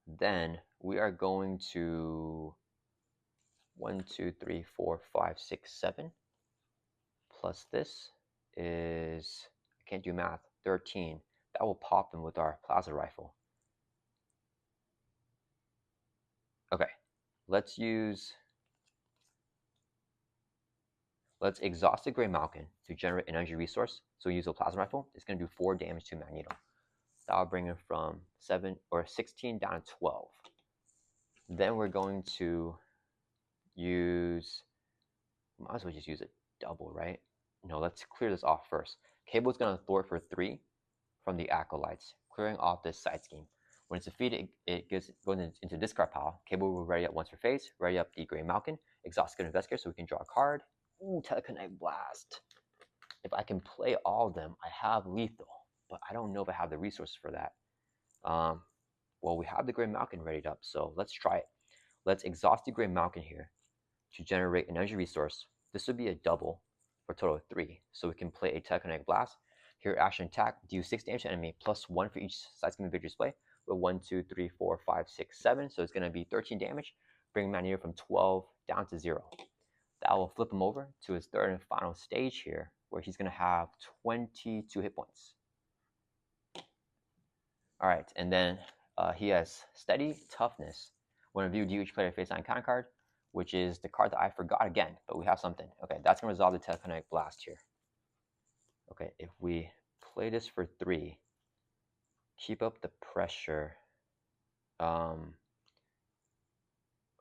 Then we are going to 1, 2, 3, 4, 5, 6, 7. Plus this is, I can't do math, 13. That will pop them with our plasma rifle. Okay, let's exhaust the Gray Malkin to generate an energy resource. So we use a plasma rifle. It's going to do 4 damage to Magneto. That'll bring him from 16 down to 12. Then we're going to use, might as well just use a double, right? No, let's clear this off first. Cable's going to thwart for 3 from the Acolytes, clearing off this side scheme. When it's defeated, it goes into discard pile. Cable will ready up once per phase, ready up the Gray Malkin, exhaust Good Investigator so we can draw a card. Ooh, Telekinetic Blast. If I can play all of them, I have lethal, but I don't know if I have the resources for that. Well, we have the Gray Malkin readied up, so let's try it. Let's exhaust the Gray Malkin here to generate an energy resource. This would be a double for a total of 3, so we can play a Telekinetic Blast. Here, action attack, deal 6 damage to enemy, plus 1 for each side scheme victory display. With 1, 2, 3, 4, 5, 6, 7. So it's going to be 13 damage, bringing Magneto from 12 down to 0. That will flip him over to his third and final stage here, where he's going to have 22 hit points. All right, and then he has Steady Toughness. When reviewed, deal each player face on encounter card, which is the card that I forgot again, but we have something. Okay, that's going to resolve the Telekinetic Blast here. Okay, if we play this for 3, keep up the pressure.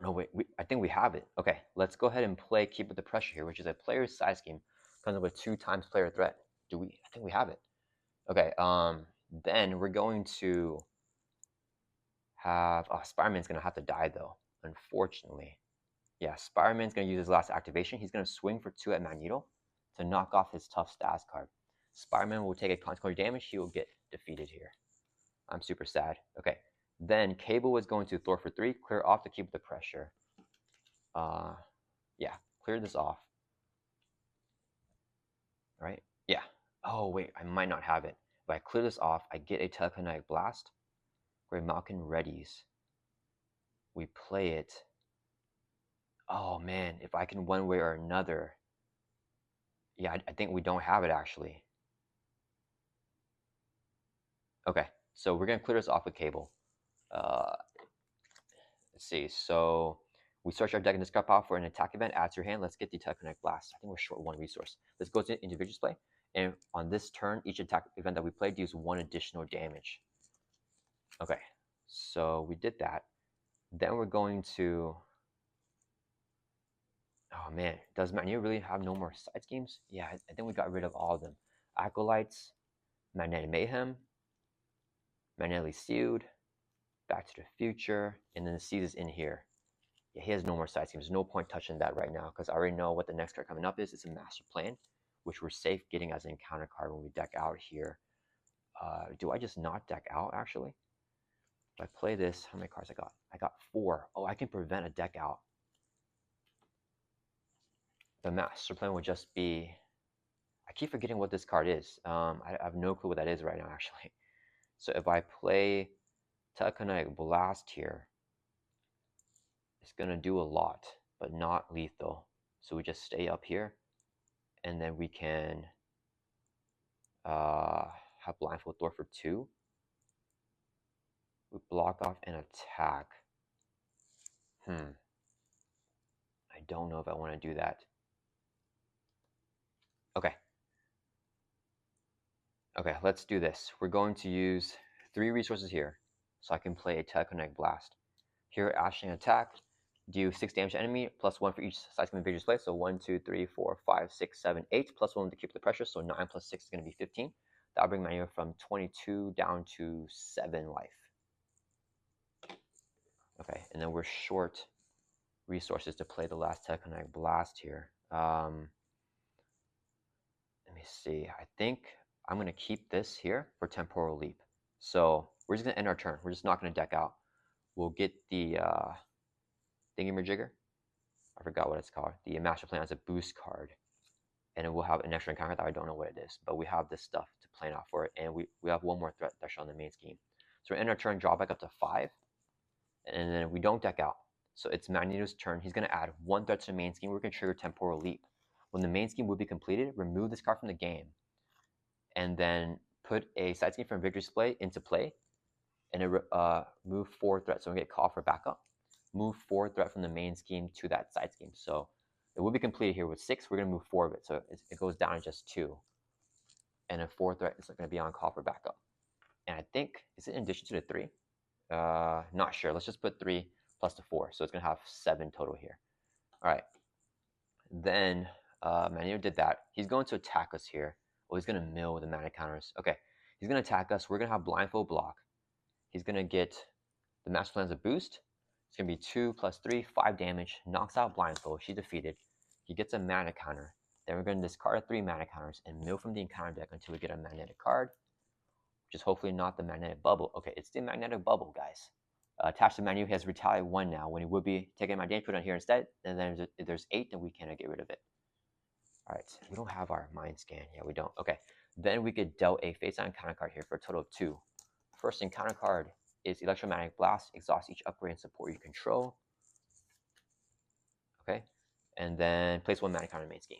No, wait, I think we have it. Okay, let's go ahead and play Keep Up the Pressure here, which is a player's side scheme. Comes up with 2 times player threat. I think we have it. Okay, then we're going to have, Spider-Man's going to have to die though, unfortunately. Yeah, Spider-Man's going to use his last activation. He's going to swing for 2 at Magneto to knock off his Tough Stats card. Spider-Man will take a consequential damage. He will get defeated here. I'm super sad. Okay, then Cable is going to Thor for 3, clear off to Keep the Pressure. Yeah, clear this off. Right? Yeah. Oh, wait, I might not have it. If I clear this off, I get a Telekinetic Blast. Gray Malkin readies. We play it. Oh, man, if I can one way or another. Yeah, I think we don't have it, actually. Okay, so we're going to clear this off with Cable. Let's see. So we search our deck in discard pile for an attack event. Add to your hand. Let's get the Telekinetic Blast. I think we're short 1 resource. Let's go to individual display. And on this turn, each attack event that we play deals 1 additional damage. Okay, so we did that. Then we're going to... Oh man, does Magneto really have no more side schemes? Yeah, I think we got rid of all of them. Acolytes, Magnetic Mayhem, Magnetically Sealed, Back to the Future, and then the Seed is in here. Yeah, he has no more side schemes. There's no point touching that right now because I already know what the next card coming up is. It's a Master Plan, which we're safe getting as an encounter card when we deck out here. Do I just not deck out, actually? If I play this, how many cards I got? I got 4. Oh, I can prevent a deck out. The Master Plan would just be... I keep forgetting what this card is. I have no clue what that is right now, actually. So if I play Telekinetic Blast here, it's going to do a lot, but not lethal. So we just stay up here, and then we can have Blindfold Thor for 2. We block off an attack. I don't know if I want to do that. Okay. Okay, let's do this. We're going to use 3 resources here, so I can play a Telekinetic Blast. Here, Ashling attack, do 6 damage to enemy, plus 1 for each side scheme invaders play. So 1, 2, 3, 4, 5, 6, 7, 8, plus 1 to keep the pressure. So 9 plus 6 is going to be 15. That'll bring Magneto from 22 down to 7 life. Okay, and then we're short resources to play the last Telekinetic Blast here. Let me see. I think I'm going to keep this here for Temporal Leap. So we're just going to end our turn. We're just not going to deck out. We'll get the thingamajigger. I forgot what it's called. The Master Plan as a boost card. And then we'll have an extra encounter that I don't know what it is. But we have this stuff to plan out for it. And we have 1 more threat threshold on the main scheme. So we end our turn, draw back up to 5. and then we don't deck out. So it's Magneto's turn. He's going to add 1 threat to the main scheme. We're going to trigger Temporal Leap. When the main scheme will be completed, remove this card from the game, and then put a side scheme from Victory Display into play, and move 4 threats. So we get call for backup. Move 4 threat from the main scheme to that side scheme. So it will be completed here with 6. We're going to move 4 of it. So it goes down to just 2. And a 4 threat is going to be on call for backup. And I think, is it in addition to the 3? Not sure. Let's just put 3 plus the 4. So it's going to have 7 total here. All right. Then Magneto did that. He's going to attack us here. Oh, he's going to mill the mana counters. Okay. He's going to attack us. We're going to have blindfold block. He's going to get the Master Plan's a boost. It's going to be 2 plus 3, 5 damage. Knocks out blindfold. She's defeated. He gets a mana counter. Then we're going to discard 3 mana counters and mill from the encounter deck until we get a magnetic card, which is hopefully not the magnetic bubble. Okay, it's the magnetic bubble, guys. Attached to Magneto, he has retaliate 1 now, when he would be taking my damage, put on here instead. And then if there's 8, then we cannot get rid of it. All right, we don't have our mind scan. Yeah, we don't. Okay, then we could dealt a face-on encounter card here for a total of 2. First encounter card is Electromagnetic Blast. Exhaust each upgrade and support you control. Okay, and then place 1 mana counter in the main scheme.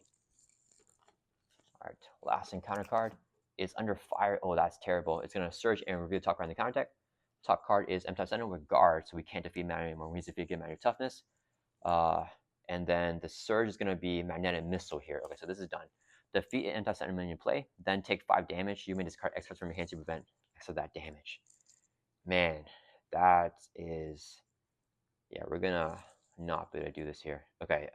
All right, last encounter card is Under Fire. Oh, that's terrible. It's going to surge and reveal the top card in the counter deck. Top card is M-Type with Guard, so we can't defeat Magneto anymore. We need to defeat Magneto Toughness. And then the surge is going to be Magnetic Missile here. Okay, so this is done. Defeat an M-Type minion in play, then take 5 damage. You may discard X cards from your hand to prevent X of that damage. Man, that is... Yeah, we're going to not be able to do this here. Okay,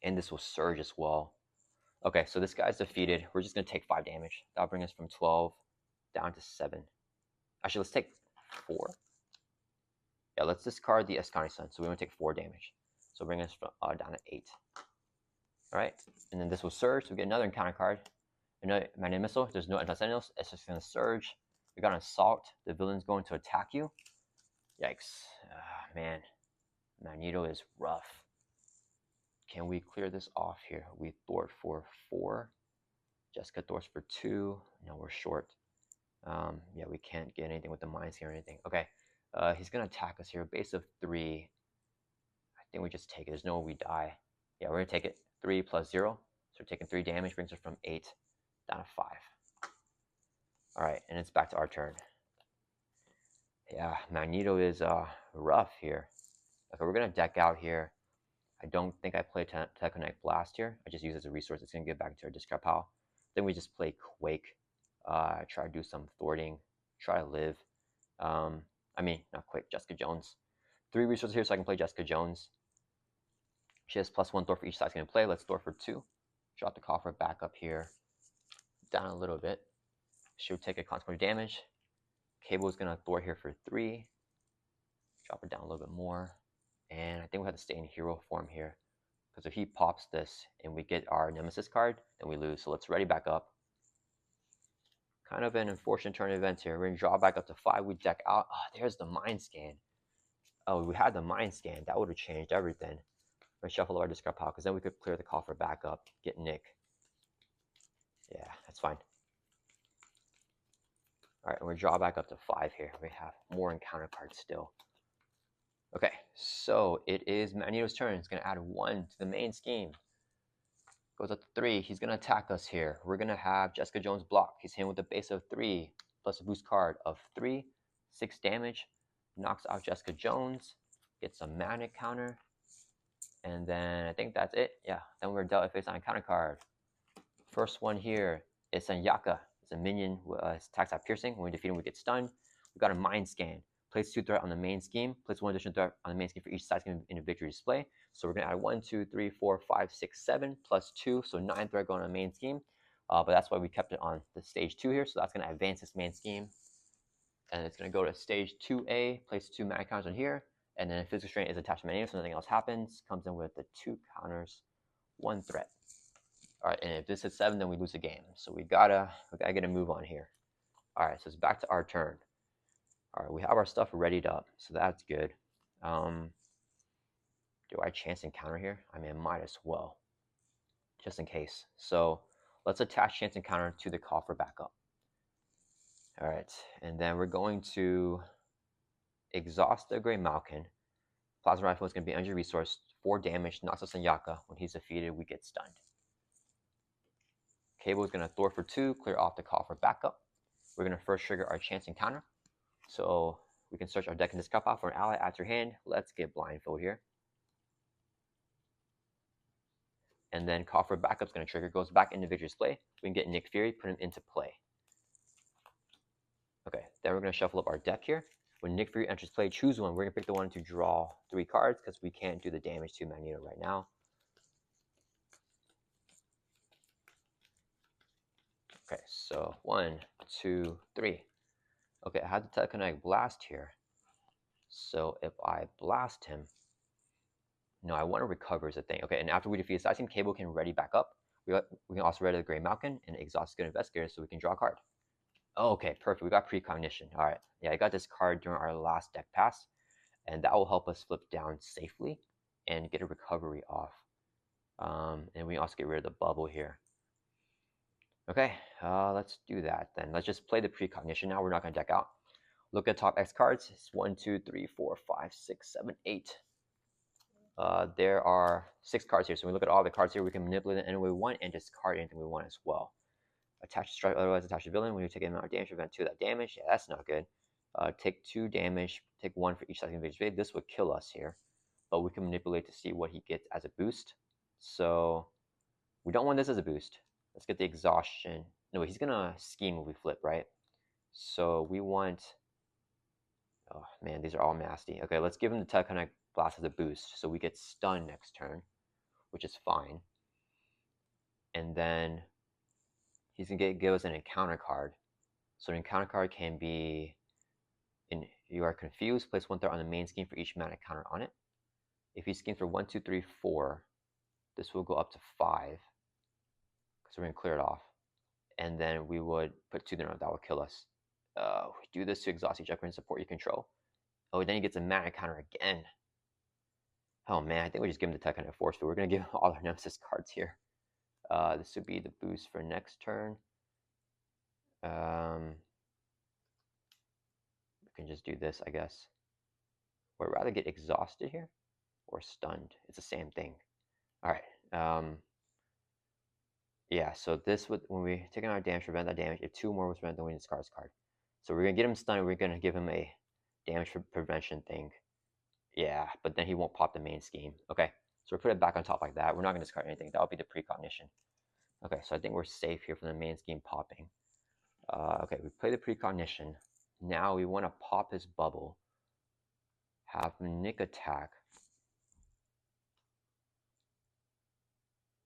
and this will surge as well. Okay, so this guy's defeated. We're just going to take 5 damage. That'll bring us from 12 down to 7. Actually, let's take 4. Yeah, let's discard the Escani Sun. So we want to take 4 damage. So bring us from, down to 8. All right, and then this will surge. So we get another encounter card. Another Magnetic Missile. There's no anti-sentinels. It's just going to surge. We got an Assault. The villain's going to attack you. Yikes. Man, Magneto is rough. Can we clear this off here? We thwart for 4. Jessica thwarts for 2. No, we're short. Yeah, we can't get anything with the mines here or anything. Okay, he's going to attack us here. Base of 3. I think we just take it. There's no way we die. Yeah, we're going to take it. 3 plus 0. So we're taking 3 damage. Brings us from 8 down to 5. All right, and it's back to our turn. Yeah, Magneto is rough here. Okay, we're going to deck out here. I don't think I play Tectonic Blast here. I just use it as a resource. It's going to get back into our discard pile. Then we just play Quake. Try to do some thwarting. Try to live. I mean, not Quake, Jessica Jones. 3 resources here so I can play Jessica Jones. She has +1 thwart for each side she's going to play. Let's thwart for 2. Drop the coffer back up here. Down a little bit. She'll take a consequence damage. Cable is going to thwart here for 3. Drop it down a little bit more. And I think we have to stay in hero form here. Because if he pops this and we get our Nemesis card, then we lose. So let's ready back up. Kind of an unfortunate turn of events here. We're going to draw back up to 5. We deck out. Oh, there's the mind scan. Oh, we had the mind scan. That would have changed everything. We're going to shuffle our discard pile because then we could clear the coffer back up. Get Nick. Yeah, that's fine. All right, and we're draw back up to 5 here. We have more encounter cards still. Okay, so it is Magneto's turn. It's going to add 1 to the main scheme. Goes up to 3. He's going to attack us here. We're going to have Jessica Jones block. He's hitting with a base of 3 plus a boost card of 3. 6 damage. Knocks out Jessica Jones. Gets a mana counter. And then I think that's it. Yeah, then we're dealt a face-on counter card. First one here is Sanyaka. It's a minion with attacks at piercing. When we defeat him, we get stunned. We got a mind scan. Place 2 threat on the main scheme. Place 1 additional threat on the main scheme for each side scheme in a victory display. So we're going to add 1, 2, 3, 4, 5, 6, 7 plus 2. So 9 threat going on the main scheme. But that's why we kept it on the stage 2 here. So that's going to advance this main scheme. And it's going to go to stage 2A. Place 2 mana counters on here. And then physical strain is attached to Magneto, so nothing else happens. Comes in with the 2 counters, 1 threat. All right, and if this is 7, then we lose the game. So we gotta get a move on here. All right, so it's back to our turn. All right, we have our stuff readied up, so that's good. Do I chance encounter here? I mean, I might as well, just in case. So let's attach chance encounter to the coffer backup. All right, and then we're going to exhaust the Gray Malkin. Plasma Rifle is going to be energy resource, 4 damage, knocks us in Yaka. When he's defeated, we get stunned. Cable is going to Thor for 2, clear off the call for backup. We're going to first trigger our chance encounter. So we can search our deck and discard pile for an ally at your hand. Let's get blindfold here. And then call for backup is going to trigger, goes back into Victor's play. We can get Nick Fury, put him into play. Okay, then we're going to shuffle up our deck here. When Nick Fury enters play, choose one. We're going to pick the one to draw 3 cards because we can't do the damage to Magneto right now. Okay, so 1, 2, 3. Okay, I have the Telekinetic Blast here. So if I blast him, no, I want to recover is a thing. Okay, and after we defeat Assassin, Cable can ready back up. We can also ready the Gray Malkin and exhaust Good Investigator so we can draw a card. Oh, okay, perfect. We got Precognition. All right. Yeah, I got this card during our last deck pass, and that will help us flip down safely and get a recovery off. And we also get rid of the bubble here. Okay, let's do that then. Let's just play the Precognition now. We're not going to deck out. Look at top X cards. It's 1, 2, 3, 4, 5, 6, 7, 8. There are 6 cards here. So when we look at all the cards here, we can manipulate them any way we want and discard anything we want as well. Attach to strike, otherwise attach to villain. When you take an amount of damage, prevent 2 of that damage. Yeah, that's not good. Take 2 damage, take 1 for each side of invaders. This would kill us here, but we can manipulate to see what he gets as a boost. So we don't want this as a boost. Let's get the exhaustion. No, he's gonna scheme when we flip, right? So we want. Oh man, these are all nasty. Okay, let's give him the Telekinetic Blast as a boost, so we get stunned next turn, which is fine. And then he's gonna give us an encounter card. So an encounter card can be, you are confused, place 1 threat on the main scheme for each mana counter on it. If you scheme for 1, 2, 3, 4, this will go up to 5, because we're gonna clear it off. And then we would put 2 there, that will kill us. We do this to exhaust each upgrade and support you control. Oh, then he gets a mana counter again. Oh man, I think we just give him the Telekinetic Force Field. We're gonna give him all our Nemesis cards here. This would be the boost for next turn. We can just do this, I guess. Or I'd rather get exhausted here or stunned. It's the same thing. All right. Yeah, so this would, when we take our damage, prevent that damage. If 2 more was prevent, then we discard this card. So we're gonna get him stunned. We're gonna give him a damage prevention thing. Yeah, but then he won't pop the main scheme. Okay, so we'll put it back on top like that. We're not gonna discard anything. That would be the Precognition. Okay, so I think we're safe here from the main scheme popping. Okay, we play the Precognition. Now we want to pop his bubble. Have Nick attack.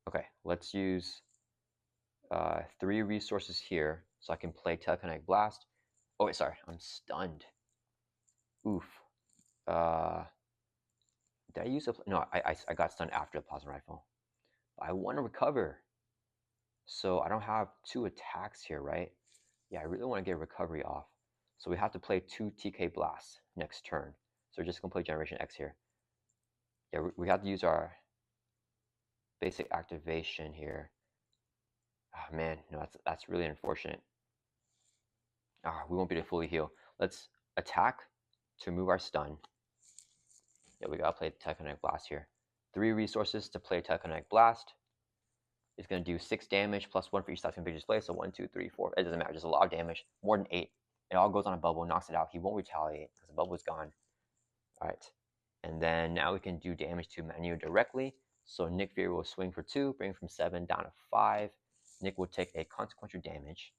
Okay, let's use 3 resources here so I can play Telekinetic Blast. Oh wait, sorry, I'm stunned. Oof. Did I use a... No, I got stunned after the Plasma Rifle. I want to recover. So I don't have 2 attacks here, right? Yeah, I really want to get recovery off. So we have to play 2 TK Blasts next turn. So we're just going to play Generation X here. Yeah, we have to use our basic activation here. Oh man, no, that's really unfortunate. We won't be able to fully heal. Let's attack to remove our stun. Yeah, we gotta play Telekinetic Blast here. 3 resources to play Telekinetic Blast. It's gonna do 6 damage plus 1 for each side invaders play. So 1, 2, 3, 4. It doesn't matter. Just a lot of damage. More than 8. It all goes on a bubble, knocks it out. He won't retaliate because the bubble is gone. All right, and then now we can do damage to Magneto directly. So Nick Fury will swing for 2, bring from 7 down to 5. Nick will take a consequential damage.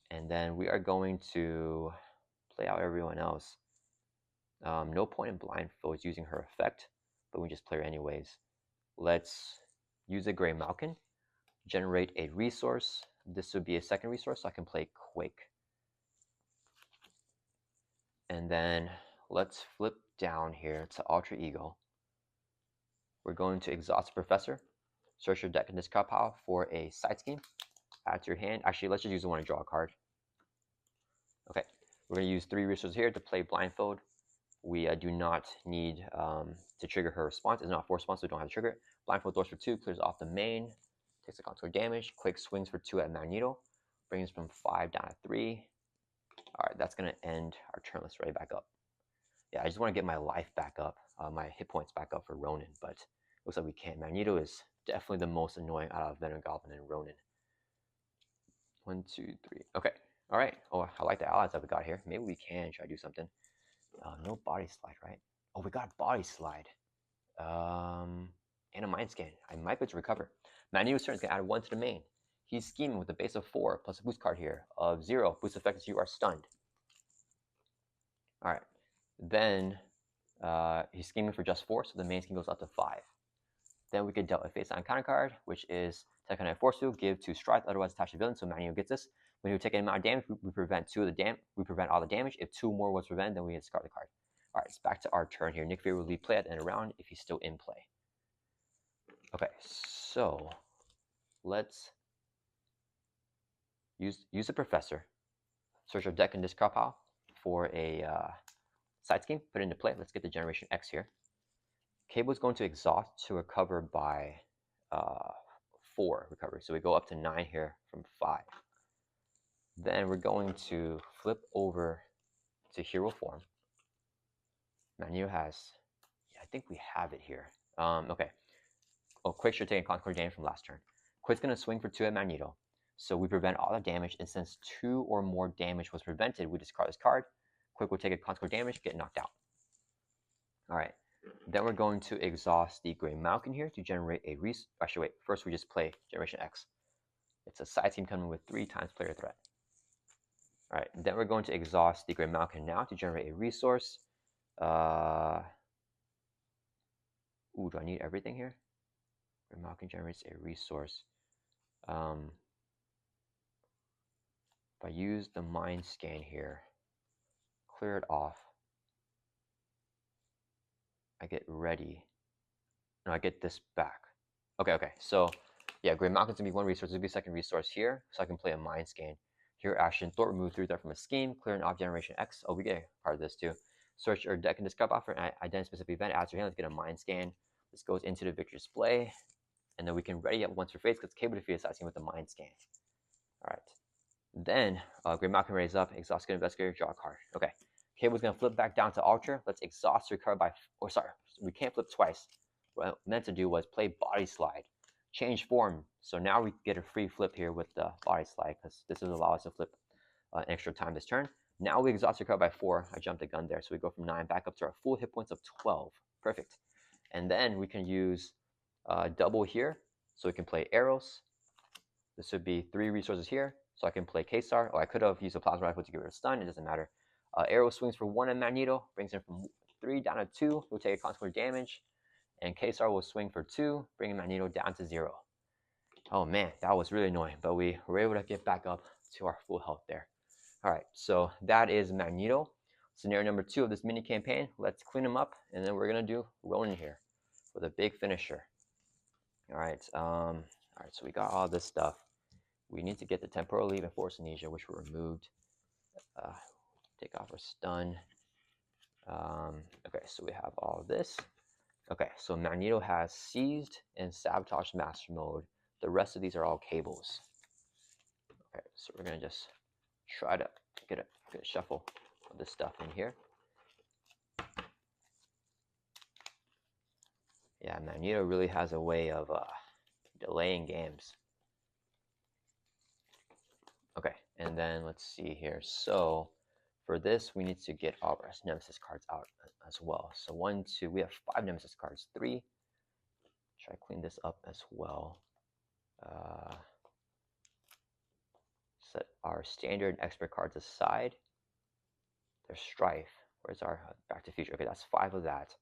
And then we are going to play out everyone else. No point in blindfolds using her effect, but we just play her anyways. Let's use a Gray Malkin, generate a resource. This would be a second resource, so I can play Quake. And then let's flip down here to Alter Ego. We're going to exhaust the Professor, search your deck and discard pile for a side scheme. Add to your hand. Actually, let's just use the one to draw a card. Okay, we're going to use 3 resources here to play Blindfold. We do not need to trigger her response. It's not a force response, so we don't have to trigger it. Blindfold Doors for 2, clears off the main, takes a consequential damage. Quake swings for 2 at Magneto, brings from 5 down to 3. All right, that's gonna end our turn. Let's ready back up. Yeah, I just want to get my life back up, my hit points back up for Ronin, but looks like we can't. Magneto is definitely the most annoying out of Venom Goblin and Ronin. 1, 2, 3. Okay. All right. Oh, I like the allies that we got here. Maybe we can try to do something. No body slide, right? Oh, we got body slide. And a mind scan. I might be able to recover. Magneto's turn is gonna add 1 to the main. He's scheming with a base of 4 plus a boost card here of 0. Boost effect is you are stunned. All right. Then he's scheming for just 4, so the main scheme goes up to 5. Then we could dealt a face-down counter card, which is Technical Force to give to Strife, otherwise attach to villain. So Magneto gets this. When you take an amount of damage, we prevent 2 of the damage. We prevent all the damage. If 2 more was prevented, then we discard the card. All right, it's back to our turn here. Nick Fury will lead play at the end of the round if he's still in play. Okay, so let's use the Professor. Search our deck and discard pile for a side scheme. Put it into play. Let's get the Generation X here. Cable's going to exhaust to recover by 4 recovery. So we go up to 9 here from 5. Then we're going to flip over to hero form. Magneto has, yeah, I think we have it here. Okay. Oh, Quick should take a conquer damage from last turn. Quick's going to swing for 2 at Magneto. So we prevent all the damage, and since 2 or more damage was prevented, we discard this card. Quick will take a conquer damage, get knocked out. All right. Then we're going to exhaust the Grey Malkin here to generate a resource. Actually, wait. First, we just play Generation X. It's a side team coming with 3 times player threat. All right. Then we're going to exhaust the Grey Malkin now to generate a resource. Ooh, do I need everything here? Grey Malkin generates a resource. If I use the mind scan here, clear it off. I get ready. No, I get this back. Okay. So, yeah, Grey Malkin's gonna be 1 resource. This will be a second resource here, so I can play a mind scan. Hero action, Thor remove 3 threat from a scheme, clear an off Generation X. Oh, we get part of this too. Search your deck and discard off for an identity specific event. Add to your hand. Let's get a mind scan. This goes into the victory display, and then we can ready it once for face because Cable defeat assassin with the mind scan. All right. Then Grey Malkin raise up, exhaust good investigator, draw a card. Okay. Cable's gonna flip back down to Ultra. Let's exhaust recover by. Oh, sorry, we can't flip twice. What I meant to do was play body slide, change form. So now we get a free flip here with the body slide because this will allow us to flip an extra time this turn. Now we exhaust recover by 4. I jumped the gun there, so we go from 9 back up to our full hit points of 12. Perfect. And then we can use double here, so we can play arrows. This would be 3 resources here, so I can play K-Star. Oh, I could have used a plasma rifle to get rid of stun. It doesn't matter. Arrow swings for 1 at Magneto, brings him from 3 down to 2. He'll take a consequent damage. And K-Star will swing for 2, bringing Magneto down to 0. Oh man, that was really annoying, but we were able to get back up to our full health there. All right, so that is Magneto. Scenario number 2 of this mini campaign. Let's clean him up, and then we're gonna do Ronin here with a big finisher. All right, so we got all this stuff. We need to get the temporal leave and force amnesia, which were removed. Take off our stun. Okay, so we have all this. Okay, so Magneto has seized and sabotage master mode. The rest of these are all cables. Okay, so we're gonna just try to get a shuffle of this stuff in here. Yeah, Magneto really has a way of delaying games. Okay, and then let's see here. So for this, we need to get all our Nemesis cards out as well. So 1, 2, we have 5 Nemesis cards. 3. Try to clean this up as well. Set our standard expert cards aside. There's Strife. Where's our Back to Future? Okay, that's 5 of that.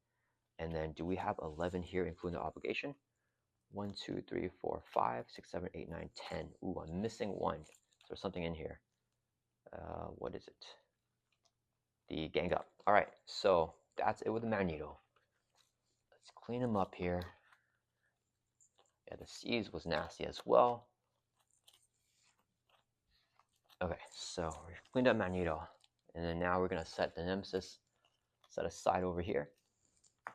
And then do we have 11 here, including the obligation? 1, 2, 3, 4, 5, 6, 7, 8, 9, 10. Ooh, I'm missing 1. So there's something in here. What is it? The gang up. All right, so that's it with the Magneto. Let's clean him up here. Yeah, the Seize was nasty as well. Okay, so we cleaned up Magneto, and then now we're gonna set the Nemesis set aside over here.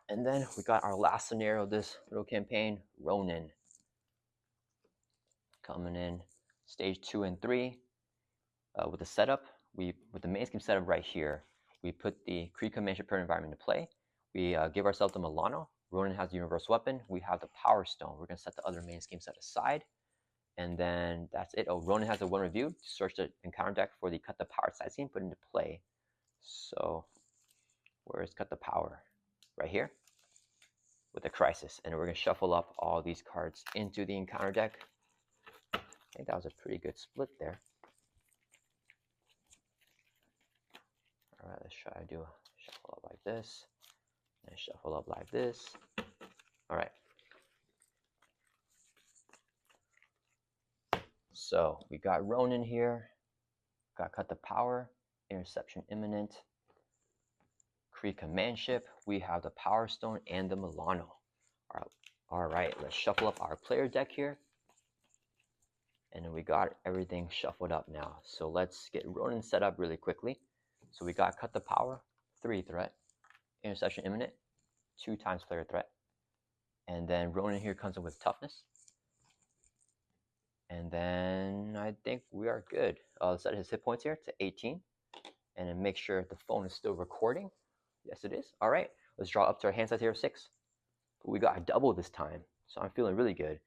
And then we got our last scenario of this little campaign, Ronin. Coming in stage 2 and 3 with the setup. with the main scheme setup right here, we put the Kree Command Ship environment into play. We give ourselves the Milano. Ronan has the Universal Weapon. We have the Power Stone. We're going to set the other main scheme set aside. And then that's it. Oh, Ronan has a one review. Search the encounter deck for the Cut the Power side scheme, put into play. So where's Cut the Power? Right here with the Crisis. And we're going to shuffle up all these cards into the encounter deck. I think that was a pretty good split there. All right, let's try to do a shuffle up like this. And shuffle up like this. All right. So we got Ronin here. Got Cut the Power. Interception imminent. Kree Command Ship. We have the Power Stone and the Milano. All right, let's shuffle up our player deck here. And then we got everything shuffled up now. So let's get Ronin set up really quickly. So we got Cut the Power, 3 threat. Interception imminent, 2 times player threat. And then Ronin here comes in with toughness. And then I think we are good. Let's set his hit points here to 18. And then make sure the phone is still recording. Yes, it is. All right, let's draw up to our hand size here of 6. But we got a double this time, so I'm feeling really good.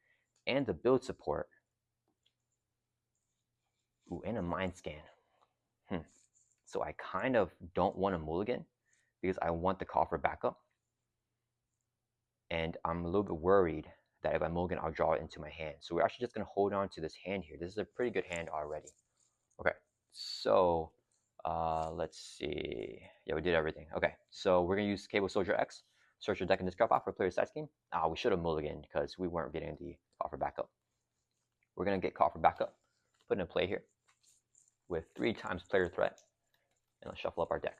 And the build support. Ooh, and a mind scan. So I kind of don't want a mulligan because I want the call for backup. And I'm a little bit worried that if I mulligan, I'll draw it into my hand. So we're actually just going to hold on to this hand here. This is a pretty good hand already. Okay, so let's see. Yeah, we did everything. Okay, so we're going to use Cable Soldier X. Search your deck and discard off for player side scheme. We should have mulliganed because we weren't getting the call for backup. We're going to get call for backup. Put in a play here with 3 times player threat. And let's shuffle up our deck.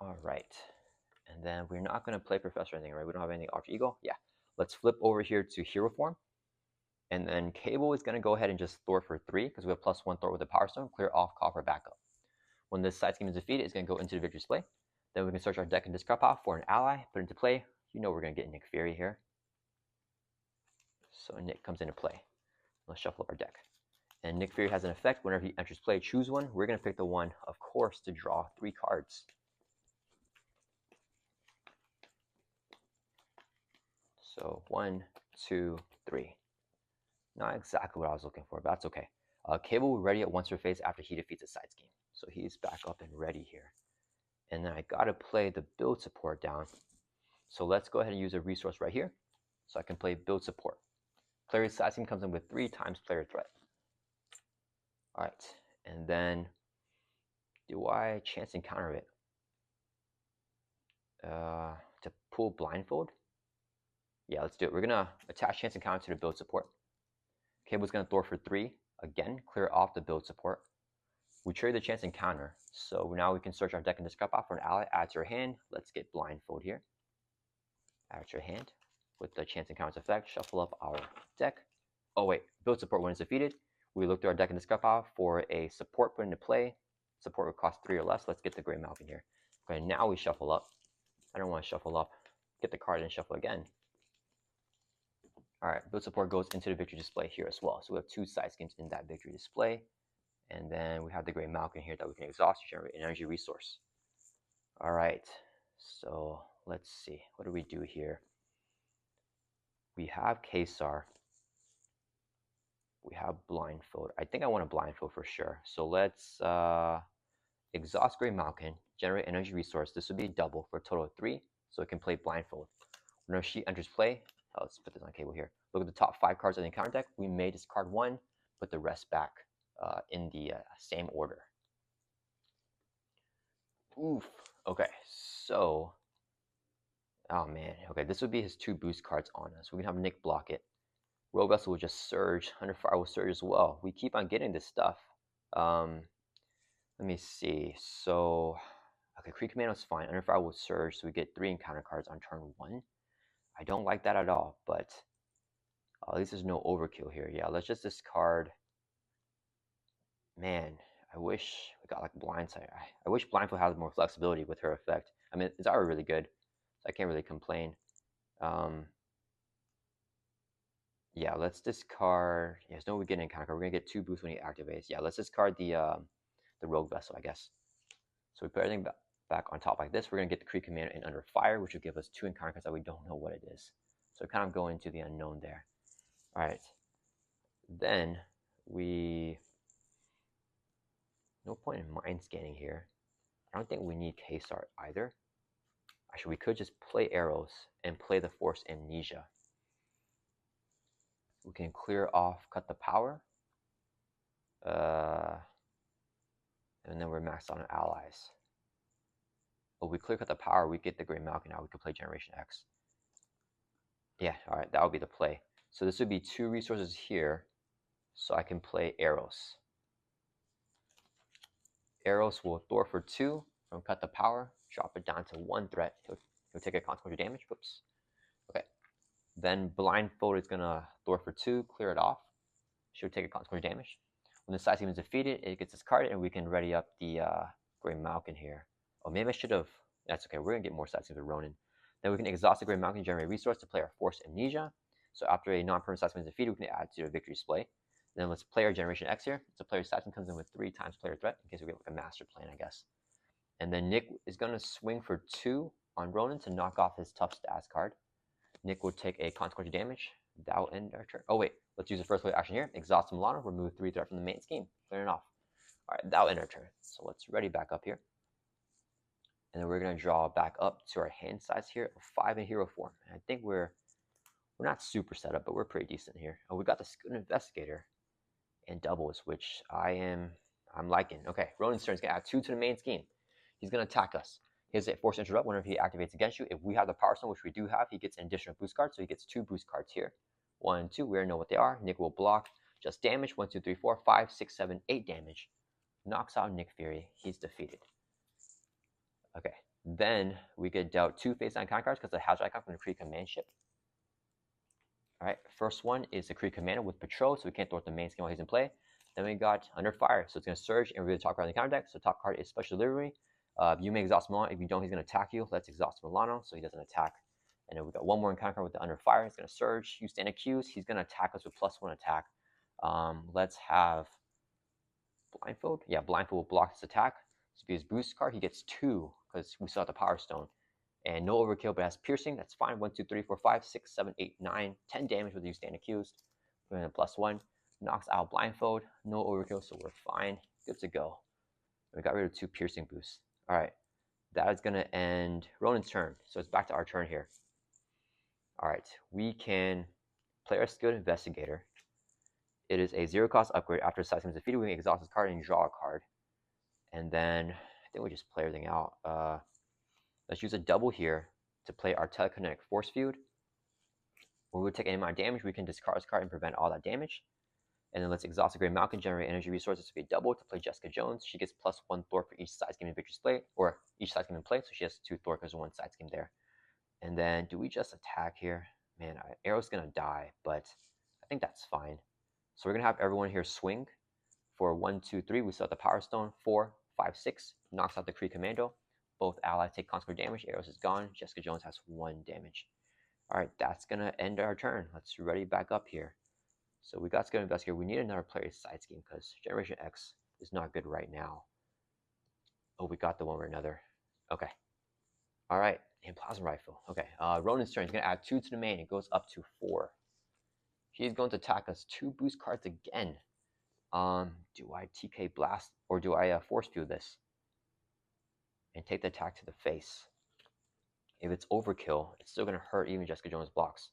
All right. And then we're not going to play Professor or anything, right? We don't have anything Alter Ego. Yeah. Let's flip over here to Hero Form. And then Cable is going to go ahead and just Thor for 3 because we have +1 Thor with the Power Stone. Clear off, call for backup. When this side scheme is defeated, it's going to go into the victory display. Then we can search our deck and discard pile for an ally, put into play. You know we're going to get Nick Fury here. So Nick comes into play. Let's shuffle up our deck. And Nick Fury has an effect. Whenever he enters play, choose one. We're going to pick the one, of course, to draw 3 cards. So 1, 2, 3. Not exactly what I was looking for, but that's okay. Cable will be ready at once per phase after he defeats a side scheme. So he's back up and ready here. And then I got to play the build support down. So let's go ahead and use a resource right here. So I can play build support. Player side scheme comes in with 3 times player threat. All right, and then do I chance encounter it? To pull blindfold? Yeah, let's do it. We're gonna attach chance encounter to the build support. Cable's gonna Thor for 3. Again, clear off the build support. We trade the chance encounter. So now we can search our deck and discard off for an ally, add to your hand. Let's get blindfold here. Add to your hand. With the chance encounter's effect, shuffle up our deck. Oh wait, build support when it's defeated. We look through our deck and discard pile for a support put into play. Support would cost 3 or less. Let's get the Gray Malkin here. Okay, now we shuffle up. I don't want to shuffle up. Get the card and shuffle again. All right, build support goes into the victory display here as well. So we have 2 side schemes in that victory display. And then we have the Gray Malkin here that we can exhaust to generate an energy resource. All right, so let's see. What do we do here? We have Kesar. We have blindfold. I think I want a blindfold for sure. So let's exhaust Gray Malkin, generate energy resource. This would be a double for a total of 3, so it can play blindfold. Whenever she enters play, let's put this on Cable here. Look at the top 5 cards of the encounter deck. We may discard 1, put the rest back in the same order. Oof. Okay, so, oh man. Okay, this would be his 2 boost cards on us. We can have Nick block it. Rogue Vessel will just surge. Under Fire will surge as well. We keep on getting this stuff. Let me see. So, okay, Kree Commando's fine. Under Fire will surge, so we get 3 encounter cards on turn 1. I don't like that at all, but at least there's no overkill here. Yeah, let's just discard. Man, I wish we got like Blindside. I wish Blindfold has more flexibility with her effect. I mean, it's already really good, so I can't really complain. Yeah, let's discard. Yeah, there's no we get in counter card. We're gonna get 2 boosts when he activates. Yeah, let's discard the rogue vessel, I guess. So we put everything back on top like this. We're gonna get the Kree Commander in under fire, which will give us 2 encounter cards that we don't know what it is. So kind of going into the unknown there. All right. Then we no point in mind scanning here. I don't think we need K-Star either. Actually, we could just play arrows and play the Force Amnesia. We can clear off, cut the power. And then we're maxed on allies. But we clear cut the power, we get the Grey Malkin now. We can play Generation X. Yeah, all right, that would be the play. So this would be 2 resources here. So I can play arrows. Arrows will Thor for 2 from cut the power, drop it down to 1 threat. He'll take a consequential damage. Whoops. Okay. Then Blindfold is gonna Thor for 2, clear it off. She'll take a consequential damage. When the side team is defeated, it gets discarded, and we can ready up the Grey Malkin here. Oh, maybe I should have. That's okay. We're gonna get more side teams with Ronin. Then we can exhaust the Grey Malkin and generate resource to play our Force Amnesia. So after a non-permanent side team is defeated, we can add to the victory display. Then let's play our Generation X here. So player side team comes in with 3 times player threat in case we get like a master plan, I guess. And then Nick is gonna swing for 2 on Ronin to knock off his tough stats card. Nick will take a consequential damage. That will end our turn. Oh wait, let's use the first play action here. Exhaust Milano, remove 3 threat from the main scheme. Clear it off. All right, that will end our turn. So let's ready back up here. And then we're gonna draw back up to our hand size here of 5 in hero form. And I think we're not super set up, but we're pretty decent here. Oh, we got the Skilled Investigator and doubles, which I'm liking. Okay, Ronin's turn is gonna add 2 to the main scheme. He's gonna attack us. He has a Force Interrupt whenever he activates against you. If we have the Power Stone, which we do have, he gets an additional boost card. So he gets 2 boost cards here. 1 and 2. We already know what they are. Nick will block. Just damage. 1, 2, 3, 4, 5, 6, 7, 8 damage. Knocks out Nick Fury. He's defeated. Okay. Then we get dealt 2 face icon cards because the hazard icon from the Kree Command ship. All right. First one is the Kree Commander with Patrol, so we can't thwart the main scheme while he's in play. Then we got Under Fire, so it's going to surge and reveal the top card in the counter deck. So top card is Special Delivery. You may exhaust Milano. If you don't, he's going to attack you. Let's exhaust Milano so he doesn't attack. And then we got one more encounter card with the Under Fire. It's going to surge. You stand accused. He's going to attack us with +1 attack. Let's have Blindfold. Yeah, Blindfold will block his attack. So be his boost card. He gets 2 because we still have the Power Stone. And no overkill, but has piercing. That's fine. 1, 2, 3, 4, 5, 6, 7, 8, 9, 10 damage with you stand accused. Put in a +1. Knocks out Blindfold. No overkill, so we're fine. Good to go. We got rid of 2 piercing boosts. All right. That is going to end Ronan's turn. So it's back to our turn here. All right. We can play our Skilled Investigator. It is a 0-cost upgrade. After the side team is defeated, we can exhaust this card and draw a card. And then I think we just play everything out. Let's use a double here to play our Telekinetic Force Field. When we take any amount of damage, we can discard this card and prevent all that damage. And then let's exhaust the Grey Malkin, generate energy resources to be double to play Jessica Jones. She gets +1 Thor for each side scheme in victory display, or each side scheme in play. So she has 2 Thor because of 1 side scheme there. And then do we just attack here? Man, Arrow's gonna die, but I think that's fine. So we're gonna have everyone here swing for 1, 2, 3. We still have the Power Stone. 4, 5, 6 knocks out the Kree Commando. Both allies take consequential damage. Arrows is gone. Jessica Jones has 1 damage. All right, that's gonna end our turn. Let's ready back up here. So we got Skilled Investigator. We need another player's side scheme because Generation X is not good right now. Oh, we got the one or another. Okay. All right. And Plasma Rifle. Okay. Ronan's turn. He's going to add 2 to the main. It goes up to 4. He's going to attack us. 2 boost cards again. Do I TK Blast or do I Force Field this? And take the attack to the face. If it's overkill, it's still going to hurt even Jessica Jones blocks.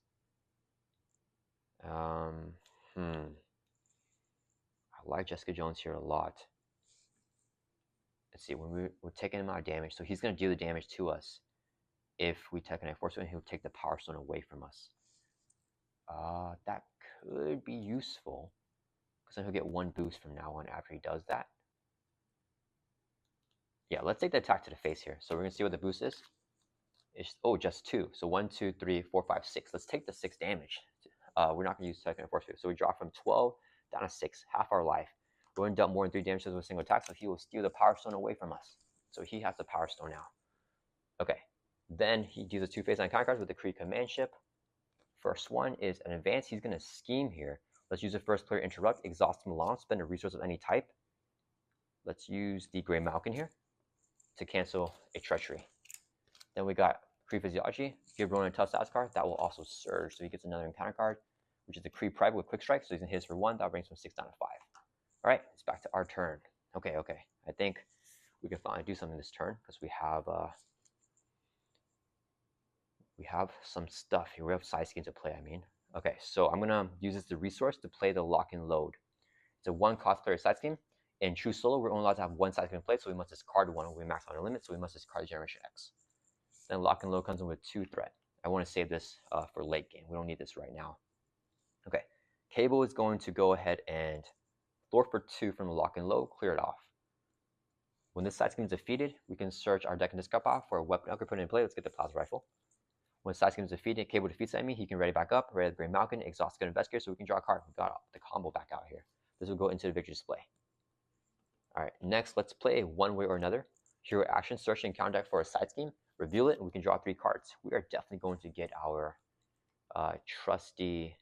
I like Jessica Jones here a lot. Let's see, when we're taking him out of damage, so he's going to deal the damage to us. If we take an Force Stone, he'll take the Power Stone away from us. That could be useful, because then he'll get 1 boost from now on after he does that. Yeah, let's take the attack to the face here. So we're going to see what the boost is. It's, just 2. So 1, 2, 3, 4, 5, 6. Let's take the 6 damage. We're not going to use second Force Field. So we drop from 12 down to 6, half our life. We're going to dump more than 3 damage with a single attack, so he will steal the Power Stone away from us. So he has the Power Stone now. Okay. Then he deals 2 face icon cards with the Kree Command ship. First one is an advance. He's going to scheme here. Let's use the first player interrupt, exhaust Milan, spend a resource of any type. Let's use the Gray Malkin here to cancel a treachery. Then we got Kree Physiology, give Ronan a tough stats card. That will also surge, so he gets another encounter card, which is the Kree Private with Quick Strike, so he's going to hit us for 1. That brings him 6 down to 5. All right, it's back to our turn. Okay. I think we can finally do something this turn because we have some stuff here. We have side schemes to play, I mean. Okay, so I'm going to use this as the resource to play the Lock and Load. It's a 1-cost player side scheme. In true solo, we're only allowed to have 1 side scheme played, so we must discard 1 when we max out our limit, so we must discard Generation X. Then Lock and Load comes in with 2 threat. I want to save this for late game. We don't need this right now. Okay, Cable is going to go ahead and thwart for 2 from the Lock and Load, clear it off. When this side scheme is defeated, we can search our deck and discard pile for a weapon upgrade put in play. Let's get the Plasma Rifle. When side scheme is defeated, Cable defeats the enemy, he can ready back up, ready the Gray Malkin, exhaust Good Investigator, so we can draw a card. We got the combo back out here. This will go into the victory display. Alright, next let's play one way or another. Hero action, search and counter deck for a side scheme, reveal it, and we can draw 3 cards. We are definitely going to get our trusty...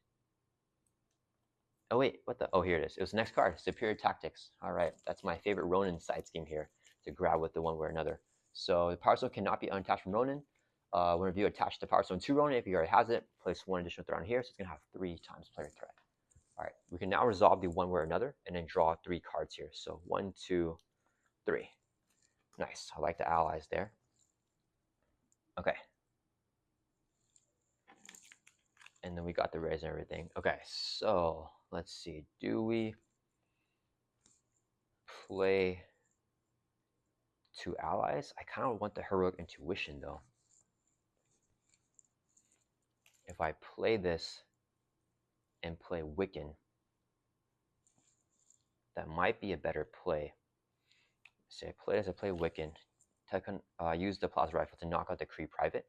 Oh wait, what the... Oh, here it is. It was the next card, Superior Tactics. Alright, that's my favorite Ronin side scheme here to grab with the one way or another. So the Power Stone cannot be unattached from Ronin. Whenever you attach the Power Stone to Ronin, if he already has it, place 1 additional threat on here, so it's going to have 3 times player threat. Alright, we can now resolve the one way or another and then draw 3 cards here. So 1, 2, 3. Nice. I like the allies there. Okay. And then we got the raise and everything. Okay, so let's see. Do we play 2 allies? I kind of want the Heroic Intuition though. If I play this and play Wiccan, that might be a better play. Say I play Wiccan, use the Plasma Rifle to knock out the Kree Private.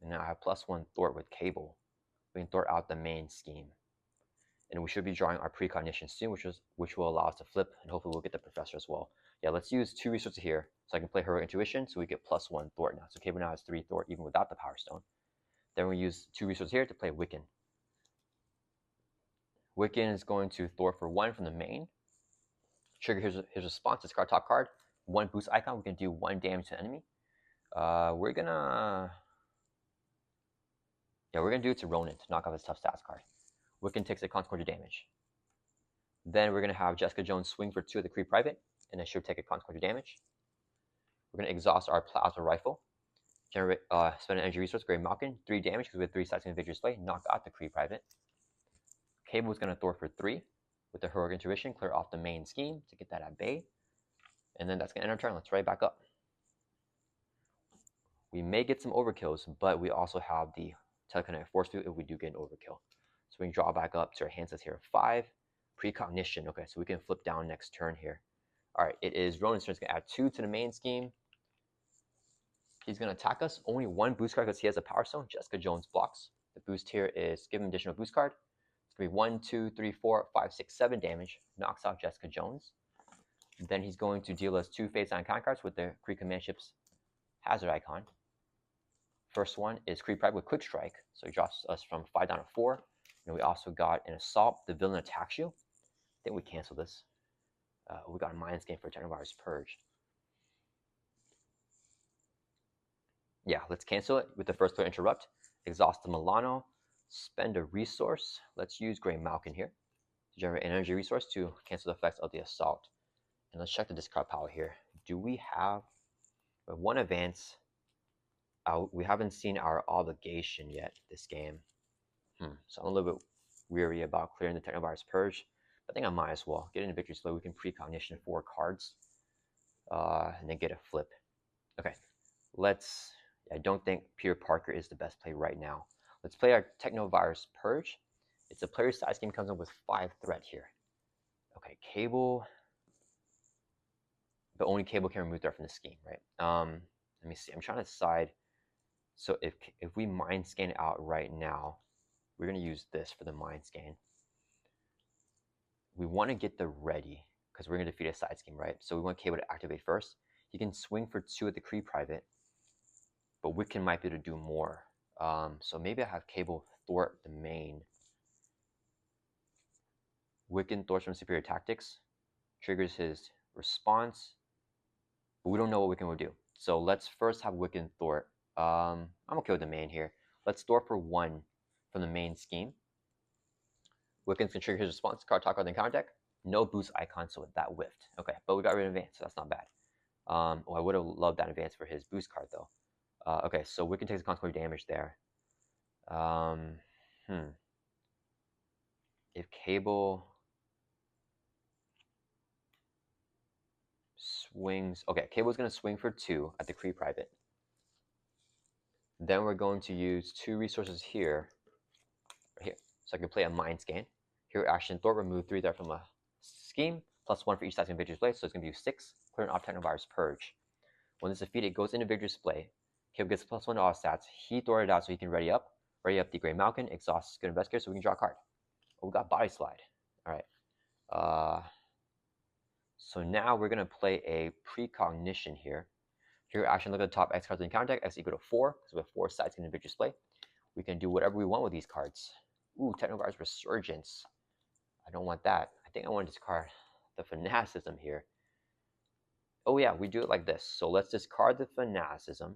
And now I have +1 thwart with Cable. We can thwart out the main scheme. And we should be drawing our precognition soon, which will allow us to flip, and hopefully we'll get the Professor as well. Yeah, let's use 2 resources here, so I can play Heroic Intuition, so we get +1 thwart now. So Cable now has 3 thwart even without the Power Stone. Then we use 2 resources here to play Wiccan. Wiccan is going to thwart for 1 from the main. Trigger his response, discard top card. 1 boost icon, we can do 1 damage to the enemy. We're gonna do it to Ronan to knock off his tough stats card. Wiccan takes a consequence of damage. Then we're gonna have Jessica Jones swing for 2 of the Kree Private, and then she'll take a consequence of damage. We're gonna exhaust our Plasma Rifle. Generate, spend an energy resource, Gray Malkin, 3 damage because we have 3 sides in the victory display. Knock out the Kree Private. Cable is gonna thwart for 3 with the Heroic Intuition, clear off the main scheme to get that at bay. And then that's gonna end our turn. Let's right back up. We may get some overkills, but we also have the Telekinetic Force Field if we do get an overkill. So we can draw back up to our hand says here 5. Precognition. Okay, so we can flip down next turn here. Alright, it is Ronan's turn. It's gonna add 2 to the main scheme. He's gonna attack us. Only 1 boost card because he has a Power Stone. Jessica Jones blocks. The boost here is give him additional boost card. It's gonna be 1, 2, 3, 4, 5, 6, 7 damage. Knocks out Jessica Jones. Then he's going to deal us 2 face icon cards with the Kree Command Ship's hazard icon. First one is Kree Private with Quick Strike, so he drops us from 5 down to 4. And we also got an Assault. The villain attacks you. I think we cancel this. We got a Mind Scan for Technovirus Purge. Yeah, let's cancel it with the first player interrupt. Exhaust the Milano. Spend a resource. Let's use Gray Malkin here to generate an energy resource to cancel the effects of the Assault. And let's check the discard pile here. Do we have 1 advance? We haven't seen our obligation yet this game. So I'm a little bit weary about clearing the Technovirus Purge. I think I might as well get into victory slow. We can precognition 4 cards and then get a flip. Okay, I don't think Peter Parker is the best play right now. Let's play our Technovirus Purge. It's a player size scheme, comes in with 5 threat here. Okay, Cable. But only Cable can remove threat from the scheme, right? Let me see. I'm trying to decide. So if we Mind Scan out right now, we're going to use this for the Mind Scan. We want to get the ready because we're going to defeat a side scheme, right? So we want Cable to activate first. He can swing for 2 at the Kree Private, but Wiccan might be able to do more So maybe I have Cable thwart the main. Wiccan thwarts from superior tactics, triggers his response, but we don't know what Wiccan will do. So let's first have Wiccan thwart. I'm okay with the main here. Let's thwart for 1 from the main scheme. Wiccan can trigger his response, card top card, then counter deck. No boost icon, so that whiffed. Okay, but we got rid of advance, so that's not bad. Oh, I would have loved that advance for his boost card though. Okay, so Wiccan takes consequential damage there. If Cable swings, okay, Cable's gonna swing for 2 at the Kree private. Then we're going to use 2 resources here, right here. So I can play a mind scan. Hero action, thwart, remove 3 there from a scheme, plus 1 for each size in Victor's play, so it's gonna be 6. Clear an off technovirus purge. When it's defeated, it goes into Victor's play. Cable gets plus 1 to all stats. He thwarted out so he can ready up the Grey Malkin, exhaust Good Investigator so we can draw a card. Oh, we got Body Slide. Alright. So now we're gonna play a Precognition here. Hero action, look at the top X cards in counter deck, X equal to 4, because we have 4 sides in the Victor's play. We can do whatever we want with these cards. Ooh, Technovirus Resurgence. I don't want that. I think I want to discard the Fanaticism here. Oh yeah, we do it like this. So let's discard the Fanaticism.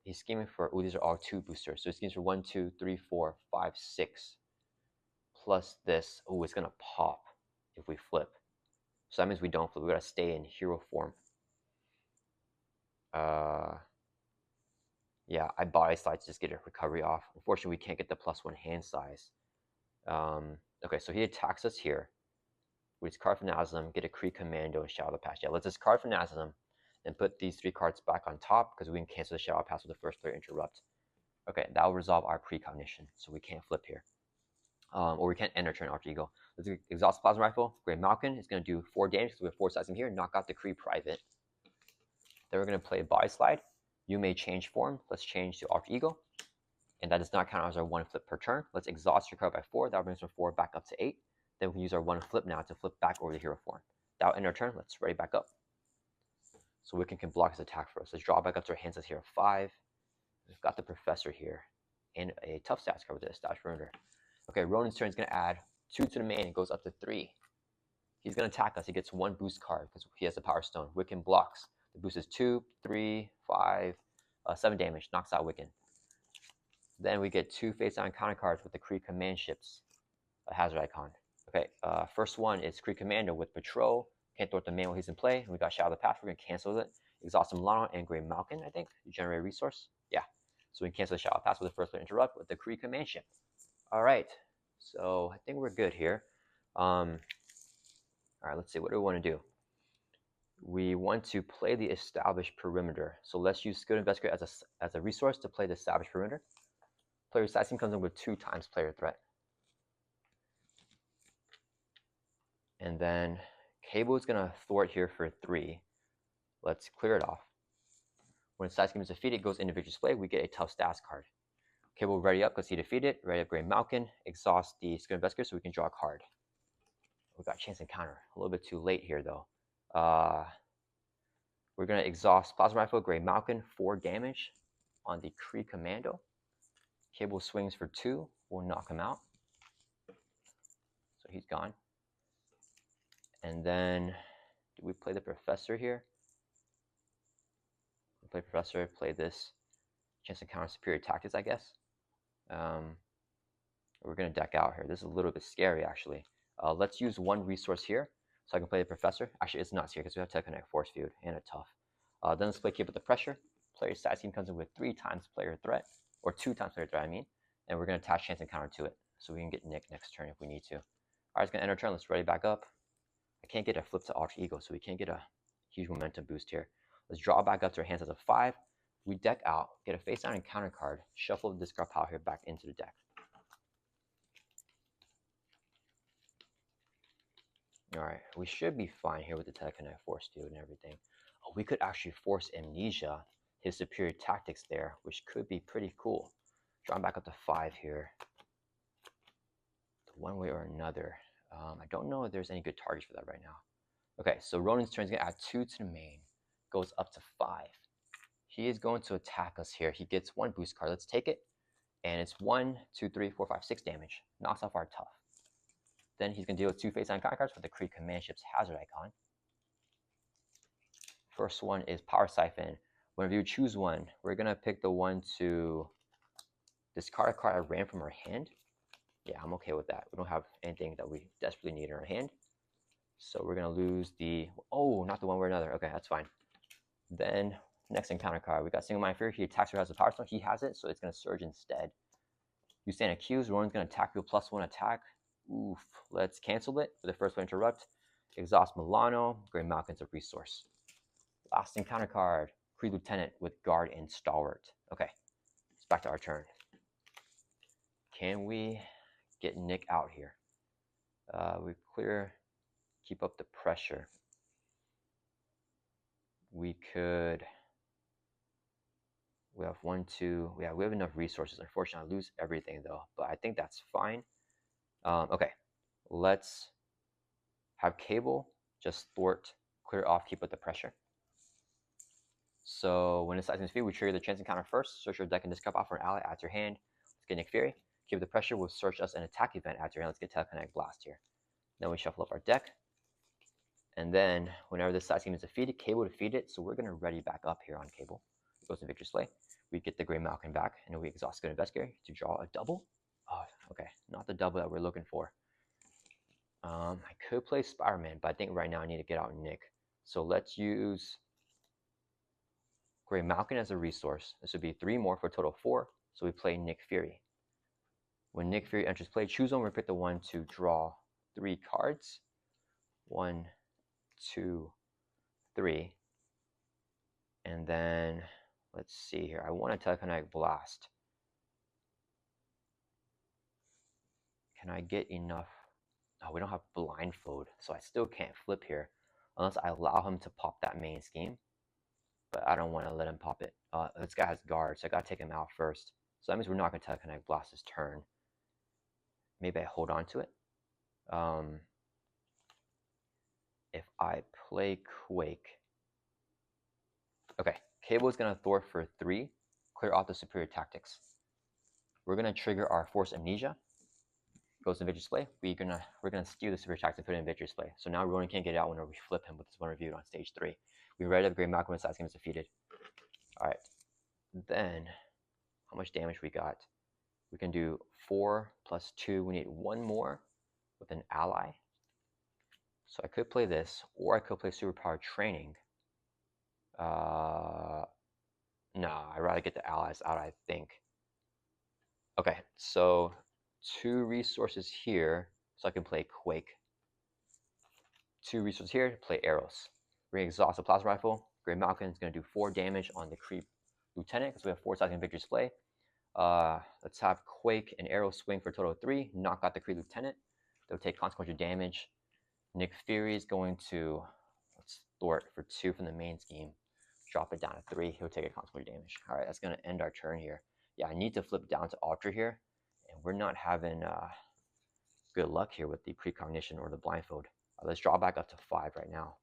He's scheming for, oh, these are all 2 boosters. So he schemes for 1, 2, 3, 4, 5, 6. Plus this. Oh, it's going to pop if we flip. So that means we don't flip. We got to stay in hero form. Yeah, I body slide to just get a recovery off. Unfortunately, we can't get the plus 1 hand size. Okay, so he attacks us here. We discard Fanaticism, get a Kree Commando, and Shadow Pass. Yeah, let's discard Fanaticism and put these 3 cards back on top because we can cancel the Shadow Pass with the first player interrupt. Okay, that will resolve our Precognition, so we can't flip here. Or we can't enter turn after Ego. Let's exhaust Plasma Rifle. Grey Malkin is going to do 4 damage because we have 4 sides in here. Knock out the Kree Private. Then we're going to play Body Slide. You may change form. Let's change to Alter Ego. And that does not count as our 1 flip per turn. Let's exhaust your card by 4. That brings from 4 back up to 8. Then we can use our 1 flip now to flip back over the hero form. That will end our turn. Let's ready back up. So Wiccan can block his attack for us. Let's draw back up to our hands as hero 5. We've got the Professor here. And a tough stats card with this, Dash Runner. Okay, Ronan's turn is going to add 2 to the main. It goes up to 3. He's going to attack us. He gets 1 boost card because he has the Power Stone. Wiccan blocks. The boost is 2, 3, 5, 7 damage. Knocks out Wiccan. Then we get 2 face down counter cards with the Kree Command Ships, a hazard icon. Okay, first one is Kree Commando with Patrol. Can't thwart the main while he's in play. And we got Shadow the Path. We're going to cancel it. Exhaust Milano and Grey Malkin, I think. You generate a resource. Yeah. So we can cancel the Shadow Pass with the first player interrupt with the Kree Command Ship. All right. So I think we're good here. All right, let's see. What do we want to do? We want to play the Established Perimeter. So let's use Skilled Investigator as a resource to play the Established Perimeter. Player side team comes in with 2 times player threat. And then Cable is going to thwart here for 3. Let's clear it off. When side scheme is defeated, it goes into Victor's play. We get a tough stats card. Cable ready up because he defeated. Ready up Grey Malkin. Exhaust the Skilled Investigator so we can draw a card. We got chance encounter. A little bit too late here though. We're going to exhaust Plasma Rifle, Grey Malkin, 4 damage on the Kree Commando. Cable swings for 2. We'll knock him out. So he's gone. And then, do we play the Professor here? We play Professor, play this. Chance to counter superior tactics, I guess. We're going to deck out here. This is a little bit scary, actually. Let's use 1 resource here. So I can play the Professor. Actually, it's not here because we have Teleconnect Force Field and a Tough. Then let's play Keep with the Pressure. Player side team comes in with 3 times player threat. Or 2 times player threat, I mean. And we're going to attach Chance Encounter to it. So we can get Nick next turn if we need to. Alright, it's going to end our turn. Let's ready back up. I can't get a flip to Alter Ego, so we can't get a huge momentum boost here. Let's draw back up to our hands as a 5. We deck out, get a face down encounter card, shuffle the discard pile here back into the deck. Alright, we should be fine here with the Teleconnect Force Field and everything. Oh, we could actually force Amnesia, his superior tactics there, which could be pretty cool. Drawing back up to 5 here. One way or another. I don't know if there's any good targets for that right now. Okay, so Ronan's turn is going to add 2 to the main. Goes up to 5. he is going to attack us here. He gets 1 boost card. Let's take it. And it's 1, 2, 3, 4, 5, 6 damage. Knocks off our Tough. Then he's going to deal with 2 face icon cards with the Kree Command Ship's Hazard icon. First one is Power Siphon. Whenever you choose one, we're going to pick the one to discard a card I ran from our hand. Yeah, I'm okay with that. We don't have anything that we desperately need in our hand. So we're going to lose the... Oh, not the one way or another. Okay, that's fine. Then, next encounter card. We got Single Mind Fury. He attacks or has a Power Stone. He has it, so it's going to surge instead. You stand accused. Ronan's going to attack you with +1 attack. Oof. Let's cancel it for the first one. Interrupt. Exhaust Milano. Grey Malkin's a resource. Last encounter card. Kree Lieutenant with Guard and Stalwart. Okay, it's back to our turn. Can we get Nick out here? We clear, keep up the pressure. We could, we have 1, 2, yeah, we have enough resources. Unfortunately, I lose everything though, but I think that's fine. Okay, let's have Cable just thwart, clear off, keep up the pressure. So when it's Seismic Speed, we trigger the chance encounter first. Search your deck and discard off for an ally, add to your hand. Let's get Nick Fury. Keep the pressure, we'll search us an attack event after hand. Let's get Telekinetic Blast here. Then we shuffle up our deck. And then whenever this side scheme is defeated, Cable defeated it. So we're going to ready back up here on Cable. It goes to Victor's Play. We get the Grey Malkin back, and then we exhaust Good Investigator to draw a double. Oh, okay, not the double that we're looking for. I could play Spider-Man, but I think right now I need to get out Nick. So let's use Grey Malkin as a resource. This would be 3 more for a total of 4. So we play Nick Fury. When Nick Fury enters play, choose one. We pick the one to draw 3 cards. 1, 2, 3. And then, let's see here. I want to Telekinetic Blast. Can I get enough? Oh, we don't have Blindfold, so I still can't flip here. Unless I allow him to pop that main scheme. But I don't want to let him pop it. This guy has Guard, so I got to take him out first. So that means we're not going to Telekinetic Blast his turn. Maybe I hold on to it. If I play Quake. Okay, Cable is going to thwart for 3. Clear off the Superior Tactics. We're going to trigger our Force Amnesia. Goes to Victor's Play. We're gonna steal the Superior Tactics and put it in Victor's Play. So now Ronan can't get it out whenever we flip him with this one reviewed on stage 3. We ready up Grey Malkin when the side scheme is defeated. Alright. Then how much damage we got? We can do 4 plus 2. We need 1 more with an ally. So I could play this, or I could play Superpower Training. No, I'd rather get the allies out, I think. Okay, so 2 resources here, so I can play Quake. 2 resources here to play Arrows. We're going to exhaust the Plasma Rifle. Grey Malkin is going to do 4 damage on the Kree Lieutenant, because we have 4 sides in Victor's Play. Let's have Quake and Arrow swing for a total of 3. Knock out the Kree Lieutenant. They'll take consequential damage. Nick Fury is going to, let's thwart for 2 from the main scheme. Drop it down to 3. He'll take a consequential damage. All right, that's going to end our turn here. Yeah, I need to flip down to Ultra here. And we're not having good luck here with the Precognition or the Blindfold. Let's draw back up to 5 right now.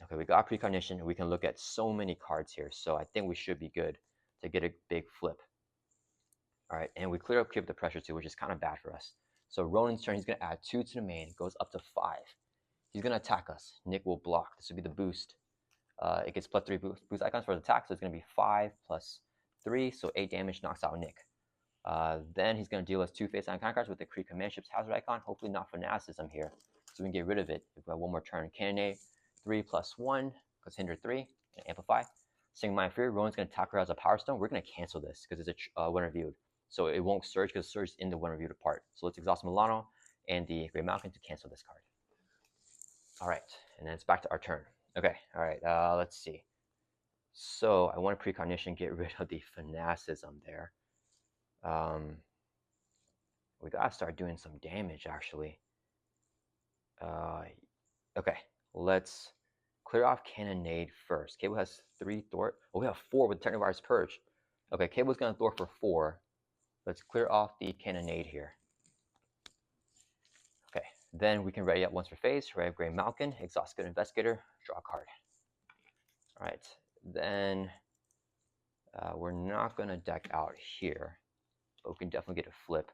Okay, we got Precognition, and we can look at so many cards here. So I think we should be good to get a big flip. All right, and we clear up Keep the Pressure too, which is kind of bad for us. So Ronan's turn, he's going to add 2 to the main, goes up to 5. He's going to attack us. Nick will block. This would be the boost. It gets +3 boost icons for the attack, so it's going to be 5 plus 3, so 8 damage, knocks out Nick. Then he's going to deal us 2 face icon cards with the Kree Command Ship's Hazard icon. Hopefully not Fanaticism here, so we can get rid of it if we have 1 more turn. Cannonade, 3 plus 1, because hinder 3, and amplify. Single Mind Fury, Ronan's going to attack her as a Power Stone. We're going to cancel this because it's a when reviewed. So it won't surge because it surges in the when reviewed part. So let's exhaust Milano and the Grey Malkin to cancel this card. All right, and then it's back to our turn. Okay, all right, let's see. So I want to Precognition, get rid of the Fanaticism there. We gotta start doing some damage actually. Okay, let's clear off Cannonade first. Cable has 3 thwart. Oh, we have 4 with Technovirus Purge. Okay, Cable's gonna thwart for 4. Let's clear off the Cannonade here. Okay, then we can ready up once per phase. Ready up Grey Malkin, exhaust Good Investigator, draw a card. All right, then We're not going to deck out here, but we can definitely get a flip.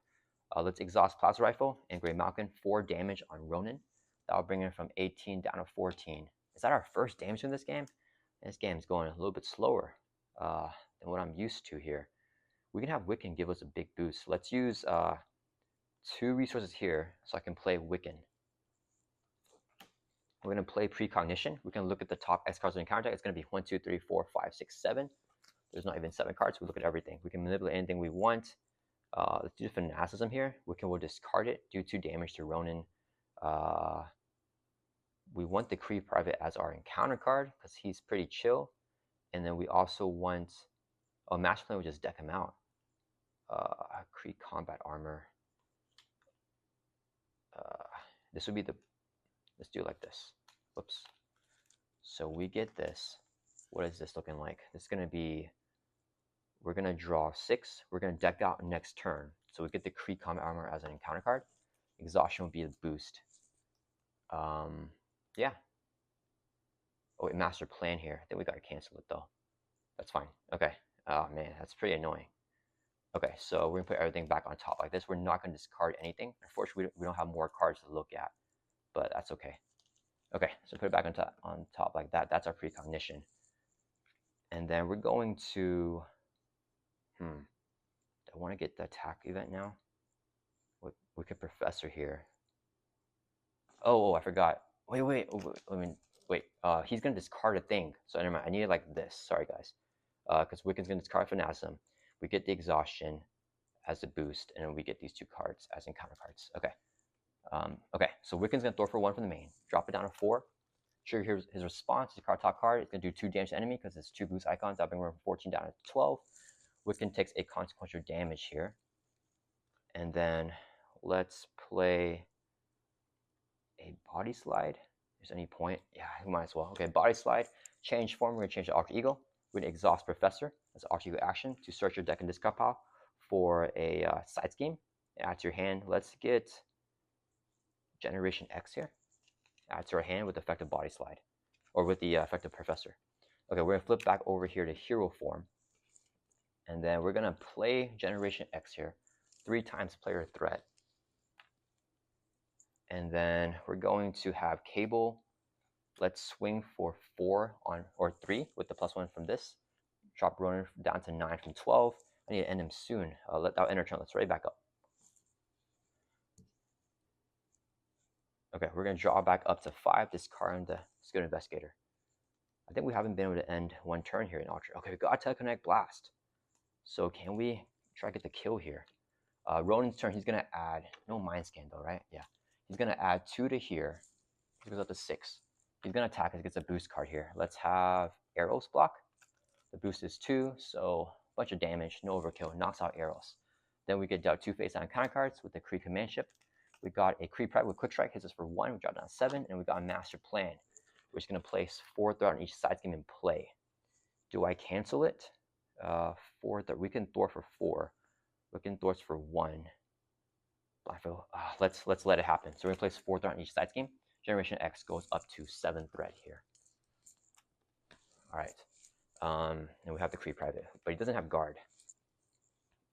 Let's exhaust Plasma Rifle and Grey Malkin, 4 damage on Ronin. That'll bring it from 18 down to 14. Is that our first damage in this game? This game's going a little bit slower than what I'm used to here. We can have Wiccan give us a big boost. Let's use 2 resources here so I can play Wiccan. We're going to play Precognition. We can look at the top X cards in counter deck. It's going to be 1, 2, 3, 4, 5, 6, 7. There's not even 7 cards. We look at everything. We can manipulate anything we want. Let's do Fanaticism here. Wiccan will discard it, do 2 damage to Ronin. We want the Kree Private as our encounter card because he's pretty chill. And then we also want, Master Plan would just deck him out. Kree Combat Armor. This would be the, let's do it like this. Whoops. So we get this. What is this looking like? It's going to be, we're going to draw 6. We're going to deck out next turn. So we get the Kree Combat Armor as an encounter card. Exhaustion will be the boost. Yeah. Oh, wait, Master Plan here. I think we got to cancel it though. That's fine. Okay. Oh man, that's pretty annoying. Okay, so we're going to put everything back on top like this. We're not going to discard anything. Unfortunately, we don't have more cards to look at, but that's okay. Okay, so put it back on top like that. That's our Precognition. And then we're going to, do I want to get the attack event now? We could Professor here. Oh, I forgot. Wait. He's going to discard a thing. So never mind. I need it like this. Sorry, guys. Because Wiccan's going to discard Fanaticism. We get the Exhaustion as a boost, and then we get these 2 cards as encounter cards. Okay. Okay, so Wiccan's going to throw for 1 from the main. Drop it down to 4. Trigger his response. His card top card. It's going to do 2 damage to enemy because it's 2 boost icons. That'll bring him from 14 down to 12. Wiccan takes a consequential damage here. And then let's play a Body Slide. If there's any point. Yeah, we might as well. Okay, Body Slide. Change form. We're going to change to Alter Ego. We're going to exhaust Professor as an Alter Ego action to search your deck and discard pile for a side scheme. Add to your hand. Let's get Generation X here. Add to our hand with effective Body Slide. Or with the effective Professor. Okay, we're going to flip back over here to Hero form. And then we're going to play Generation X here. 3 times player threat. And then we're going to have Cable. Let's swing for 4 on, or 3 with the +1 from this. Drop Ronan down to 9 from 12. I need to end him soon. Let that enter turn. Let's ready back up. Okay, we're going to draw back up to 5, discarding the Skilled Investigator. I think we haven't been able to end 1 turn here in Ultra. Okay, we got Teleconnect Blast. So can we try to get the kill here? Ronan's turn, he's going to add, no Mind Scan though, right? Yeah. He's going to add 2 to here. He goes up to 6. He's going to attack as he gets a boost card here. Let's have Arrows block. The boost is 2, so a bunch of damage, no overkill, knocks out Arrows. Then we get dealt 2 face-down counter cards with the Kree Command Ship. We got a Kree Private with Quick Strike, hits us for 1, we drop down 7, and we got a Master Plan. We're just going to place 4 threat on each side scheme in play. Do I cancel it? 4 threat. We can throw for 4. We can throw for 1. Let's let it happen. So we're going to place 4 threat on each side scheme. Generation X goes up to 7 threat here. All right. And we have the Kree Private, but he doesn't have guard.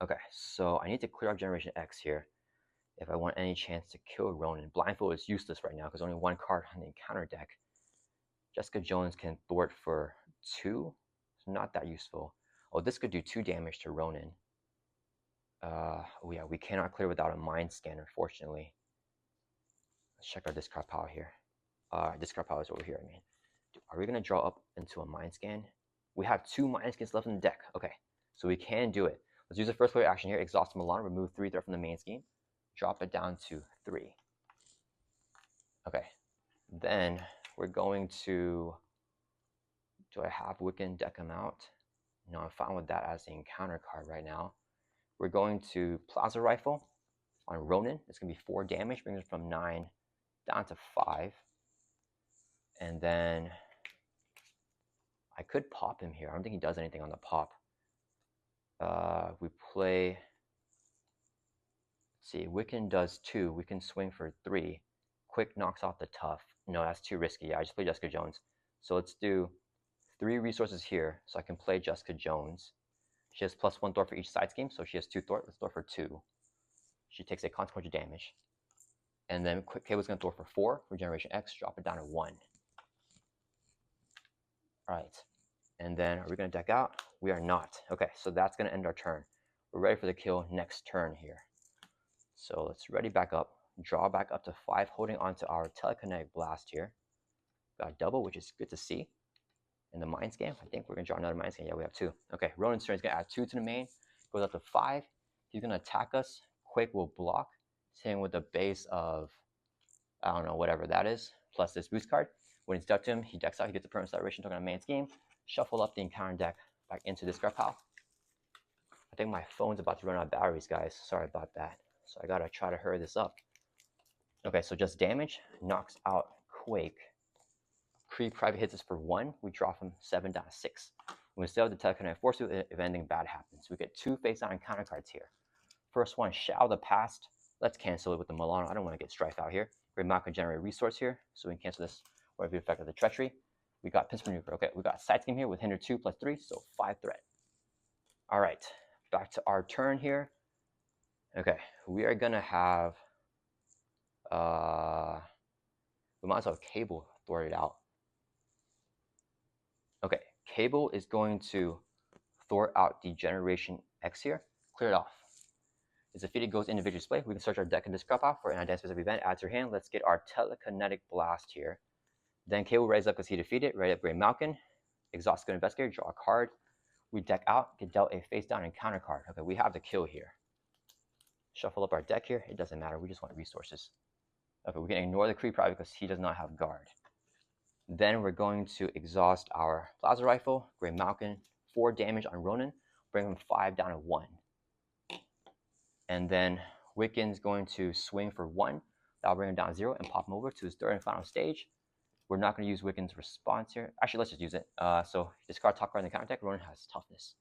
Okay, so I need to clear up Generation X here if I want any chance to kill Ronan. Blindfold is useless right now because only 1 card on the encounter deck. Jessica Jones can thwart for 2. It's not that useful. Oh, this could do 2 damage to Ronan. Oh yeah, we cannot clear without a Mind Scan, unfortunately. Let's check our discard pile here. Discard pile is over here, I mean. Are we going to draw up into a Mind Scan? We have 2 Mind Scans left in the deck. Okay, so we can do it. Let's use the first player action here. Exhaust Milan, remove 3 threat from the main scheme. Drop it down to 3. Okay, then we're going to... Do I have Wiccan deck him out? No, I'm fine with that as the encounter card right now. We're going to Plasma Rifle on Ronin. It's going to be 4 damage, brings it from 9 down to 5. And then I could pop him here. I don't think he does anything on the pop. We play... Let's see, Wiccan does 2. We can swing for 3. Quick knocks off the tough. No, that's too risky. I just play Jessica Jones. So let's do 3 resources here so I can play Jessica Jones. She has +1 Thor for each side scheme, so she has 2 Thor. Let's Thor for 2. She takes a consequential damage. And then Cable's going to Thor for 4, Regeneration X, drop it down to 1. Alright. And then, are we going to deck out? We are not. Okay, so that's going to end our turn. We're ready for the kill next turn here. So let's ready back up. Draw back up to 5, holding onto our Telekinetic Blast here. Got a double, which is good to see. In the Mind Scan, I think we're going to draw another Mind Scan. Yeah, we have 2. Okay, Ronan's turn is going to add 2 to the main. Goes up to 5. He's going to attack us. Quake will block. Hitting with the base of, I don't know, whatever that is, plus this boost card. When it's decked to him, he decks out. He gets a permanent acceleration token on main scheme. Shuffle up the encounter deck back into this card pile. I think my phone's about to run out of batteries, guys. Sorry about that. So I got to try to hurry this up. Okay, so just damage. Knocks out Quake. Kree Private hits us for 1. We draw from 7 down to 6. We still have the Telekinetic Force Suit if anything bad happens. We get 2 face-down encounter cards here. First one, Shadow the Past. Let's cancel it with the Milano. I don't want to get Strife out here. Great Mount can generate a resource here, so we can cancel this or the effect of the Treachery. We got Pinch Maneuver. Okay, we got Side Scheme here with Hinder 2 plus 3, so 5 threat. All right, back to our turn here. Okay, we are going to have... we might as well have Cable thwart it out. Okay, Cable is going to thwart out the Generation X here. Clear it off. It's defeated, goes individual display. We can search our deck in this cup out for an identified specific event. Add to your hand. Let's get our Telekinetic Blast here. Then Cable raises up because he defeated. Ready up Great Malkin. Exhaust Good Investigator. Draw a card. We deck out. Get dealt a face down encounter card. Okay, we have the kill here. Shuffle up our deck here. It doesn't matter. We just want resources. Okay, we can ignore the Kree Private because he does not have guard. Then we're going to exhaust our Plasma Rifle, Great Malkin, 4 damage on Ronan, bring him 5 down to 1. And then Wiccan's going to swing for 1. That'll bring him down 0 and pop him over to his third and final stage. We're not going to use Wiccan's response here. Actually, let's just use it. So discard top card in the counter deck. Ronan has toughness.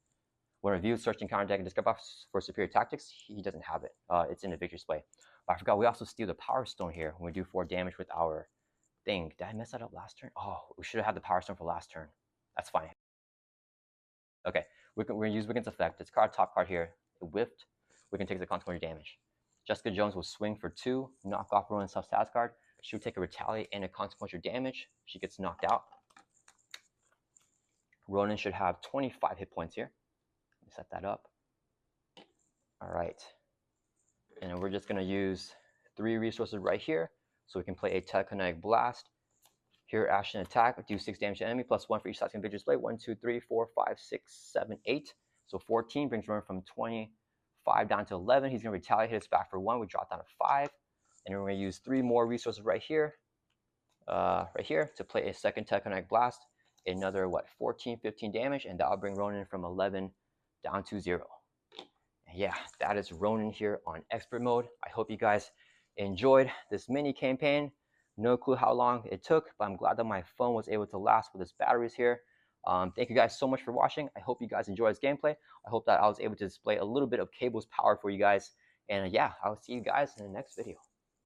When reviewed, search the counter deck and discard box for superior tactics. He doesn't have it. It's in the victory display. But I forgot we also steal the Power Stone here when we do 4 damage with our thing. Did I mess that up last turn? Oh, we should have had the Power Stone for last turn. That's fine. Okay, we're going to use Wiccan's effect. Discard top card here. It whiffed. Wiccan takes the consequential damage. Jessica Jones will swing for 2, knock off Ronan's self-status card. She will take a retaliate and a consequential damage. She gets knocked out. Ronan should have 25 hit points here. Let me set that up. All right. And then we're just going to use 3 resources right here. So we can play a Telekinetic Blast. Here, Ashton attack, do 6 damage to enemy, plus 1 for each side can be display. 1, 2, 3, 4, 5, 6, 7, 8. So 14 brings Ronan from 25 down to 11. He's going to retaliate, hit us back for 1. We drop down to 5. And then we're going to use 3 more resources right here. To play a second Telekinetic Blast. Another, 14, 15 damage. And that'll bring Ronan from 11 down to 0. And yeah, that is Ronan here on Expert Mode. I hope you guys enjoyed this mini campaign. No clue how long it took, but I'm glad that my phone was able to last with its batteries here. Thank you guys so much for watching. I hope you guys enjoyed this gameplay. I hope that I was able to display a little bit of Cable's power for you guys. And yeah, I'll see you guys in the next video.